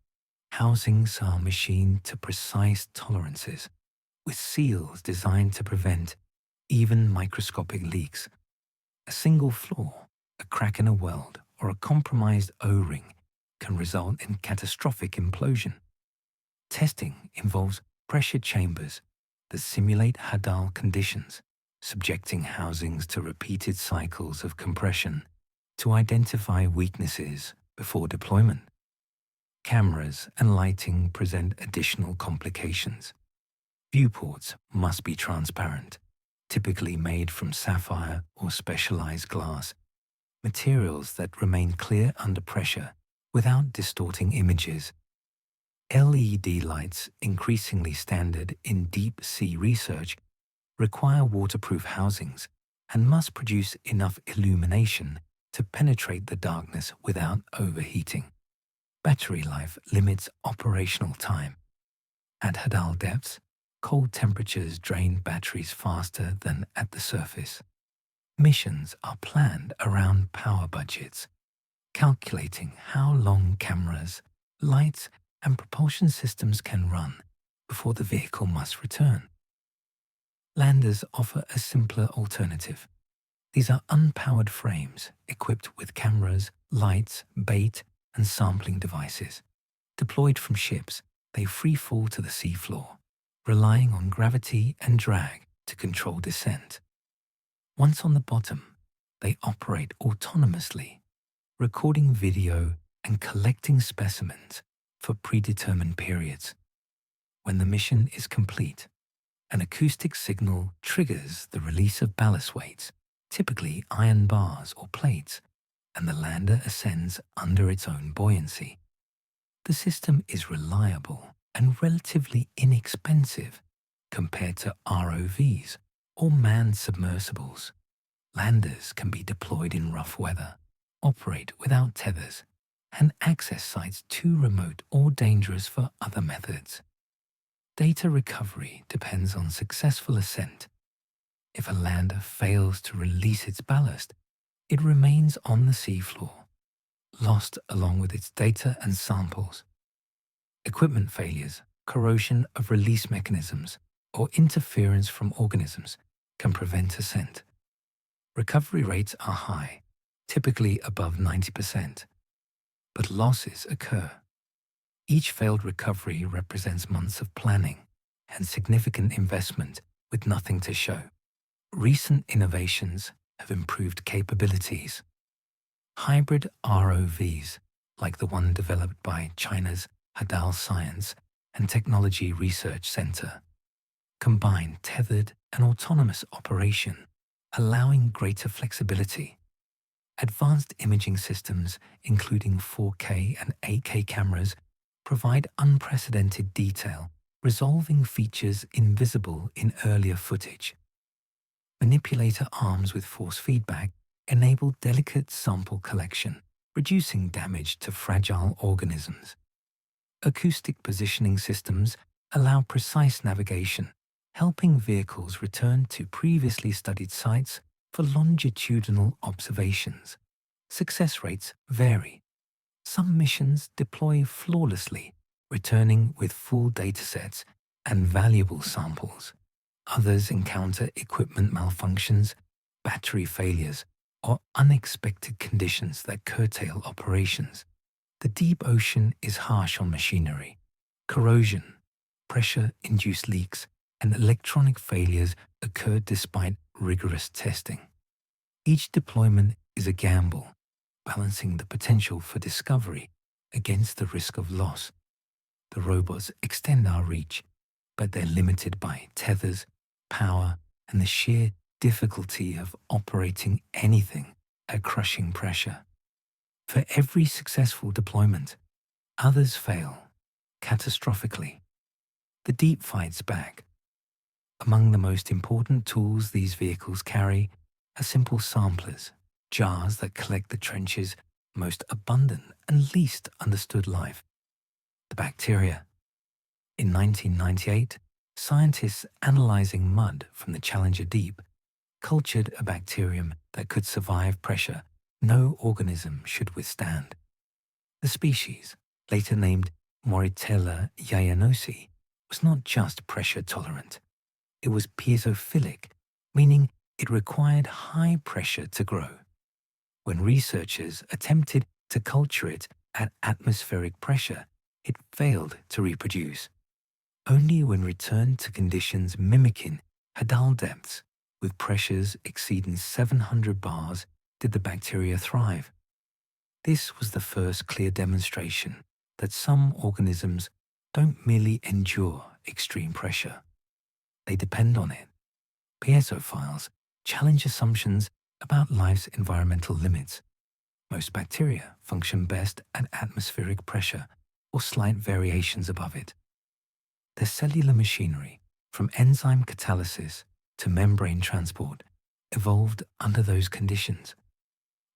Housings are machined to precise tolerances, with seals designed to prevent even microscopic leaks. A single flaw, a crack in a weld, or a compromised O-ring can result in catastrophic implosion. Testing involves pressure chambers that simulate Hadal conditions, subjecting housings to repeated cycles of compression to identify weaknesses before deployment. Cameras and lighting present additional complications. Viewports must be transparent, typically made from sapphire or specialized glass, materials that remain clear under pressure without distorting images. LED lights, increasingly standard in deep sea research, require waterproof housings and must produce enough illumination to penetrate the darkness without overheating. Battery life limits operational time. At Hadal depths, cold temperatures drain batteries faster than at the surface. Missions are planned around power budgets, calculating how long cameras, lights, and propulsion systems can run before the vehicle must return. Landers offer a simpler alternative. These are unpowered frames equipped with cameras, lights, bait, and sampling devices. Deployed from ships, they free fall to the seafloor, relying on gravity and drag to control descent. Once on the bottom, they operate autonomously, recording video and collecting specimens for predetermined periods. When the mission is complete, an acoustic signal triggers the release of ballast weights, typically iron bars or plates, and the lander ascends under its own buoyancy. The system is reliable and relatively inexpensive compared to ROVs or manned submersibles. Landers can be deployed in rough weather, operate without tethers, and access sites too remote or dangerous for other methods. Data recovery depends on successful ascent. If a lander fails to release its ballast, it remains on the seafloor, lost along with its data and samples. Equipment failures, corrosion of release mechanisms, or interference from organisms can prevent ascent. Recovery rates are high, typically above 90%, but losses occur. Each failed recovery represents months of planning and significant investment with nothing to show. Recent innovations have improved capabilities. Hybrid ROVs, like the one developed by China's Hadal Science and Technology Research Center, combine tethered and autonomous operation, allowing greater flexibility. Advanced imaging systems, including 4K and 8K cameras, provide unprecedented detail, resolving features invisible in earlier footage. Manipulator arms with force feedback enable delicate sample collection, reducing damage to fragile organisms. Acoustic positioning systems allow precise navigation, helping vehicles return to previously studied sites for longitudinal observations. Success rates vary. Some missions deploy flawlessly, returning with full datasets and valuable samples. Others encounter equipment malfunctions, battery failures, or unexpected conditions that curtail operations. The deep ocean is harsh on machinery. Corrosion, pressure-induced leaks, and electronic failures occur despite rigorous testing. Each deployment is a gamble, balancing the potential for discovery against the risk of loss. The robots extend our reach, but they're limited by tethers, power, and the sheer difficulty of operating anything at crushing pressure. For every successful deployment, others fail catastrophically. The deep fights back. Among the most important tools these vehicles carry are simple samplers, jars that collect the trench's most abundant and least understood life, the bacteria. In 1998, scientists analyzing mud from the Challenger Deep cultured a bacterium that could survive pressure no organism should withstand. The species, later named Moritella yayanosi, was not just pressure tolerant. It was piezophilic, meaning it required high pressure to grow. When researchers attempted to culture it at atmospheric pressure, it failed to reproduce. Only when returned to conditions mimicking Hadal depths with pressures exceeding 700 bars did the bacteria thrive. This was the first clear demonstration that some organisms don't merely endure extreme pressure. They depend on it. Piezophiles challenge assumptions about life's environmental limits. Most bacteria function best at atmospheric pressure or slight variations above it. Their cellular machinery, from enzyme catalysis to membrane transport, evolved under those conditions.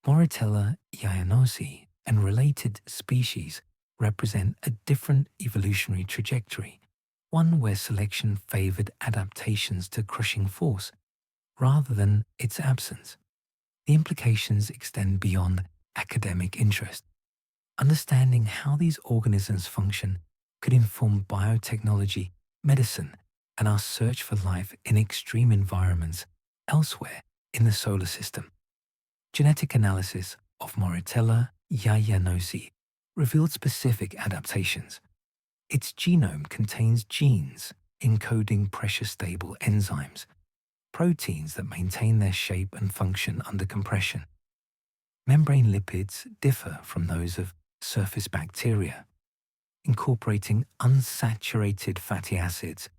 Moritella yayanosii and related species represent a different evolutionary trajectory, one where selection favored adaptations to crushing force rather than its absence. The implications extend beyond academic interest. Understanding how these organisms function could inform biotechnology, medicine, and our search for life in extreme environments elsewhere in the solar system. Genetic analysis of Moritella yayanosii revealed specific adaptations. Its genome contains genes encoding pressure-stable enzymes, proteins that maintain their shape and function under compression. Membrane lipids differ from those of surface bacteria, incorporating unsaturated fatty acids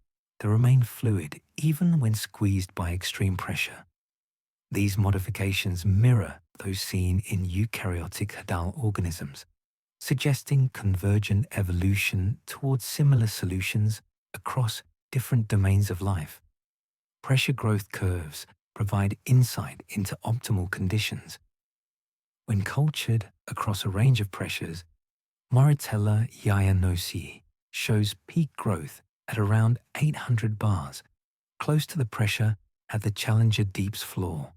that remain fluid even when squeezed by extreme pressure. These modifications mirror those seen in eukaryotic Hadal organisms, suggesting convergent evolution towards similar solutions across different domains of life. Pressure growth curves provide insight into optimal conditions. When cultured across a range of pressures, Moritella yayanosii shows peak growth at around 800 bars, close to the pressure at the Challenger Deep's floor.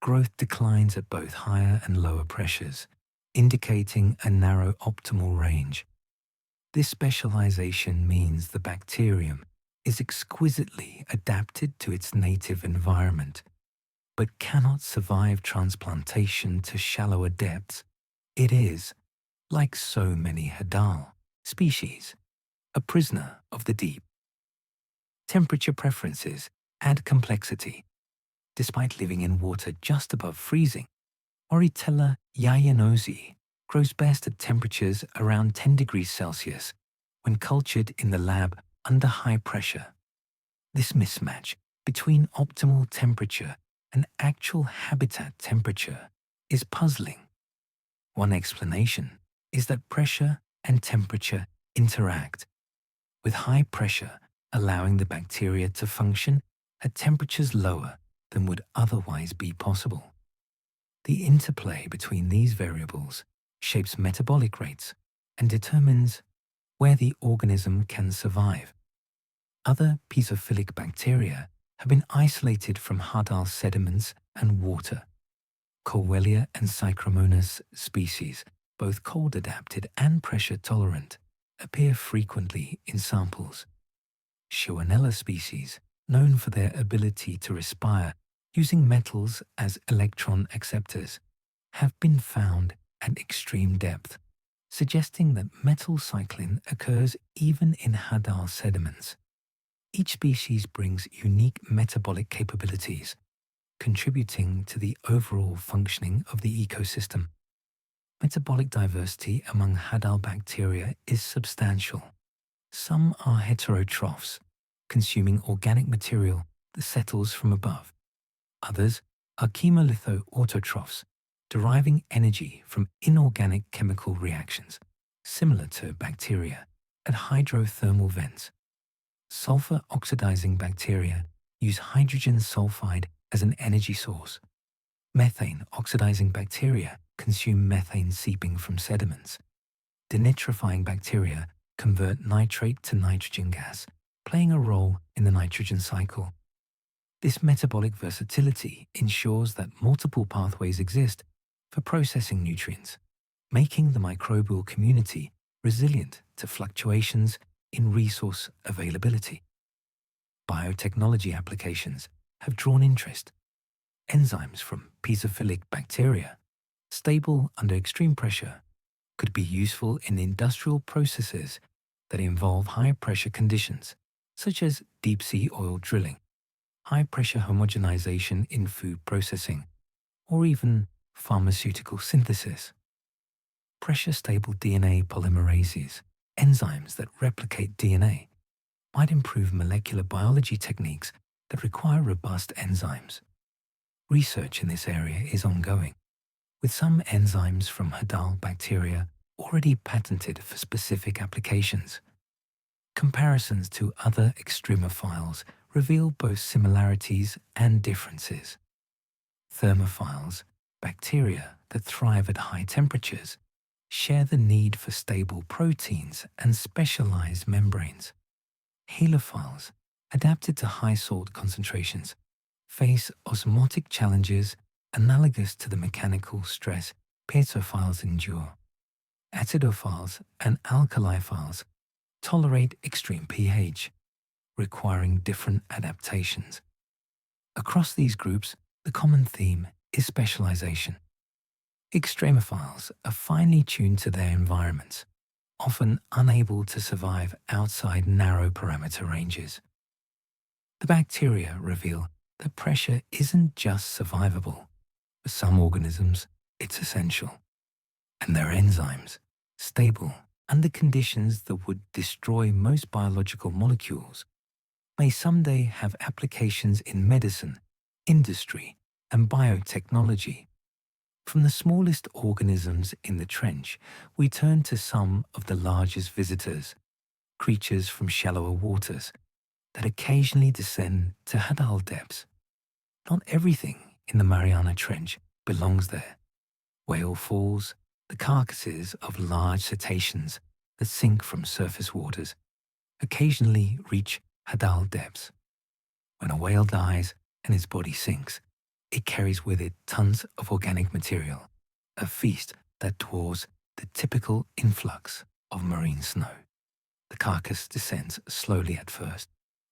Growth declines at both higher and lower pressures, indicating a narrow optimal range. This specialization means the bacterium is exquisitely adapted to its native environment, but cannot survive transplantation to shallower depths. It is, like so many Hadal species, a prisoner of the deep. Temperature preferences add complexity. Despite living in water just above freezing, Moritella yayanosii grows best at temperatures around 10 degrees Celsius when cultured in the lab under high pressure. This mismatch between optimal temperature and actual habitat temperature is puzzling. One explanation is that pressure and temperature interact, with high pressure allowing the bacteria to function at temperatures lower than would otherwise be possible. The interplay between these variables shapes metabolic rates and determines where the organism can survive. Other piezophilic bacteria have been isolated from Hadal sediments and water. Colwellia and Cycromonas species, both cold-adapted and pressure-tolerant, appear frequently in samples. Shewanella species, known for their ability to respire using metals as electron acceptors, have been found at extreme depth, suggesting that metal cycling occurs even in Hadal sediments. Each species brings unique metabolic capabilities, contributing to the overall functioning of the ecosystem. Metabolic diversity among Hadal bacteria is substantial. Some are heterotrophs, consuming organic material that settles from above. Others are chemolitho-autotrophs, deriving energy from inorganic chemical reactions, similar to bacteria, at hydrothermal vents. Sulfur-oxidizing bacteria use hydrogen sulfide as an energy source. Methane-oxidizing bacteria consume methane seeping from sediments. Denitrifying bacteria convert nitrate to nitrogen gas, playing a role in the nitrogen cycle. This metabolic versatility ensures that multiple pathways exist for processing nutrients, making the microbial community resilient to fluctuations in resource availability. Biotechnology applications have drawn interest. Enzymes from piezophilic bacteria, stable under extreme pressure, could be useful in industrial processes that involve high-pressure conditions, such as deep-sea oil drilling, high-pressure homogenization in food processing, or even pharmaceutical synthesis. Pressure-stable DNA polymerases, enzymes that replicate DNA, might improve molecular biology techniques that require robust enzymes. Research in this area is ongoing, with some enzymes from Hadal bacteria already patented for specific applications. Comparisons to other extremophiles reveal both similarities and differences. Thermophiles, bacteria that thrive at high temperatures, share the need for stable proteins and specialized membranes. Halophiles, adapted to high salt concentrations, face osmotic challenges analogous to the mechanical stress piezophiles endure. Acidophiles and alkaliphiles tolerate extreme pH, requiring different adaptations. Across these groups, the common theme is specialization. Extremophiles are finely tuned to their environments, often unable to survive outside narrow parameter ranges. The bacteria reveal that pressure isn't just survivable. For some organisms, it's essential. And their enzymes, stable under conditions that would destroy most biological molecules, may someday have applications in medicine, industry, and biotechnology. From the smallest organisms in the trench, we turn to some of the largest visitors, creatures from shallower waters that occasionally descend to Hadal depths. Not everything in the Mariana Trench belongs there. Whale falls, the carcasses of large cetaceans that sink from surface waters, occasionally reach Hadal depths. When a whale dies and its body sinks, it carries with it tons of organic material, a feast that dwarfs the typical influx of marine snow. The carcass descends slowly at first,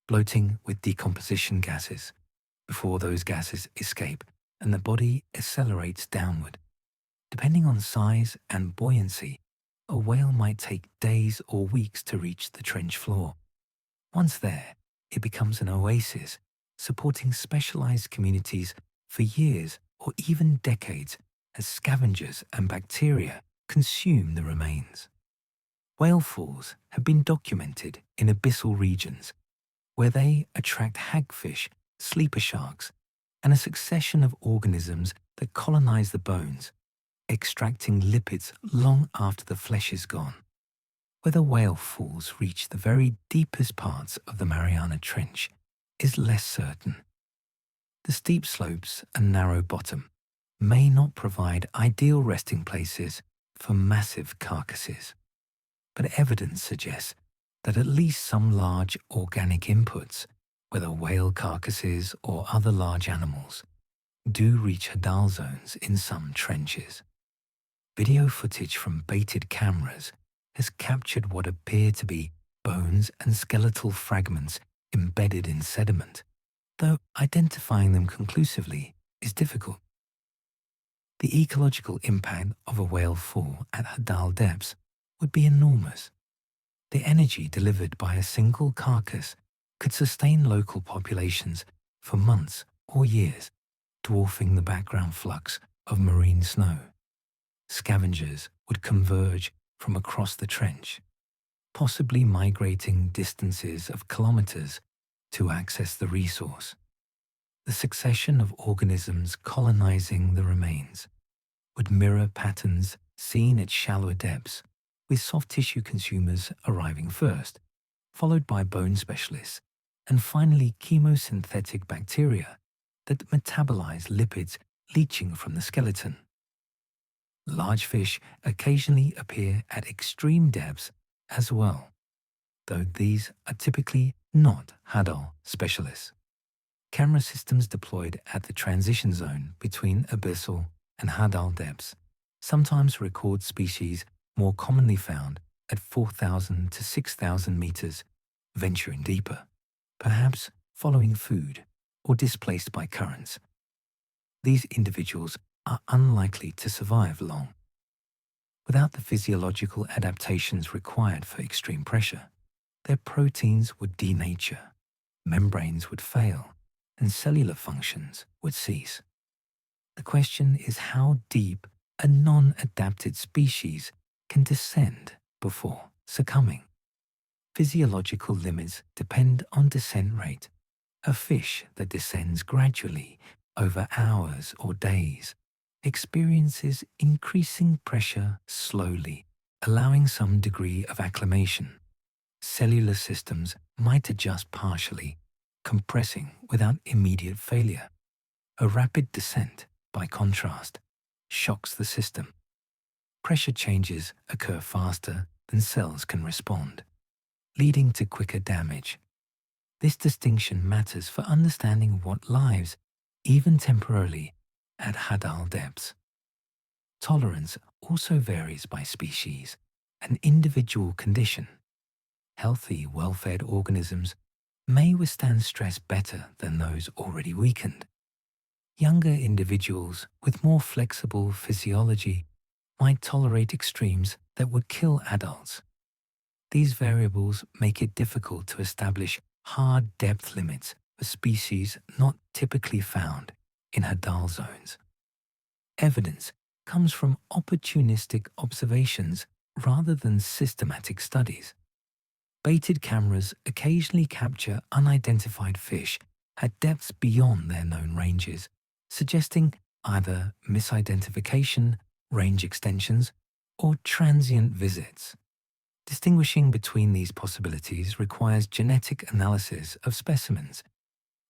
bloating with decomposition gases, before those gases escape and the body accelerates downward. Depending on size and buoyancy, a whale might take days or weeks to reach the trench floor. Once there, it becomes an oasis, supporting specialized communities for years or even decades as scavengers and bacteria consume the remains. Whale falls have been documented in abyssal regions, where they attract hagfish, sleeper sharks, and a succession of organisms that colonize the bones, extracting lipids long after the flesh is gone. Whether whale falls reach the very deepest parts of the Mariana Trench is less certain. The steep slopes and narrow bottom may not provide ideal resting places for massive carcasses, but evidence suggests that at least some large organic inputs, whether whale carcasses or other large animals, do reach Hadal zones in some trenches. Video footage from baited cameras has captured what appear to be bones and skeletal fragments embedded in sediment, though identifying them conclusively is difficult. The ecological impact of a whale fall at Hadal depths would be enormous. The energy delivered by a single carcass could sustain local populations for months or years, dwarfing the background flux of marine snow. Scavengers would converge from across the trench, possibly migrating distances of kilometers to access the resource. The succession of organisms colonizing the remains would mirror patterns seen at shallower depths, with soft tissue consumers arriving first, followed by bone specialists, and finally chemosynthetic bacteria that metabolize lipids leaching from the skeleton. Large fish occasionally appear at extreme depths as well, though these are typically not Hadal specialists. Camera systems deployed at the transition zone between abyssal and Hadal depths sometimes record species more commonly found at 4,000 to 6,000 meters, venturing deeper, perhaps following food or displaced by currents. These individuals are unlikely to survive long. Without the physiological adaptations required for extreme pressure, their proteins would denature, membranes would fail, and cellular functions would cease. The question is how deep a non-adapted species can descend before succumbing. Physiological limits depend on descent rate. A fish that descends gradually over hours or days experiences increasing pressure slowly, allowing some degree of acclimation. Cellular systems might adjust partially, compressing without immediate failure. A rapid descent, by contrast, shocks the system. Pressure changes occur faster than cells can respond, leading to quicker damage. This distinction matters for understanding what lives, even temporarily, at Hadal depths. Tolerance also varies by species and individual condition. Healthy, well-fed organisms may withstand stress better than those already weakened. Younger individuals with more flexible physiology might tolerate extremes that would kill adults. These variables make it difficult to establish hard depth limits for species not typically found in Hadal zones. Evidence comes from opportunistic observations rather than systematic studies. Baited cameras occasionally capture unidentified fish at depths beyond their known ranges, suggesting either misidentification, range extensions, or transient visits. Distinguishing between these possibilities requires genetic analysis of specimens,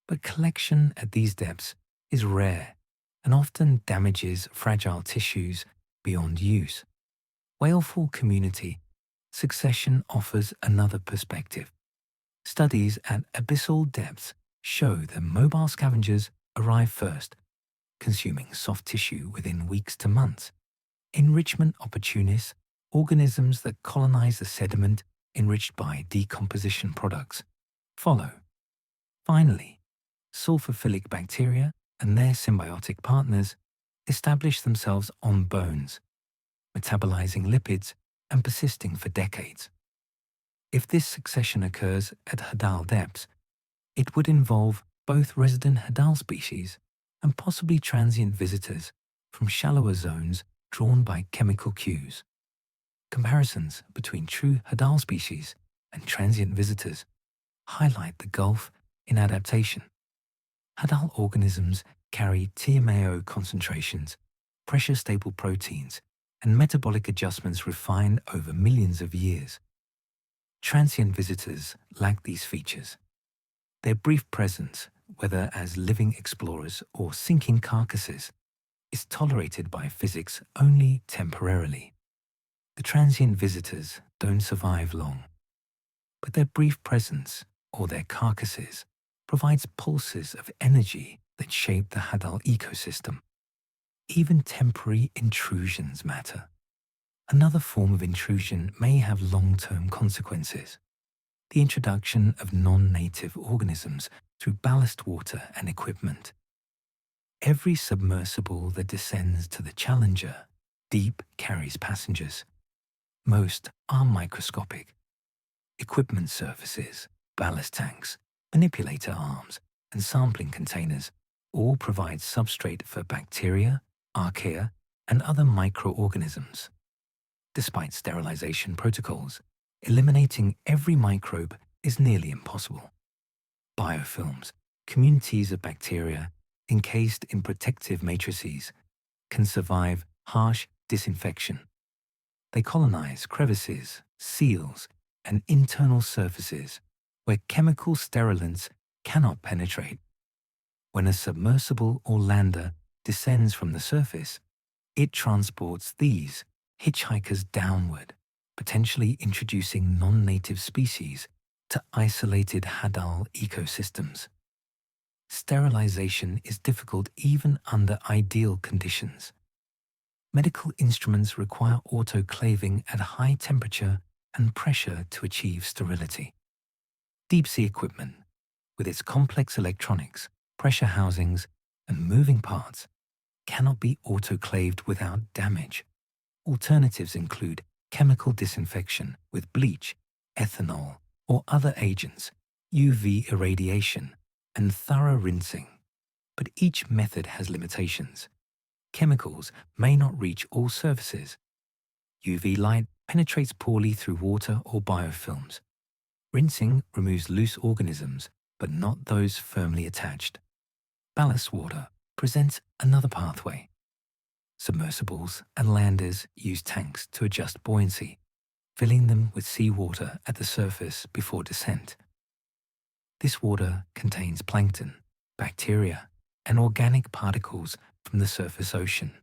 but collection at these depths is rare and often damages fragile tissues beyond use. Whalefall community succession offers another perspective. Studies at abyssal depths show that mobile scavengers arrive first, consuming soft tissue within weeks to months. Enrichment opportunists, organisms that colonize the sediment enriched by decomposition products, follow. Finally, sulfophilic bacteria and their symbiotic partners establish themselves on bones, metabolizing lipids and persisting for decades. If this succession occurs at Hadal depths, it would involve both resident Hadal species and possibly transient visitors from shallower zones drawn by chemical cues. Comparisons between true Hadal species and transient visitors highlight the gulf in adaptation. Hadal organisms carry TMAO concentrations, pressure-stable proteins, and metabolic adjustments refined over millions of years. Transient visitors lack these features. Their brief presence, whether as living explorers or sinking carcasses, is tolerated by physics only temporarily. The transient visitors don't survive long, but their brief presence, or their carcasses, provides pulses of energy that shape the Hadal ecosystem. Even temporary intrusions matter. Another form of intrusion may have long-term consequences. The introduction of non-native organisms through ballast water and equipment. Every submersible that descends to the Challenger deep carries passengers. Most are microscopic. Equipment surfaces, ballast tanks, manipulator arms, and sampling containers all provide substrate for bacteria, archaea, and other microorganisms. Despite sterilization protocols, eliminating every microbe is nearly impossible. Biofilms, communities of bacteria encased in protective matrices, can survive harsh disinfection. They colonize crevices, seals, and internal surfaces where chemical sterilants cannot penetrate. When a submersible or lander descends from the surface, it transports these hitchhikers downward, potentially introducing non-native species to isolated Hadal ecosystems. Sterilization is difficult even under ideal conditions. Medical instruments require autoclaving at high temperature and pressure to achieve sterility. Deep-sea equipment, with its complex electronics, pressure housings, and moving parts, cannot be autoclaved without damage. Alternatives include chemical disinfection with bleach, ethanol, or other agents, UV irradiation, and thorough rinsing. But each method has limitations. Chemicals may not reach all surfaces. UV light penetrates poorly through water or biofilms. Rinsing removes loose organisms, but not those firmly attached. Ballast water presents another pathway. Submersibles and landers use tanks to adjust buoyancy, filling them with seawater at the surface before descent. This water contains plankton, bacteria, and organic particles from the surface ocean.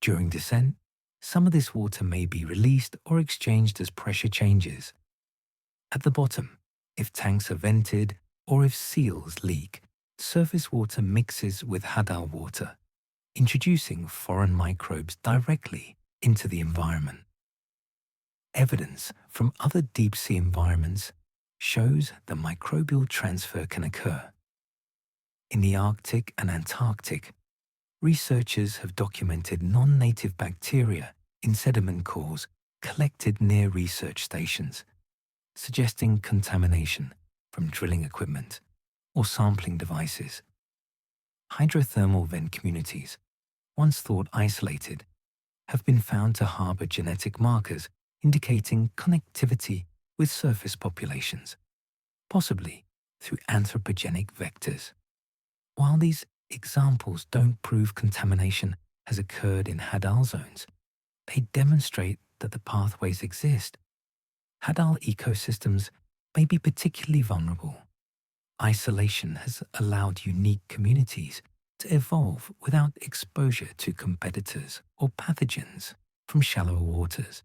During descent, some of this water may be released or exchanged as pressure changes. At the bottom, if tanks are vented or if seals leak, surface water mixes with Hadal water, introducing foreign microbes directly into the environment. Evidence from other deep-sea environments shows that microbial transfer can occur. In the Arctic and Antarctic, researchers have documented non-native bacteria in sediment cores collected near research stations, suggesting contamination from drilling equipment or sampling devices. Hydrothermal vent communities, once thought isolated, have been found to harbor genetic markers indicating connectivity with surface populations, possibly through anthropogenic vectors. While these examples don't prove contamination has occurred in Hadal zones, they demonstrate that the pathways exist. Hadal ecosystems may be particularly vulnerable. Isolation has allowed unique communities to evolve without exposure to competitors or pathogens from shallower waters.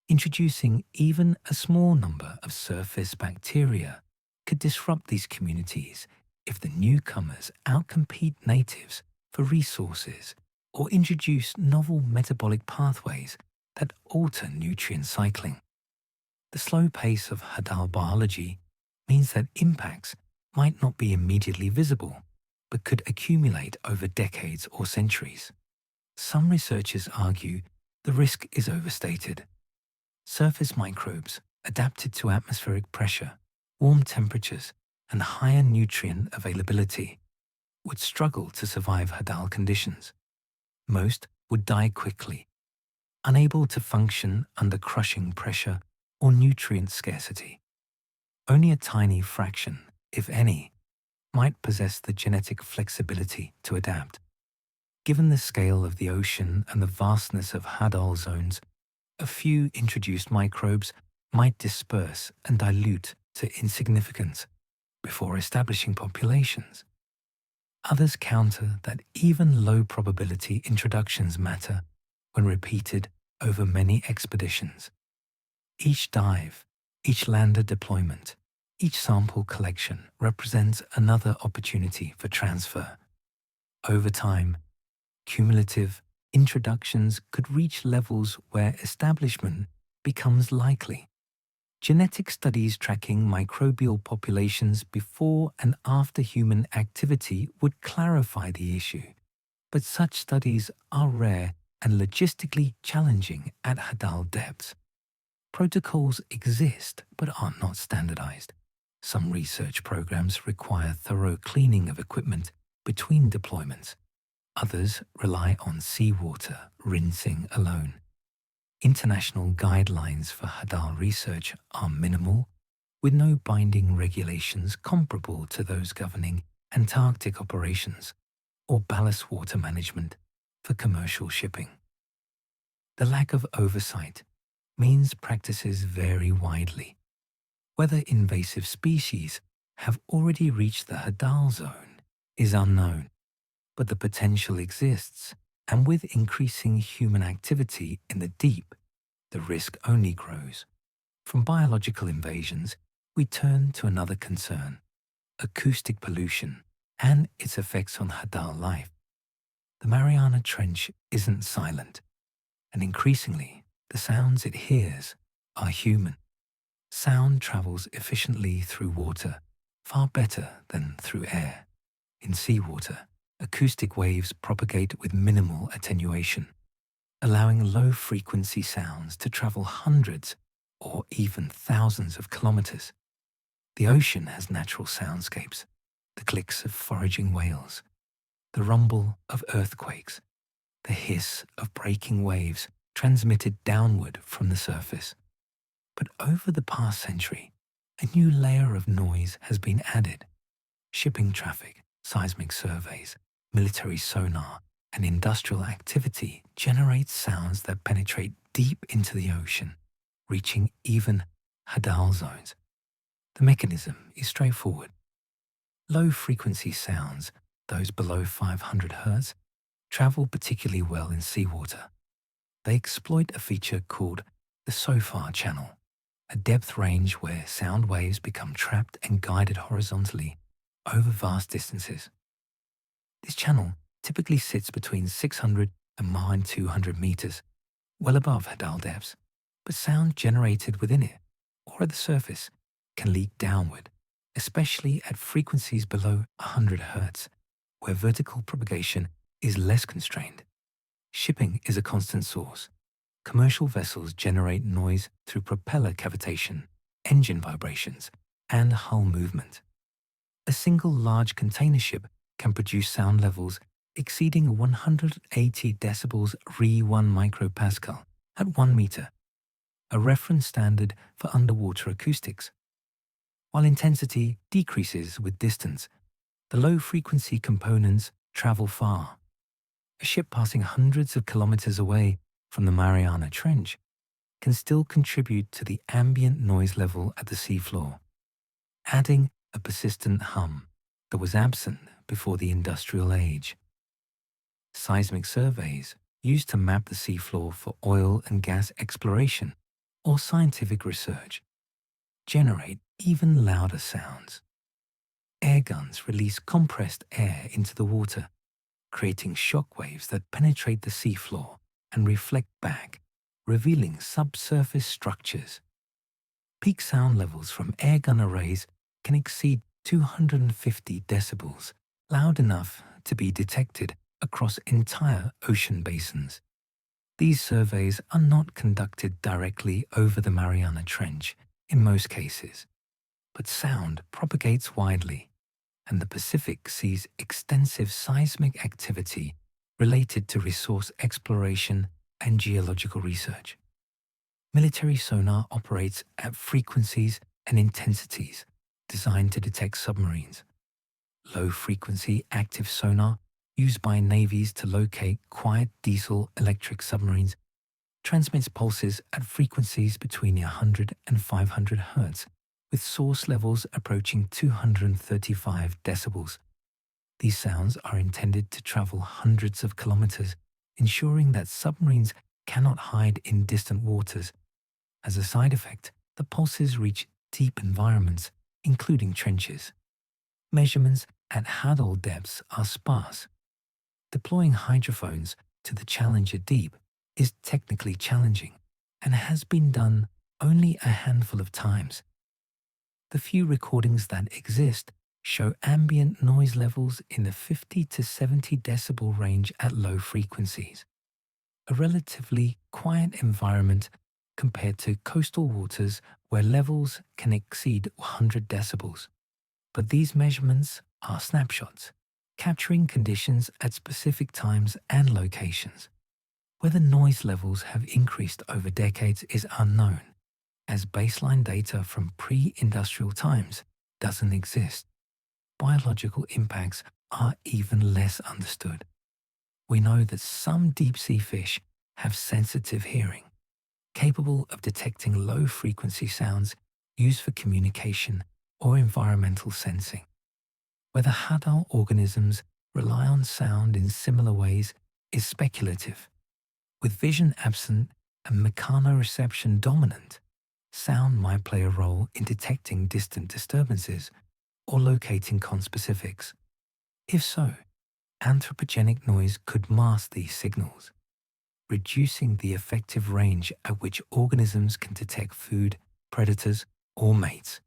Introducing even a small number of surface bacteria could disrupt these communities if the newcomers outcompete natives for resources or introduce novel metabolic pathways that alter nutrient cycling. The slow pace of Hadal biology means that impacts might not be immediately visible, but could accumulate over decades or centuries. Some researchers argue the risk is overstated. Surface microbes adapted to atmospheric pressure, warm temperatures, and higher nutrient availability would struggle to survive Hadal conditions. Most would die quickly, unable to function under crushing pressure or nutrient scarcity. Only a tiny fraction, if any, might possess the genetic flexibility to adapt. Given the scale of the ocean and the vastness of Hadal zones, a few introduced microbes might disperse and dilute to insignificance before establishing populations. Others counter that even low-probability introductions matter when repeated over many expeditions. Each dive, each lander deployment, each sample collection represents another opportunity for transfer. Over time, cumulative introductions could reach levels where establishment becomes likely. Genetic studies tracking microbial populations before and after human activity would clarify the issue, but such studies are rare and logistically challenging at Hadal depths. Protocols exist but are not standardized. Some research programs require thorough cleaning of equipment between deployments. Others rely on seawater rinsing alone. International guidelines for Hadal research are minimal, with no binding regulations comparable to those governing Antarctic operations or ballast water management for commercial shipping. The lack of oversight means practices vary widely. Whether invasive species have already reached the Hadal zone is unknown, but the potential exists, and with increasing human activity in the deep, the risk only grows. From biological invasions, we turn to another concern: acoustic pollution and its effects on Hadal life. The Mariana Trench isn't silent, and increasingly, the sounds it hears are human. Sound travels efficiently through water, far better than through air. In seawater, acoustic waves propagate with minimal attenuation. allowing low-frequency sounds to travel hundreds or even thousands of kilometers. The ocean has natural soundscapes, the clicks of foraging whales, the rumble of earthquakes, the hiss of breaking waves transmitted downward from the surface. But over the past century, a new layer of noise has been added. Shipping traffic, seismic surveys, military sonar, and industrial activity generate sounds that penetrate deep into the ocean, reaching even Hadal zones. The mechanism is straightforward. Low-frequency sounds, those below 500 Hz, travel particularly well in seawater. They exploit a feature called the SOFAR channel, a depth range where sound waves become trapped and guided horizontally over vast distances. This channel typically sits between 600 and 200 meters, well above Hadal depths, but sound generated within it or at the surface can leak downward, especially at frequencies below 100 Hz, where vertical propagation is less constrained. Shipping is a constant source. Commercial vessels generate noise through propeller cavitation, engine vibrations, and hull movement. A single large container ship can produce sound levels exceeding 180 decibels Re 1 micropascal at 1 meter, a reference standard for underwater acoustics. While intensity decreases with distance, the low-frequency components travel far. A ship passing hundreds of kilometers away from the Mariana Trench can still contribute to the ambient noise level at the seafloor, adding a persistent hum that was absent before the industrial age. Seismic surveys used to map the seafloor for oil and gas exploration or scientific research generate even louder sounds. Air guns release compressed air into the water, creating shock waves that penetrate the seafloor and reflect back, revealing subsurface structures. Peak sound levels from air gun arrays can exceed 250 decibels, loud enough to be detected across entire ocean basins. These surveys are not conducted directly over the Mariana Trench in most cases, but sound propagates widely, and the Pacific sees extensive seismic activity related to resource exploration and geological research. Military sonar operates at frequencies and intensities designed to detect submarines. Low-frequency active sonar, used by navies to locate quiet diesel-electric submarines, transmits pulses at frequencies between 100 and 500 Hz, with source levels approaching 235 decibels. These sounds are intended to travel hundreds of kilometers, ensuring that submarines cannot hide in distant waters. As a side effect, the pulses reach deep environments, including trenches. Measurements at Hadal depths are sparse. Deploying hydrophones to the Challenger Deep is technically challenging and has been done only a handful of times. The few recordings that exist show ambient noise levels in the 50 to 70 decibel range at low frequencies, a relatively quiet environment compared to coastal waters where levels can exceed 100 decibels. But these measurements are snapshots, capturing conditions at specific times and locations. Whether noise levels have increased over decades is unknown, as baseline data from pre-industrial times doesn't exist. Biological impacts are even less understood. We know that some deep-sea fish have sensitive hearing, capable of detecting low-frequency sounds used for communication or environmental sensing. Whether Hadal organisms rely on sound in similar ways is speculative. With vision absent and mechanoreception dominant, sound might play a role in detecting distant disturbances or locating conspecifics. If so, anthropogenic noise could mask these signals, reducing the effective range at which organisms can detect food, predators, or mates.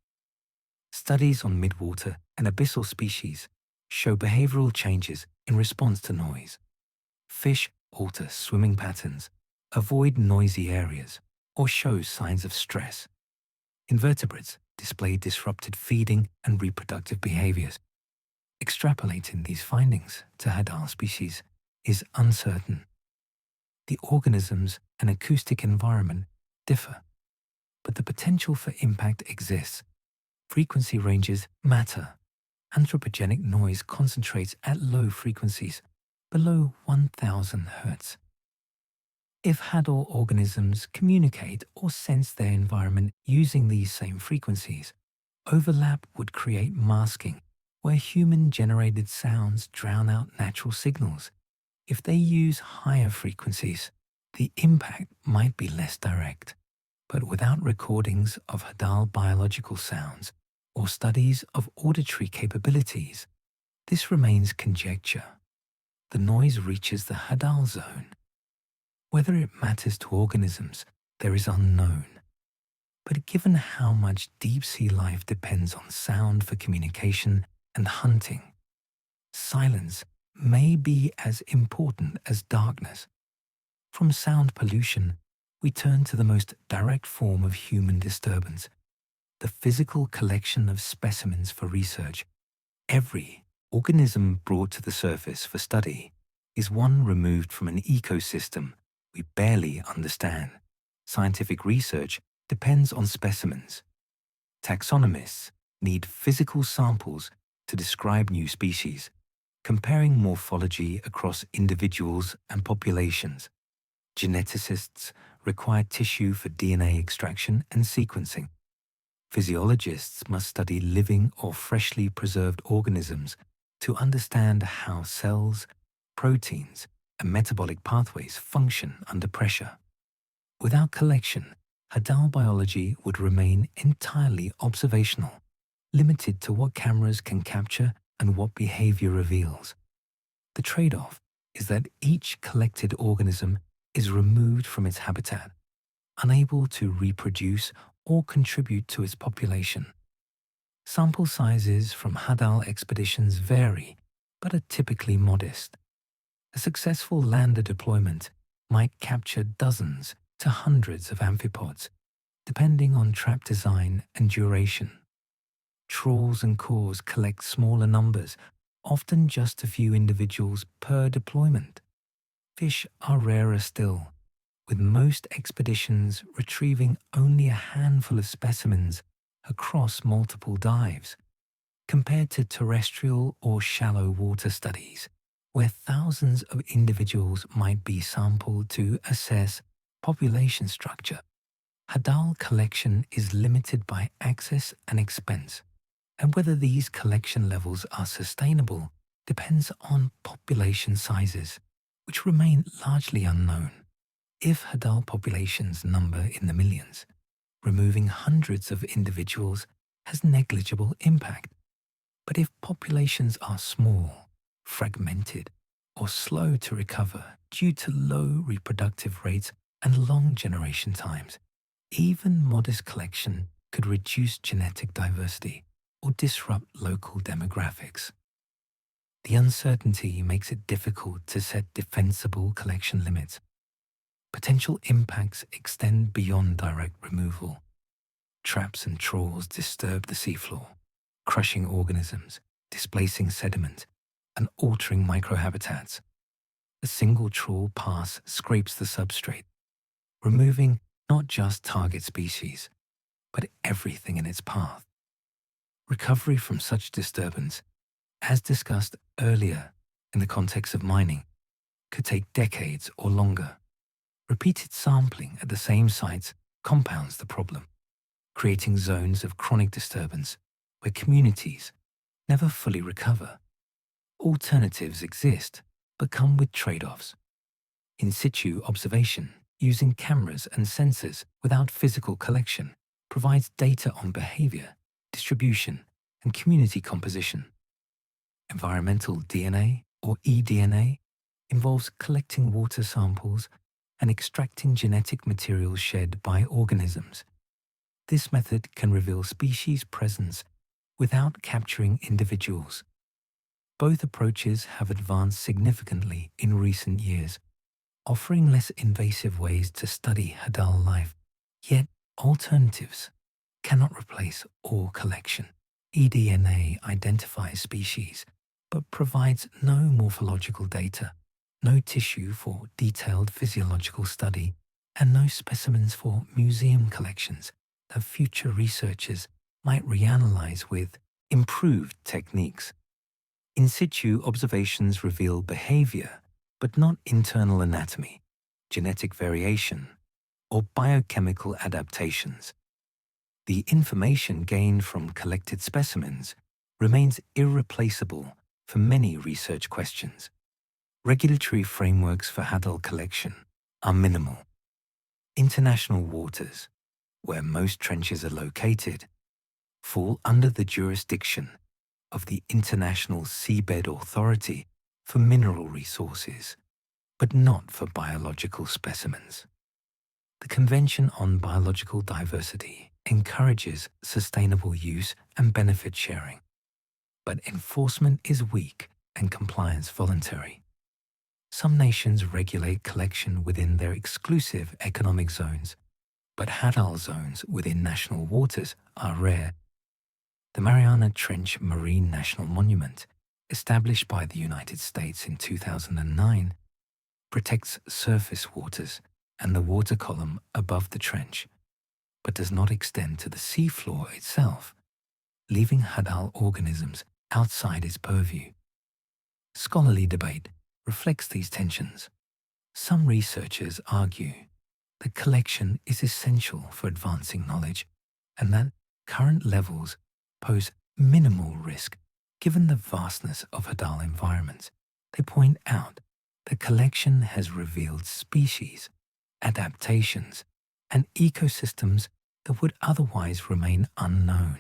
Studies on midwater and abyssal species show behavioral changes in response to noise. Fish alter swimming patterns, avoid noisy areas, or show signs of stress. Invertebrates display disrupted feeding and reproductive behaviors. Extrapolating these findings to hadal species is uncertain. The organisms and acoustic environment differ, but the potential for impact exists. Frequency ranges matter. Anthropogenic noise concentrates at low frequencies, below 1000 Hz. If hadal organisms communicate or sense their environment using these same frequencies, overlap would create masking, where human-generated sounds drown out natural signals. If they use higher frequencies, the impact might be less direct. But without recordings of hadal biological sounds or studies of auditory capabilities, this remains conjecture. The noise reaches the hadal zone. Whether it matters to organisms, there is unknown. But given how much deep-sea life depends on sound for communication and hunting, silence may be as important as darkness. From sound pollution, we turn to the most direct form of human disturbance, the physical collection of specimens for research. Every organism brought to the surface for study is one removed from an ecosystem we barely understand. Scientific research depends on specimens. Taxonomists need physical samples to describe new species, comparing morphology across individuals and populations. Geneticists require tissue for DNA extraction and sequencing. Physiologists must study living or freshly preserved organisms to understand how cells, proteins, and metabolic pathways function under pressure. Without collection, hadal biology would remain entirely observational, limited to what cameras can capture and what behavior reveals. The trade-off is that each collected organism is removed from its habitat, unable to reproduce or contribute to its population. Sample sizes from hadal expeditions vary, but are typically modest. A successful lander deployment might capture dozens to hundreds of amphipods, depending on trap design and duration. Trawls and cores collect smaller numbers, often just a few individuals per deployment. Fish are rarer still, with most expeditions retrieving only a handful of specimens across multiple dives, compared to terrestrial or shallow water studies, where thousands of individuals might be sampled to assess population structure. Hadal collection is limited by access and expense, and whether these collection levels are sustainable depends on population sizes, which remain largely unknown. If hadal populations number in the millions, removing hundreds of individuals has negligible impact. But if populations are small, fragmented, or slow to recover due to low reproductive rates and long generation times, even modest collection could reduce genetic diversity or disrupt local demographics. The uncertainty makes it difficult to set defensible collection limits. Potential impacts extend beyond direct removal. Traps and trawls disturb the seafloor, crushing organisms, displacing sediment, and altering microhabitats. A single trawl pass scrapes the substrate, removing not just target species, but everything in its path. Recovery from such disturbance, as discussed earlier in the context of mining, could take decades or longer. Repeated sampling at the same sites compounds the problem, creating zones of chronic disturbance where communities never fully recover. Alternatives exist, but come with trade-offs. In situ observation, using cameras and sensors without physical collection, provides data on behavior, distribution, and community composition. Environmental DNA, or eDNA, involves collecting water samples and extracting genetic materials shed by organisms. This method can reveal species presence without capturing individuals. Both approaches have advanced significantly in recent years, offering less invasive ways to study Hadal life. Yet, alternatives cannot replace all collection. eDNA identifies species, but provides no morphological data, no tissue for detailed physiological study, and no specimens for museum collections that future researchers might reanalyze with improved techniques. In situ observations reveal behavior, but not internal anatomy, genetic variation, or biochemical adaptations. The information gained from collected specimens remains irreplaceable for many research questions. Regulatory frameworks for Hadal collection are minimal. International waters, where most trenches are located, fall under the jurisdiction of the International Seabed Authority for mineral resources, but not for biological specimens. The Convention on Biological Diversity encourages sustainable use and benefit sharing, but enforcement is weak and compliance voluntary. Some nations regulate collection within their exclusive economic zones, but Hadal zones within national waters are rare. The Mariana Trench Marine National Monument, established by the United States in 2009, protects surface waters and the water column above the trench, but does not extend to the seafloor itself, leaving Hadal organisms outside its purview. Scholarly debate reflects these tensions. Some researchers argue that collection is essential for advancing knowledge and that current levels pose minimal risk given the vastness of Hadal environments. They point out that collection has revealed species, adaptations, and ecosystems that would otherwise remain unknown,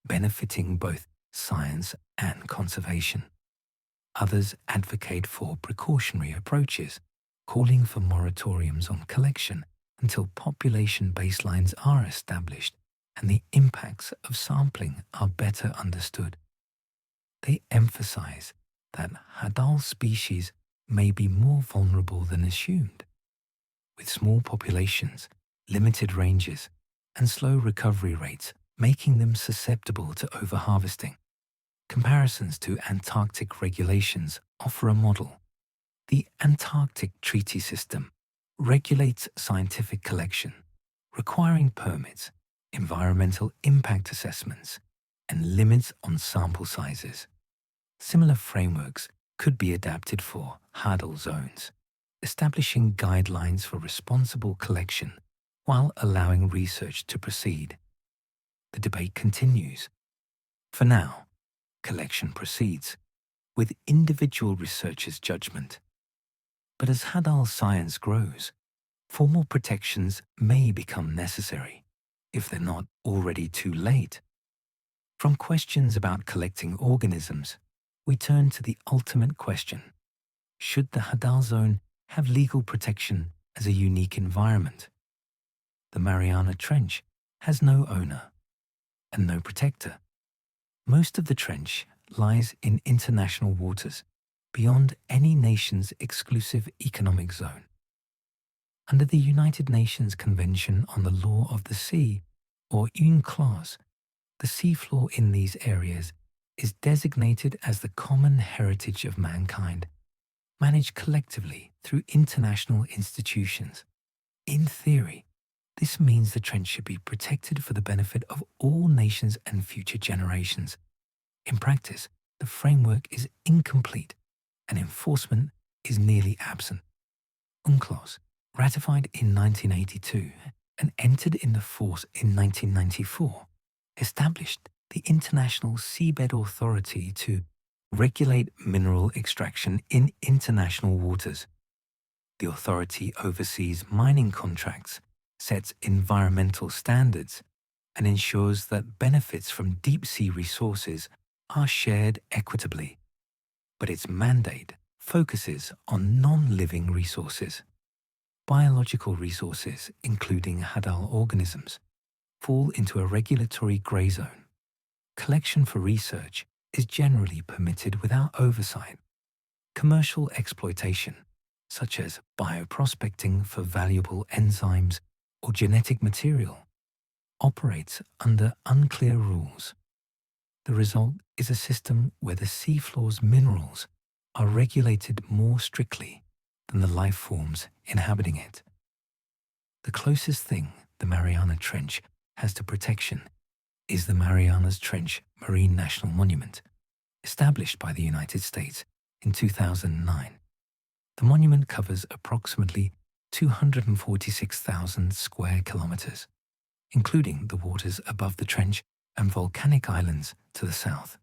benefiting both science and conservation. Others advocate for precautionary approaches, calling for moratoriums on collection until population baselines are established and the impacts of sampling are better understood. They emphasize that Hadal species may be more vulnerable than assumed. With small populations, limited ranges, and slow recovery rates making them susceptible to overharvesting. Comparisons to Antarctic regulations offer a model. The Antarctic Treaty System regulates scientific collection, requiring permits, environmental impact assessments, and limits on sample sizes. Similar frameworks could be adapted for Hadal zones, establishing guidelines for responsible collection while allowing research to proceed. The debate continues. For now, collection proceeds, with individual researchers' judgment. But as Hadal science grows, formal protections may become necessary, if they're not already too late. From questions about collecting organisms, we turn to the ultimate question. Should the Hadal Zone have legal protection as a unique environment? The Mariana Trench has no owner and no protector. Most of the trench lies in international waters, beyond any nation's exclusive economic zone. Under the United Nations Convention on the Law of the Sea, or UNCLOS, the seafloor in these areas is designated as the common heritage of mankind, managed collectively through international institutions. In theory, this means the trench should be protected for the benefit of all nations and future generations. In practice, the framework is incomplete and enforcement is nearly absent. UNCLOS, ratified in 1982 and entered into force in 1994, established the International Seabed Authority to regulate mineral extraction in international waters. The authority oversees mining contracts, sets environmental standards, and ensures that benefits from deep-sea resources are shared equitably. But its mandate focuses on non-living resources. Biological resources, including Hadal organisms, fall into a regulatory grey zone. Collection for research is generally permitted without oversight. Commercial exploitation, such as bioprospecting for valuable enzymes or genetic material, operates under unclear rules. The result is a system where the seafloor's minerals are regulated more strictly than the life forms inhabiting it. The closest thing the Mariana Trench has to protection is the Marianas Trench Marine National Monument, established by the United States in 2009. The monument covers approximately 246,000 square kilometers, including the waters above the trench and volcanic islands to the south.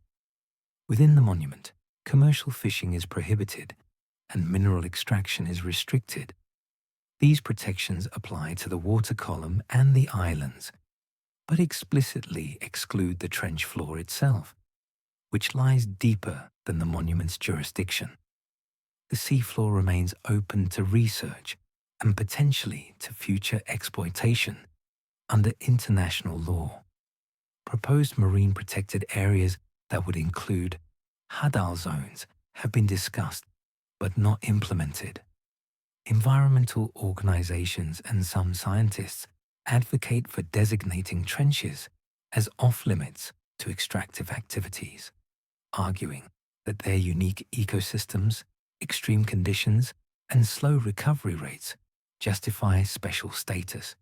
Within the monument, commercial fishing is prohibited and mineral extraction is restricted. These protections apply to the water column and the islands, but explicitly exclude the trench floor itself, which lies deeper than the monument's jurisdiction. The seafloor remains open to research and potentially to future exploitation under international law. Proposed marine protected areas that would include Hadal zones have been discussed but not implemented. Environmental organizations and some scientists advocate for designating trenches as off-limits to extractive activities, arguing that their unique ecosystems, extreme conditions, and slow recovery rates justify special status.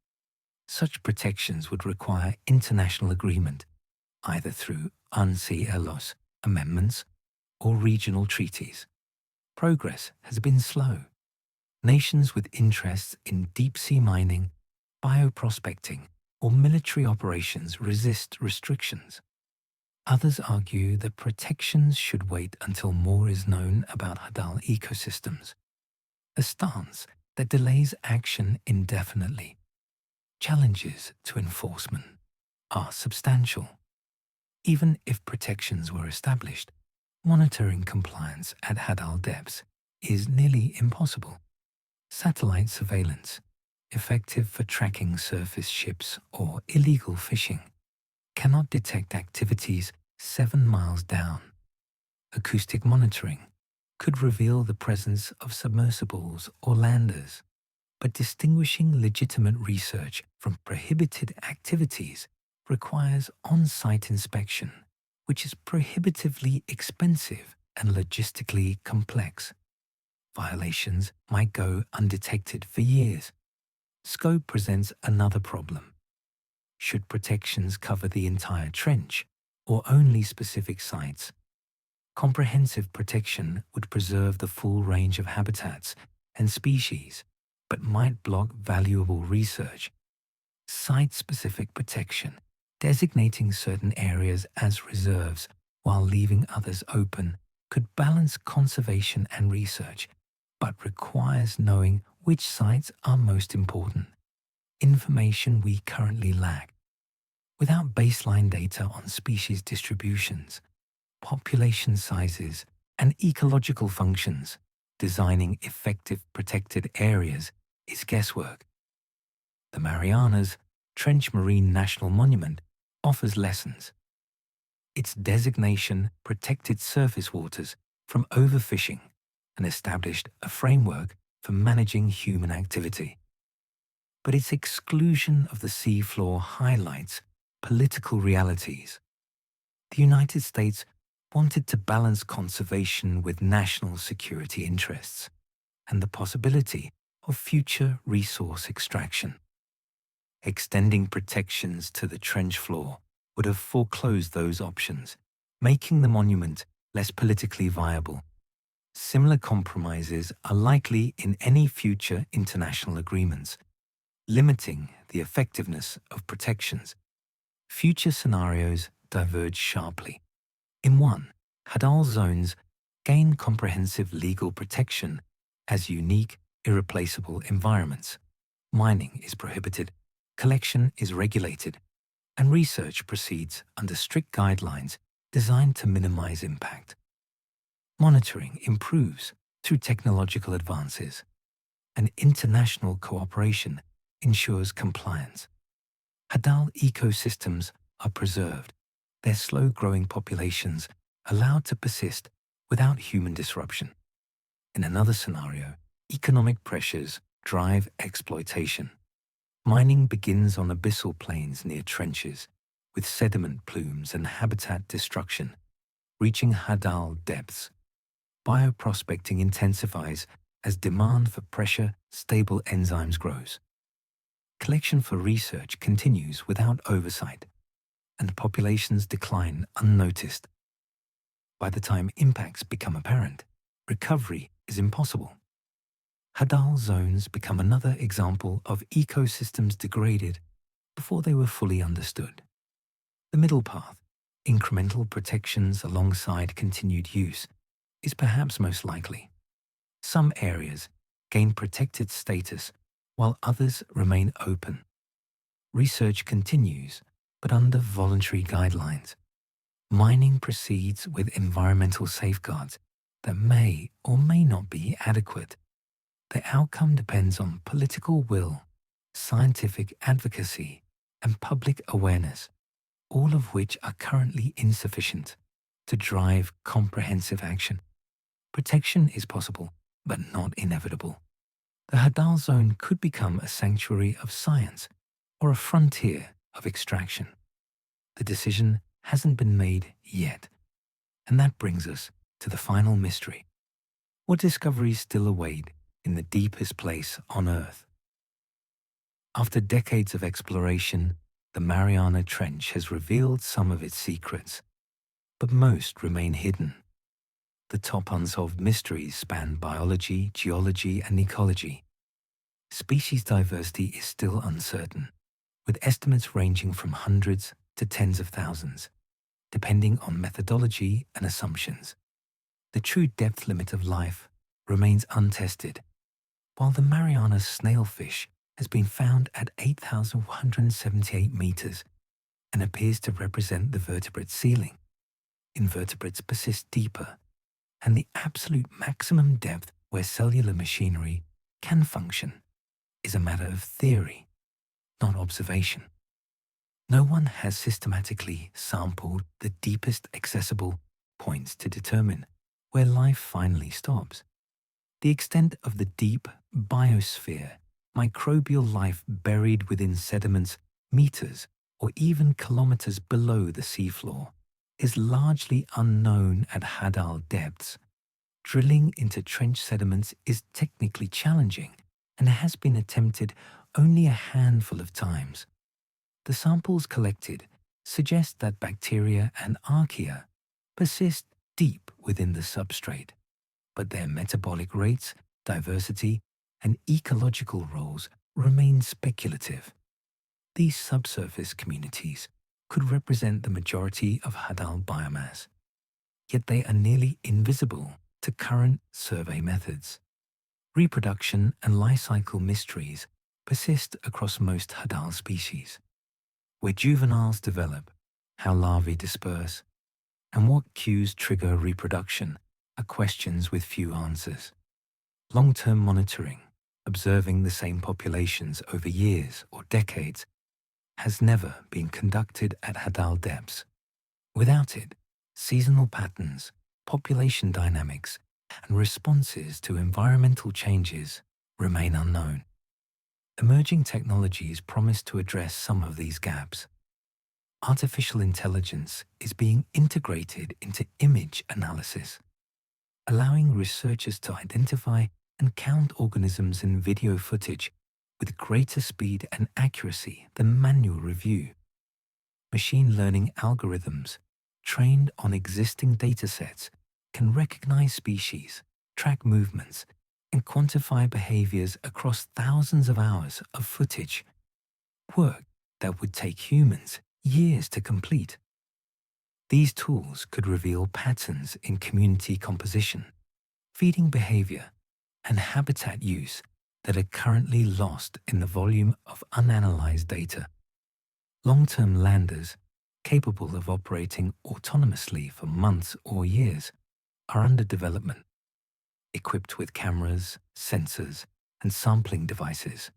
Such protections would require international agreement, either through UNCLOS amendments or regional treaties. Progress has been slow. Nations with interests in deep-sea mining, bioprospecting, or military operations resist restrictions. Others argue that protections should wait until more is known about Hadal ecosystems, a stance that delays action indefinitely. Challenges to enforcement are substantial. Even if protections were established, monitoring compliance at Hadal depths is nearly impossible. Satellite surveillance, effective for tracking surface ships or illegal fishing, cannot detect activities 7 miles down. Acoustic monitoring could reveal the presence of submersibles or landers, but distinguishing legitimate research from prohibited activities requires on-site inspection, which is prohibitively expensive and logistically complex. Violations might go undetected for years. Scope presents another problem. Should protections cover the entire trench or only specific sites? Comprehensive protection would preserve the full range of habitats and species, but might block valuable research. Site-specific protection, designating certain areas as reserves while leaving others open, could balance conservation and research, but requires knowing which sites are most important, information we currently lack. Without baseline data on species distributions, population sizes, and ecological functions, designing effective protected areas is guesswork. The Marianas Trench Marine National Monument offers lessons. Its designation protected surface waters from overfishing and established a framework for managing human activity. But its exclusion of the seafloor highlights political realities. The United States wanted to balance conservation with national security interests and the possibility of future resource extraction. Extending protections to the trench floor would have foreclosed those options, making the monument less politically viable. Similar compromises are likely in any future international agreements, limiting the effectiveness of protections. Future scenarios diverge sharply. In one, Hadal zones gain comprehensive legal protection as unique, irreplaceable environments. Mining is prohibited, collection is regulated, and research proceeds under strict guidelines designed to minimize impact. Monitoring improves through technological advances, and international cooperation ensures compliance. Hadal ecosystems are preserved, their slow-growing populations allowed to persist without human disruption. In another scenario, Economic pressures drive exploitation. Mining begins on abyssal plains near trenches, with sediment plumes and habitat destruction, reaching Hadal depths. Bioprospecting intensifies as demand for pressure-stable enzymes grows. Collection for research continues without oversight, and populations decline unnoticed. By the time impacts become apparent, recovery is impossible. Hadal zones become another example of ecosystems degraded before they were fully understood. The middle path, incremental protections alongside continued use, is perhaps most likely. Some areas gain protected status while others remain open. Research continues, but under voluntary guidelines. Mining proceeds with environmental safeguards that may or may not be adequate. The outcome depends on political will, scientific advocacy, and public awareness, all of which are currently insufficient to drive comprehensive action. Protection is possible, but not inevitable. The Hadal Zone could become a sanctuary of science or a frontier of extraction. The decision hasn't been made yet, and that brings us to the final mystery. What discoveries still await in the deepest place on Earth? After decades of exploration, the Mariana Trench has revealed some of its secrets, but most remain hidden. The top unsolved mysteries span biology, geology, and ecology. Species diversity is still uncertain, with estimates ranging from hundreds to tens of thousands, depending on methodology and assumptions. The true depth limit of life remains untested, while the Mariana snailfish has been found at 8,178 meters and appears to represent the vertebrate ceiling. Invertebrates persist deeper, and the absolute maximum depth where cellular machinery can function is a matter of theory, not observation. No one has systematically sampled the deepest accessible points to determine where life finally stops. The extent of the deep biosphere, microbial life buried within sediments meters or even kilometers below the seafloor, is largely unknown at Hadal depths. Drilling into trench sediments is technically challenging and has been attempted only a handful of times. The samples collected suggest that bacteria and archaea persist deep within the substrate, but their metabolic rates, diversity, and ecological roles remain speculative. These subsurface communities could represent the majority of Hadal biomass, yet they are nearly invisible to current survey methods. Reproduction and life cycle mysteries persist across most Hadal species. Where juveniles develop, how larvae disperse, and what cues trigger reproduction are questions with few answers. Long-term monitoring, observing the same populations over years or decades, has never been conducted at Hadal depths. Without it, seasonal patterns, population dynamics, and responses to environmental changes remain unknown. Emerging technologies promise to address some of these gaps. Artificial intelligence is being integrated into image analysis, allowing researchers to identify and count organisms in video footage with greater speed and accuracy than manual review. Machine learning algorithms trained on existing datasets can recognize species, track movements, and quantify behaviors across thousands of hours of footage, work that would take humans years to complete. These tools could reveal patterns in community composition, feeding behavior, and habitat use that are currently lost in the volume of unanalyzed data. Long-term landers, capable of operating autonomously for months or years, are under development. Equipped with cameras, sensors, and sampling devices,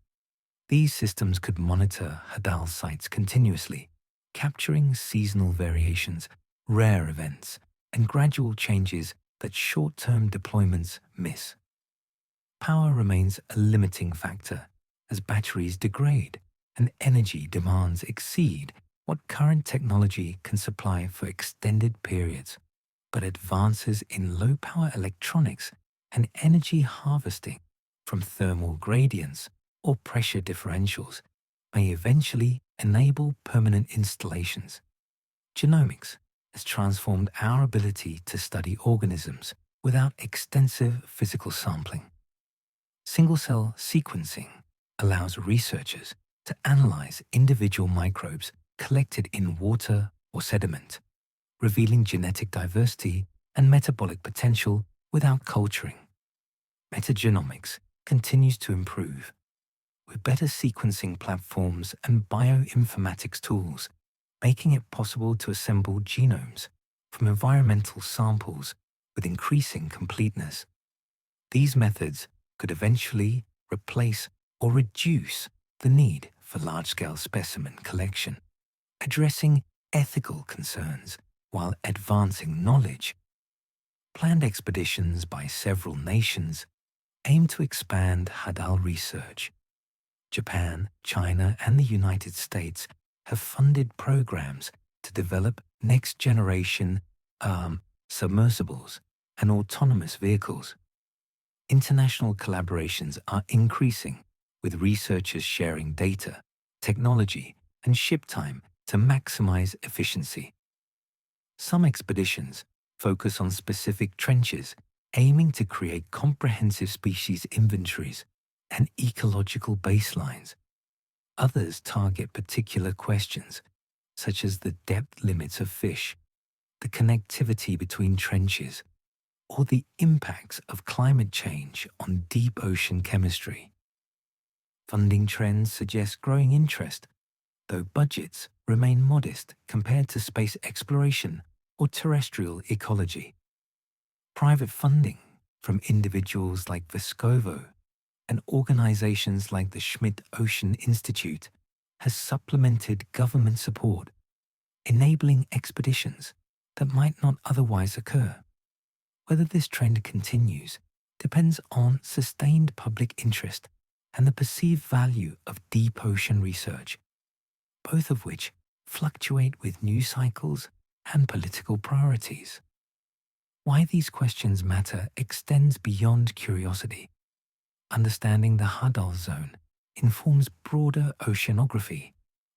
these systems could monitor Hadal sites continuously, capturing seasonal variations, rare events, and gradual changes that short-term deployments miss. power remains a limiting factor as batteries degrade and energy demands exceed what current technology can supply for extended periods. But advances in low-power electronics and energy harvesting from thermal gradients or pressure differentials may eventually enable permanent installations. Genomics has transformed our ability to study organisms without extensive physical sampling. Single-cell sequencing allows researchers to analyze individual microbes collected in water or sediment, revealing genetic diversity and metabolic potential without culturing. Metagenomics continues to improve, with better sequencing platforms and bioinformatics tools, making it possible to assemble genomes from environmental samples with increasing completeness. These methods could eventually replace or reduce the need for large-scale specimen collection, addressing ethical concerns while advancing knowledge. Planned expeditions by several nations aim to expand Hadal research. Japan, China, and the United States have funded programs to develop next-generation submersibles and autonomous vehicles. International collaborations are increasing, with researchers sharing data, technology, and ship time to maximize efficiency. Some expeditions focus on specific trenches, aiming to create comprehensive species inventories and ecological baselines. Others target particular questions, such as the depth limits of fish, the connectivity between trenches, or the impacts of climate change on deep ocean chemistry. Funding trends suggest growing interest, though budgets remain modest compared to space exploration or terrestrial ecology. Private funding from individuals like Vescovo and organizations like the Schmidt Ocean Institute has supplemented government support, enabling expeditions that might not otherwise occur. Whether this trend continues depends on sustained public interest and the perceived value of deep ocean research, both of which fluctuate with news cycles and political priorities. Why these questions matter extends beyond curiosity. Understanding the Hadal Zone informs broader oceanography,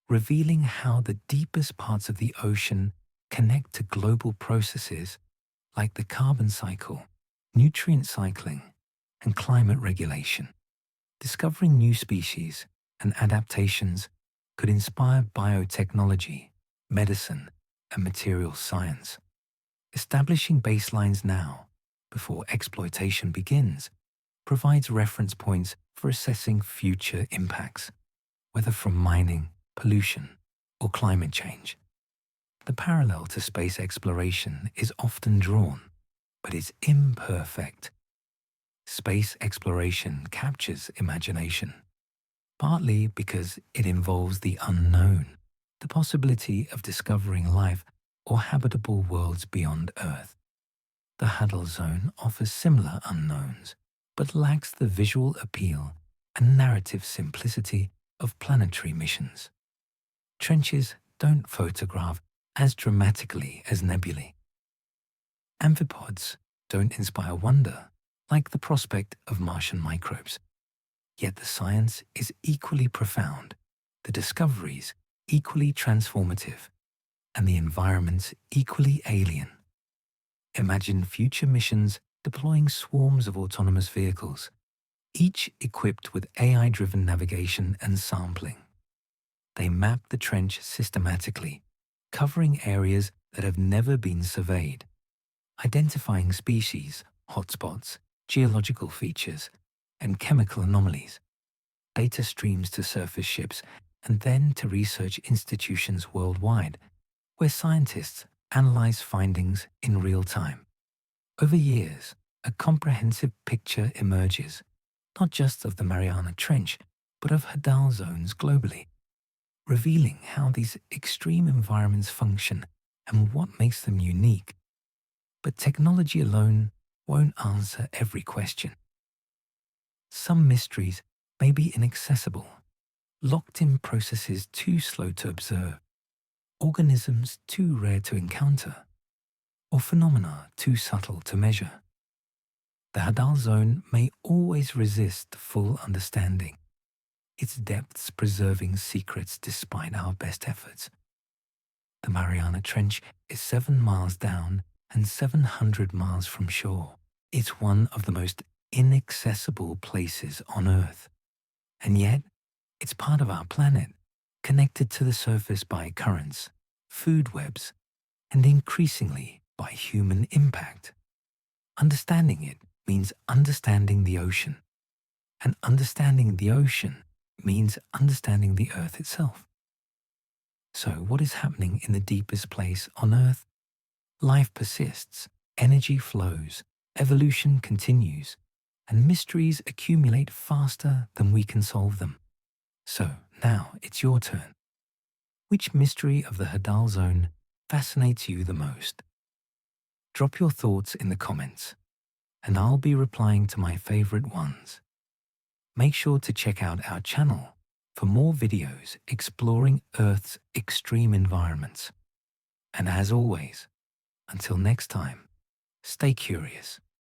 revealing how the deepest parts of the ocean connect to global processes like the carbon cycle, nutrient cycling, and climate regulation. Discovering new species and adaptations could inspire biotechnology, medicine, and materials science. Establishing baselines now, before exploitation begins, provides reference points for assessing future impacts, whether from mining, pollution, or climate change. The parallel to space exploration is often drawn, but is imperfect. Space exploration captures imagination, partly because it involves the unknown, the possibility of discovering life or habitable worlds beyond Earth. The Hadal Zone offers similar unknowns, but lacks the visual appeal and narrative simplicity of planetary missions. Trenches don't photograph as dramatically as nebulae. Amphipods don't inspire wonder like the prospect of Martian microbes. Yet the science is equally profound, the discoveries equally transformative, and the environments equally alien. Imagine future missions deploying swarms of autonomous vehicles, each equipped with AI-driven navigation and sampling. They map the trench systematically, covering areas that have never been surveyed, identifying species, hotspots, geological features, and chemical anomalies. Data streams to surface ships and then to research institutions worldwide, where scientists analyze findings in real time. Over years, a comprehensive picture emerges, not just of the Mariana Trench, but of Hadal zones globally, revealing how these extreme environments function and what makes them unique. But technology alone won't answer every question. Some mysteries may be inaccessible, locked in processes too slow to observe, organisms too rare to encounter, or phenomena too subtle to measure. The Hadal Zone may always resist full understanding, its depths preserving secrets despite our best efforts. The Mariana Trench is 7 miles down and 700 miles from shore. It's one of the most inaccessible places on Earth. And yet, it's part of our planet, connected to the surface by currents, food webs, and increasingly by human impact. Understanding it means understanding the ocean. And understanding the ocean means understanding the Earth itself. So what is happening in the deepest place on Earth? Life persists, energy flows, evolution continues, and mysteries accumulate faster than we can solve them. So now it's your turn. Which mystery of the Hadal Zone fascinates you the most? Drop your thoughts in the comments, and I'll be replying to my favorite ones. Make sure to check out our channel for more videos exploring Earth's extreme environments. And as always, until next time, stay curious.